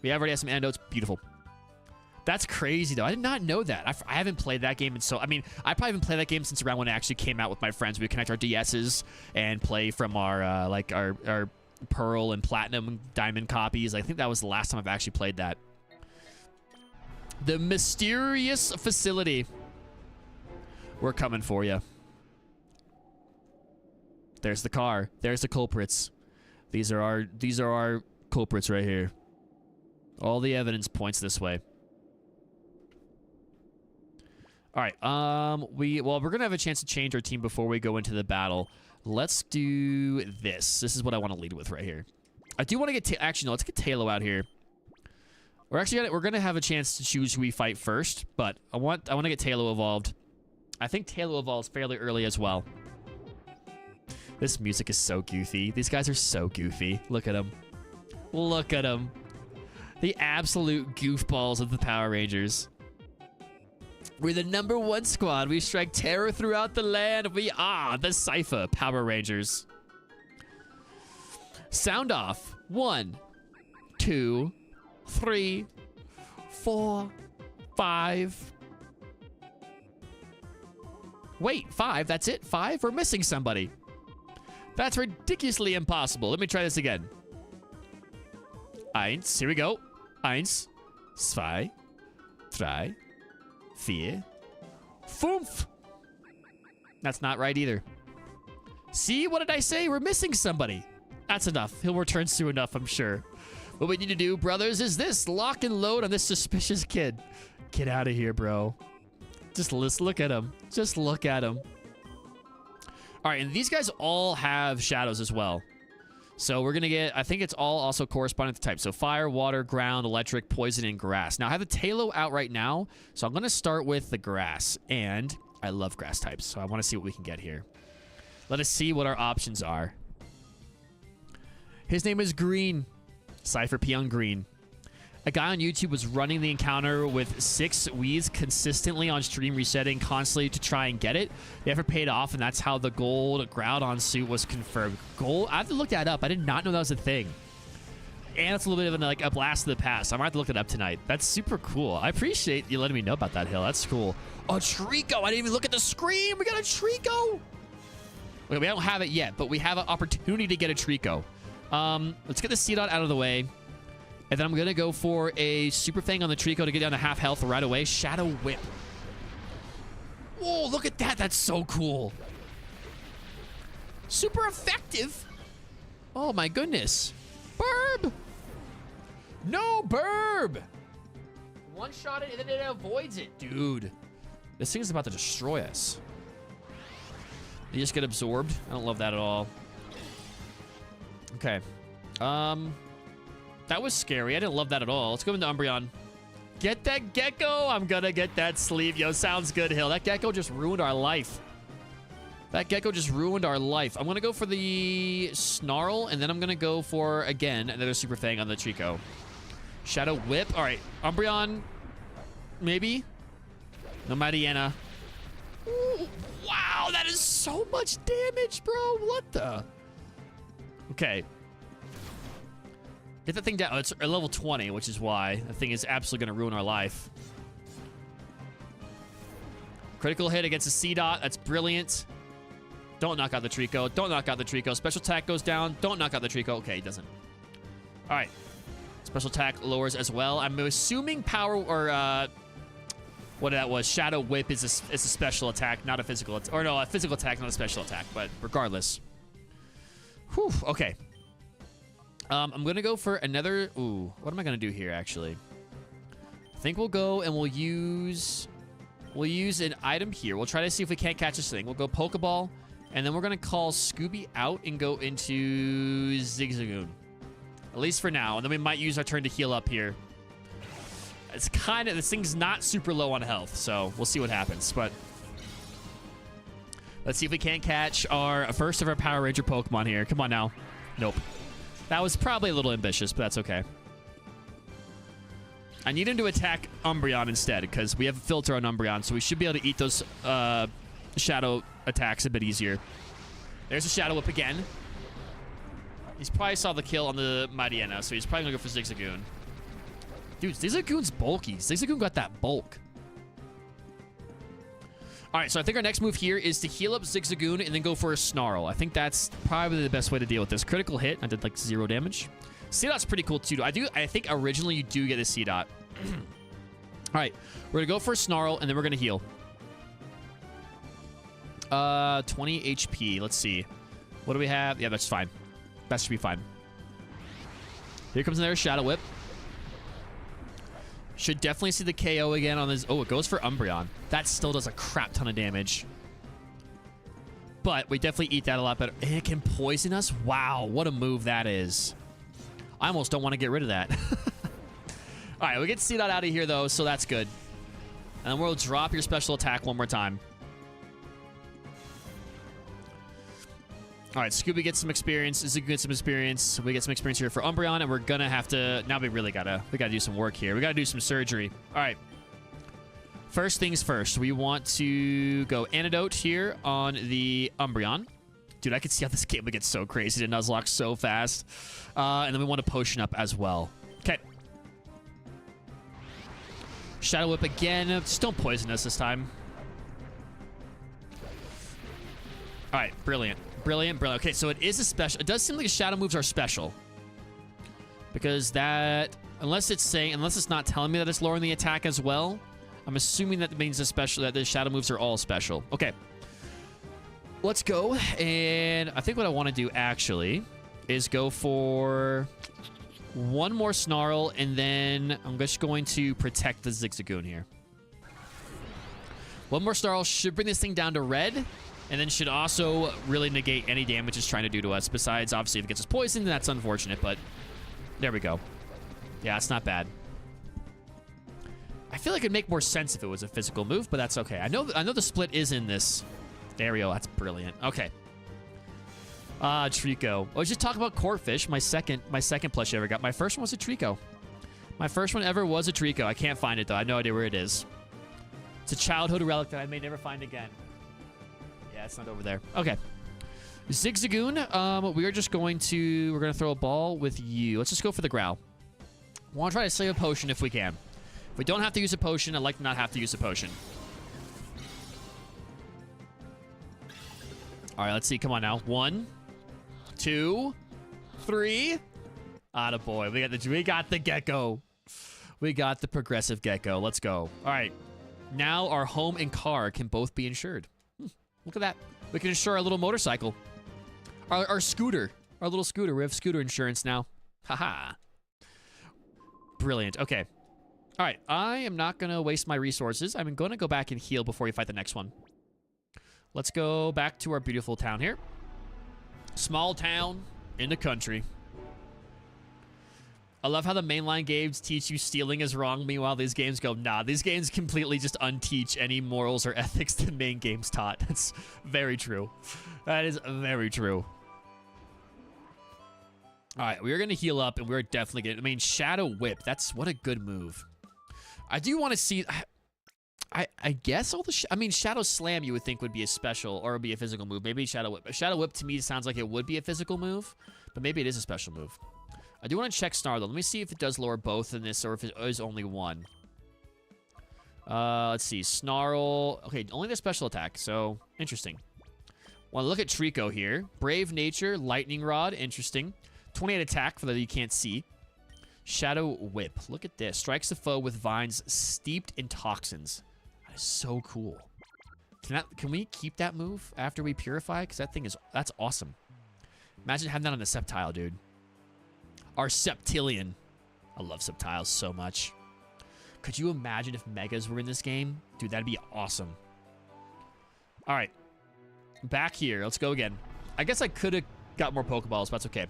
We already have some antidotes. Beautiful. That's crazy, though. I did not know that. I haven't played that game I mean, I probably haven't played that game since around when it actually came out with my friends. We would connect our DSs and play from our our Pearl and Platinum Diamond copies. I think that was the last time I've actually played that. The mysterious facility. We're coming for you. There's the car. There's the culprits. These are our culprits right here. All the evidence points this way. All right. We're gonna have a chance to change our team before we go into the battle. Let's do this. This is what I want to lead with right here. I do want to get actually no. Let's get Tailo out here. We're gonna have a chance to choose who we fight first, but I want to get Tailo evolved. I think Tailo evolves fairly early as well. This music is so goofy. These guys are so goofy. Look at them. Look at them. The absolute goofballs of the Power Rangers. We're the #1 squad. We strike terror throughout the land. We are the Cypher Power Rangers. Sound off. 1, 2, 3, 4, 5. Wait, 5? That's it? 5? We're missing somebody. That's ridiculously impossible. Let me try this again. 1. Here we go. 1, 2, 3, 4, 5. That's not right either. See? What did I say? We're missing somebody. That's enough. He'll return soon enough, I'm sure. What we need to do, brothers, is this. Lock and load on this suspicious kid. Get out of here, bro. Just look at him. Just look at him. All right, and these guys all have shadows as well. So we're going to get, I think it's all also corresponding to type. So fire, water, ground, electric, poison, and grass. Now, I have the Tailo out right now, so I'm going to start with the grass. And I love grass types, so I want to see what we can get here. Let us see what our options are. His name is Green. Cypher Peon Green. A guy on YouTube was running the encounter with 6 Wiis consistently on stream, resetting constantly to try and get it. The effort paid off, and that's how the gold Groudon suit was confirmed. Gold? I have to look that up. I did not know that was a thing. And it's a little bit of a blast of the past. I might have to look it up tonight. That's super cool. I appreciate you letting me know about that, Hill. That's cool. Oh, Trico. I didn't even look at the screen. We got a Trico. Okay, we don't have it yet, but we have an opportunity to get a Trico. Let's get the Seedot out of the way. And then I'm going to go for a Super Fang on the Trico to get down to half health right away. Shadow Whip. Whoa, look at that. That's so cool. Super effective. Oh, my goodness. Burb. No, Burb. One shot it, and then it avoids it. Dude, this thing is about to destroy us. You just get absorbed. I don't love that at all. Okay. That was scary. I didn't love that at all. Let's go into Umbreon. Get that gecko. I'm gonna get that sleeve. Yo, sounds good, Hill. That gecko just ruined our life. That gecko just ruined our life. I'm gonna go for the Snarl, and then I'm gonna go for, again, another Super Fang on the Trico. Shadow Whip. All right, Umbreon, maybe? No Mariana. Ooh, wow, that is so much damage, bro. What the? Okay. Get that thing down. Oh, it's a level 20, which is why that thing is absolutely going to ruin our life. Critical hit against a C-Dot. That's brilliant. Don't knock out the Trico. Don't knock out the Trico. Special attack goes down. Don't knock out the Trico. Okay, it doesn't. All right. Special attack lowers as well. I'm assuming power or what that was. Shadow Whip is a special attack, not a physical attack. Or no, a physical attack, not a special attack. But regardless. Whew. Okay. I'm going to go for another... Ooh, what am I going to do here, actually? I think we'll go and we'll use an item here. We'll try to see if we can't catch this thing. We'll go Pokeball, and then we're going to call Scooby out and go into Zigzagoon. At least for now. And then we might use our turn to heal up here. It's kind of... This thing's not super low on health, so we'll see what happens. But let's see if we can't catch our first of our Power Ranger Pokemon here. Come on now. Nope. That was probably a little ambitious, but that's okay. I need him to attack Umbreon instead, because we have a filter on Umbreon, so we should be able to eat those shadow attacks a bit easier. There's a Shadow Whip again. He's probably saw the kill on the Mariana, so he's probably going to go for Zigzagoon. Dude, Zigzagoon's bulky. Zigzagoon got that bulk. All right, so I think our next move here is to heal up Zigzagoon and then go for a Snarl. I think that's probably the best way to deal with this. Critical hit. I did like 0 damage. C-Dot's pretty cool too. I think originally you do get a C-Dot. All right, we're gonna go for a Snarl and then we're gonna heal. 20 HP. Let's see. What do we have? Yeah, that's fine. That should be fine. Here comes another Shadow Whip. Should definitely see the KO again on this. Oh, it goes for Umbreon. That still does a crap ton of damage. But we definitely eat that a lot better. And it can poison us? Wow, what a move that is. I almost don't want to get rid of that. All right, we get C-Dot out of here, though, so that's good. And then we'll drop your special attack one more time. All right, Scooby gets some experience. Zigzagoon gets some experience. We get some experience here for Umbreon, and we're gonna have to... Now we really gotta do some work here. We gotta do some surgery. All right. First things first. We want to go Antidote here on the Umbreon. Dude, I can see how this game would get so crazy to Nuzlocke so fast. And then we want to Potion up as well. Okay. Shadow Whip again. Just don't poison us this time. All right, brilliant. Brilliant, brilliant. Okay, so it is a special. It does seem like shadow moves are special. Because that, unless it's not telling me that it's lowering the attack as well, I'm assuming that means that the shadow moves are all special. Okay. Let's go. And I think what I want to do actually is go for one more Snarl, and then I'm just going to protect the Zigzagoon here. One more Snarl should bring this thing down to red. And then should also really negate any damage it's trying to do to us. Besides, obviously, if it gets us poisoned, that's unfortunate. But there we go. Yeah, it's not bad. I feel like it'd make more sense if it was a physical move, but that's okay. I know the split is in this. There we go. That's brilliant. Okay. Trico. I was just talking about Corphish, my second plush I ever got. My first one was a Trico. My first one ever was a Trico. I can't find it, though. I have no idea where it is. It's a childhood relic that I may never find again. Yeah, it's not over there. Okay. Zigzagoon, we're going to throw a ball with you. Let's just go for the Growl. We want to try to save a potion if we can. If we don't have to use a potion, I'd like to not have to use a potion. All right, let's see. Come on now. 1, 2, 3. Attaboy. We got the gecko. We got the progressive gecko. Let's go. All right. Now our home and car can both be insured. Look at that. We can insure our little motorcycle. Our scooter. Our little scooter. We have scooter insurance now. Haha. Brilliant. Okay. All right. I am not going to waste my resources. I'm going to go back and heal before we fight the next one. Let's go back to our beautiful town here. Small town in the country. I love how the mainline games teach you stealing is wrong. Meanwhile, these games go, nah, these games completely just unteach any morals or ethics the main games taught. That's very true. That is very true. All right, we're going to heal up, and we're definitely going to... I mean, Shadow Whip, that's... What a good move. I do want to see... I guess all the... I mean, Shadow Slam you would think would be a special, or would be a physical move. Maybe Shadow Whip. Shadow Whip, to me, sounds like it would be a physical move, but maybe it is a special move. I do want to check Snarl, though. Let me see if it does lower both in this or if it is only one. Let's see. Snarl. Okay, only the special attack, so interesting. Want to look at Trico here. Brave Nature, Lightning Rod, interesting. 28 attack for that you can't see. Shadow Whip. Look at this. Strikes the foe with vines steeped in toxins. That is so cool. Can we keep that move after we purify? Because that thing is... That's awesome. Imagine having that on the Sceptile, dude. Our Septilion. I love Sceptiles so much. Could you imagine if Megas were in this game? Dude, that'd be awesome. All right. Back here. Let's go again. I guess I could have got more Pokeballs, but that's okay.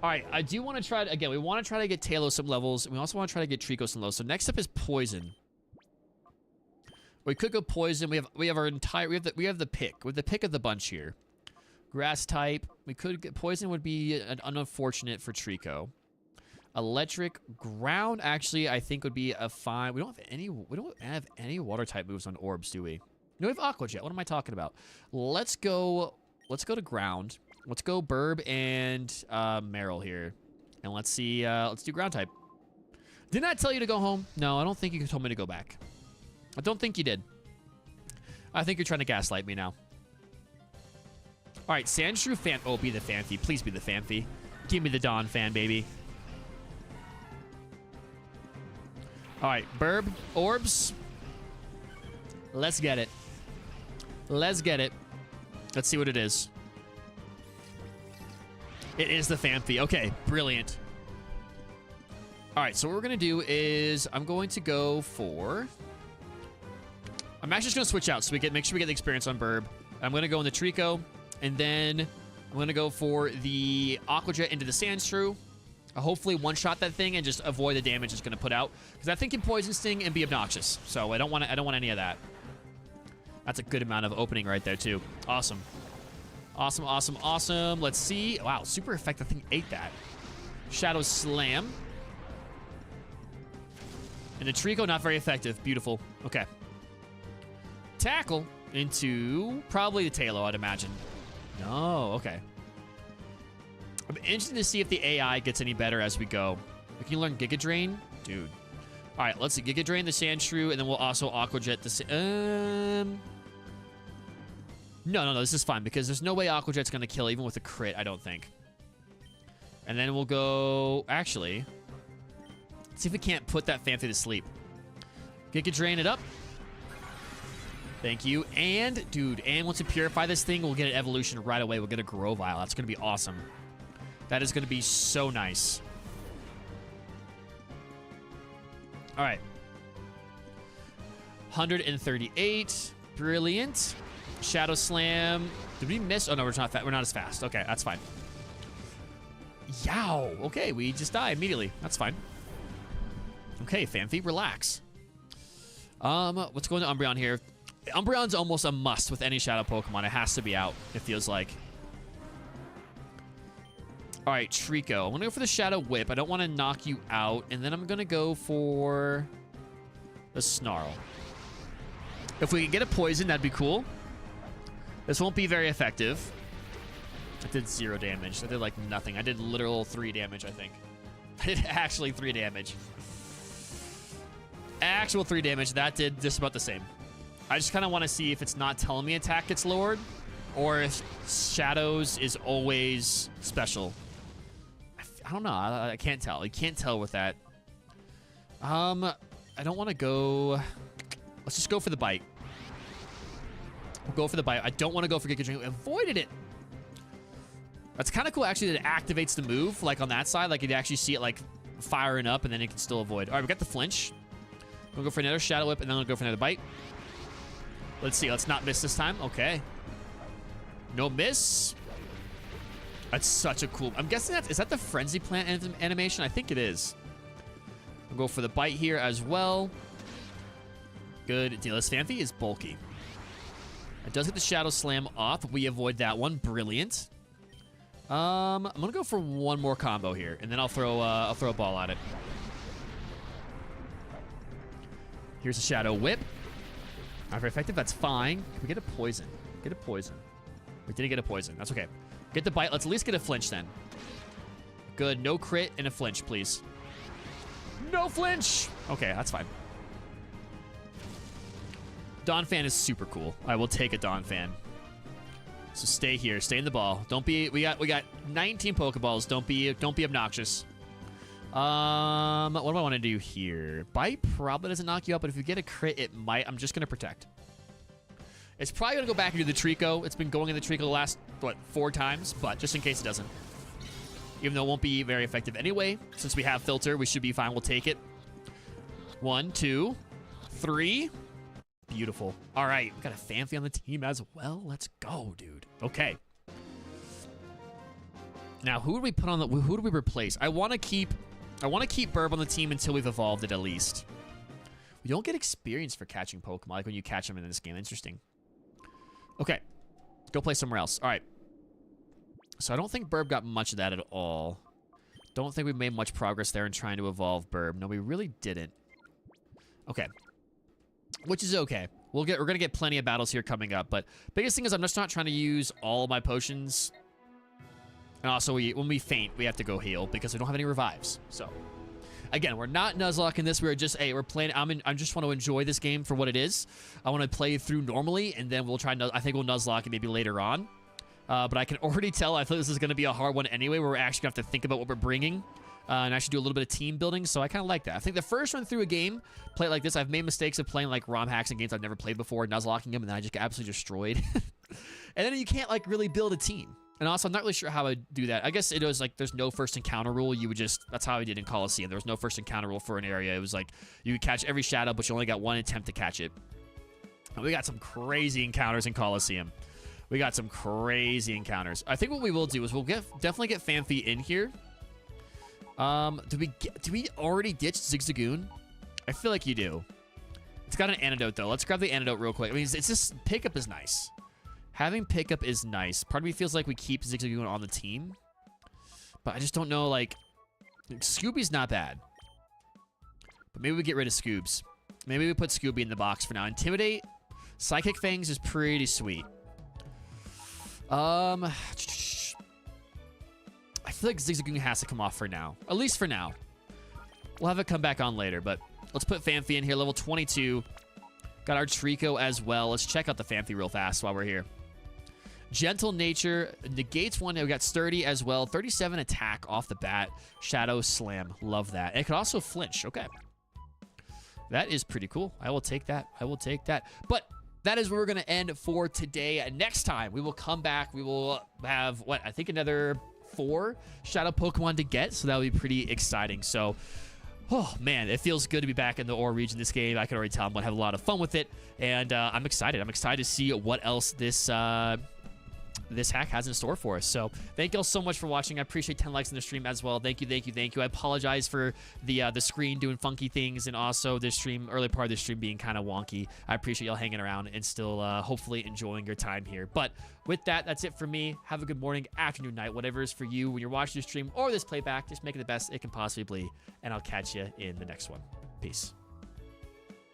All right. I do want to try... Again, we want to try to get Talos some levels. And we also want to try to get Trico some levels. So next up is Poison. We could go Poison. We have our entire... We have the pick. We have the pick of the bunch here. Grass type. We could get Poison would be unfortunate for Trico. Electric. Ground actually I think would be a fine. We don't have any water type moves on orbs, do we? No, we have Aqua Jet. What am I talking about? Let's go to ground. Let's go Burb and Meryl here. And let's see let's do ground type. Didn't I tell you to go home? No, I don't think you told me to go back. I don't think you did. I think you're trying to gaslight me now. All right, Sandshrew fan. Oh, be the Phanpy. Please be the Phanpy. Give me the Dawn fan, baby. All right, Burb, Orbs. Let's get it. Let's get it. Let's see what it is. It is the Phanpy. Okay, brilliant. All right, so what we're going to do is I'm going to go for... I'm actually just going to switch out so we make sure we get the experience on Burb. I'm going to go in the Trico. And then I'm going to go for the Aqua Jet into the Sandshrew. Hopefully one-shot that thing and just avoid the damage it's going to put out. Because I think can Poison Sting and be obnoxious. So I don't want any of that. That's a good amount of opening right there, too. Awesome. Awesome, awesome, awesome. Let's see. Wow, super effective. Thing ate that. Shadow Slam. And the Trico, not very effective. Beautiful. Okay. Tackle into probably the Tailo, I'd imagine. No, okay. I'm interested to see if the AI gets any better as we go. Can you learn Giga Drain? Dude. All right, let's see. Giga Drain the Sandshrew, and then we'll also Aqua Jet the... No, this is fine, because there's no way Aqua Jet's going to kill, even with a crit, I don't think. And then we'll go... Actually, let's see if we can't put that Phanpy to sleep. Giga Drain it up. Thank you. And, dude, and once we purify this thing, we'll get an evolution right away. We'll get a Grovyle. That's going to be awesome. That is going to be so nice. All right. 138. Brilliant. Shadow Slam. Did we miss? Oh, no, we're not as fast. Okay, that's fine. Yow. Okay, we just die immediately. That's fine. Okay, Phanpy, relax. Let's go into Umbreon here. Umbreon's almost a must with any Shadow Pokemon. It has to be out, it feels like. All right, Trico. I'm going to go for the Shadow Whip. I don't want to knock you out. And then I'm going to go for the Snarl. If we can get a Poison, that'd be cool. This won't be very effective. I did 0 damage. I did, like, nothing. I did literal 3 damage, I think. I did actually 3 damage. Actual 3 damage. That did just about the same. I just kind of want to see if it's not telling me attack gets lowered, or if Shadows is always special. I don't know. I can't tell. I can't tell with that. I don't want to go... Let's just go for the Bite. We'll go for the Bite. I don't want to go for Giga Drain. Avoided it. That's kind of cool, actually, that it activates the move, like on that side. Like, you actually see it, like, firing up, and then it can still avoid. All right, we got the flinch. We'll go for another Shadow Whip, and then we'll go for another Bite. Let's see. Let's not miss this time. Okay. No miss. That's such a cool... I'm guessing is that the Frenzy Plant animation? I think it is. We'll go for the bite here as well. Good deal. This Phanpy is bulky. It does get the Shadow Slam off. We avoid that one. Brilliant. I'm gonna go for one more combo here, and then I'll throw a ball at it. Here's a Shadow Whip. Not very effective. That's fine. Can we get a poison? Get a poison. We didn't get a poison. That's okay. Get the bite. Let's at least get a flinch then. Good. No crit and a flinch, please. No flinch. Okay, that's fine. Dawn Fan is super cool. I will take a Dawn Fan. So stay here. Stay in the ball. Don't be... We got 19 Pokeballs. Don't be obnoxious. What do I want to do here? Bite probably doesn't knock you out, but if you get a crit, it might. I'm just going to protect. It's probably going to go back into the Trico. It's been going in the Trico the last, what, 4 times, but just in case it doesn't. Even though it won't be very effective anyway. Since we have Filter, we should be fine. We'll take it. 1, 2, 3. Beautiful. All right. We got a Phanpy on the team as well. Let's go, dude. Okay. Now, who do we put on the... Who do we replace? I want to keep Burb on the team until we've evolved it at least. We don't get experience for catching Pokemon like when you catch them in this game. Interesting. Okay. Go play somewhere else. All right. So I don't think Burb got much of that at all. Don't think we made much progress there in trying to evolve Burb. No, we really didn't. Okay. Which is okay. We're going to get plenty of battles here coming up. But biggest thing is I'm just not trying to use all of my potions. And also, when we faint, we have to go heal because we don't have any revives. So, again, we're not Nuzlocke in this. We're just, hey, we're playing. I just want to enjoy this game for what it is. I want to play it through normally, and then we'll try. I think we'll Nuzlocke it maybe later on. But I can already tell. I feel this is going to be a hard one anyway, where we're actually going to have to think about what we're bringing and actually do a little bit of team building. So I kind of like that. I think the first run through a game, play it like this. I've made mistakes of playing like ROM hacks and games I've never played before, Nuzlocking them, and then I just get absolutely destroyed. And then you can't like really build a team. And also, I'm not really sure how I would do that. I guess it was like there's no first encounter rule. You would just, that's how I did in Coliseum. There was no first encounter rule for an area. It was like you could catch every shadow, but you only got one attempt to catch it. And we got some crazy encounters in Coliseum. We got some crazy encounters. I think what we will do is we'll definitely get Phanpy in here. Do we already ditch Zigzagoon? I feel like you do. It's got an antidote though. Let's grab the antidote real quick. I mean, it's just pickup is nice. Having pickup is nice. Part of me feels like we keep Zigzagoon on the team. But I just don't know, like... Scooby's not bad. But maybe we get rid of Scoobs. Maybe we put Scooby in the box for now. Intimidate. Psychic Fangs is pretty sweet. I feel like Zigzagoon has to come off for now. At least for now. We'll have it come back on later, but... Let's put Phanpy in here. Level 22. Got our Trico as well. Let's check out the Phanpy real fast while we're here. Gentle Nature negates one. We got Sturdy as well. 37 attack off the bat. Shadow Slam. Love that. And it could also flinch. Okay. That is pretty cool. I will take that. I will take that. But that is where we're going to end for today. Next time, we will come back. We will have, what, I think another 4 Shadow Pokemon to get. So that will be pretty exciting. So... Oh, man, it feels good to be back in the Orre region this game. I can already tell I'm going to have a lot of fun with it, and I'm excited. I'm excited to see what else this hack has in store for us. So thank you all so much for watching. I appreciate 10 likes on the stream as well. Thank you, thank you, thank you. I apologize for the screen doing funky things and also the stream, early part of the stream being kind of wonky. I appreciate y'all hanging around and still hopefully enjoying your time here. But with that, that's it for me. Have a good morning, afternoon, night, whatever is for you when you're watching the stream or this playback. Just make it the best it can possibly be, and I'll catch you in the next one. Peace.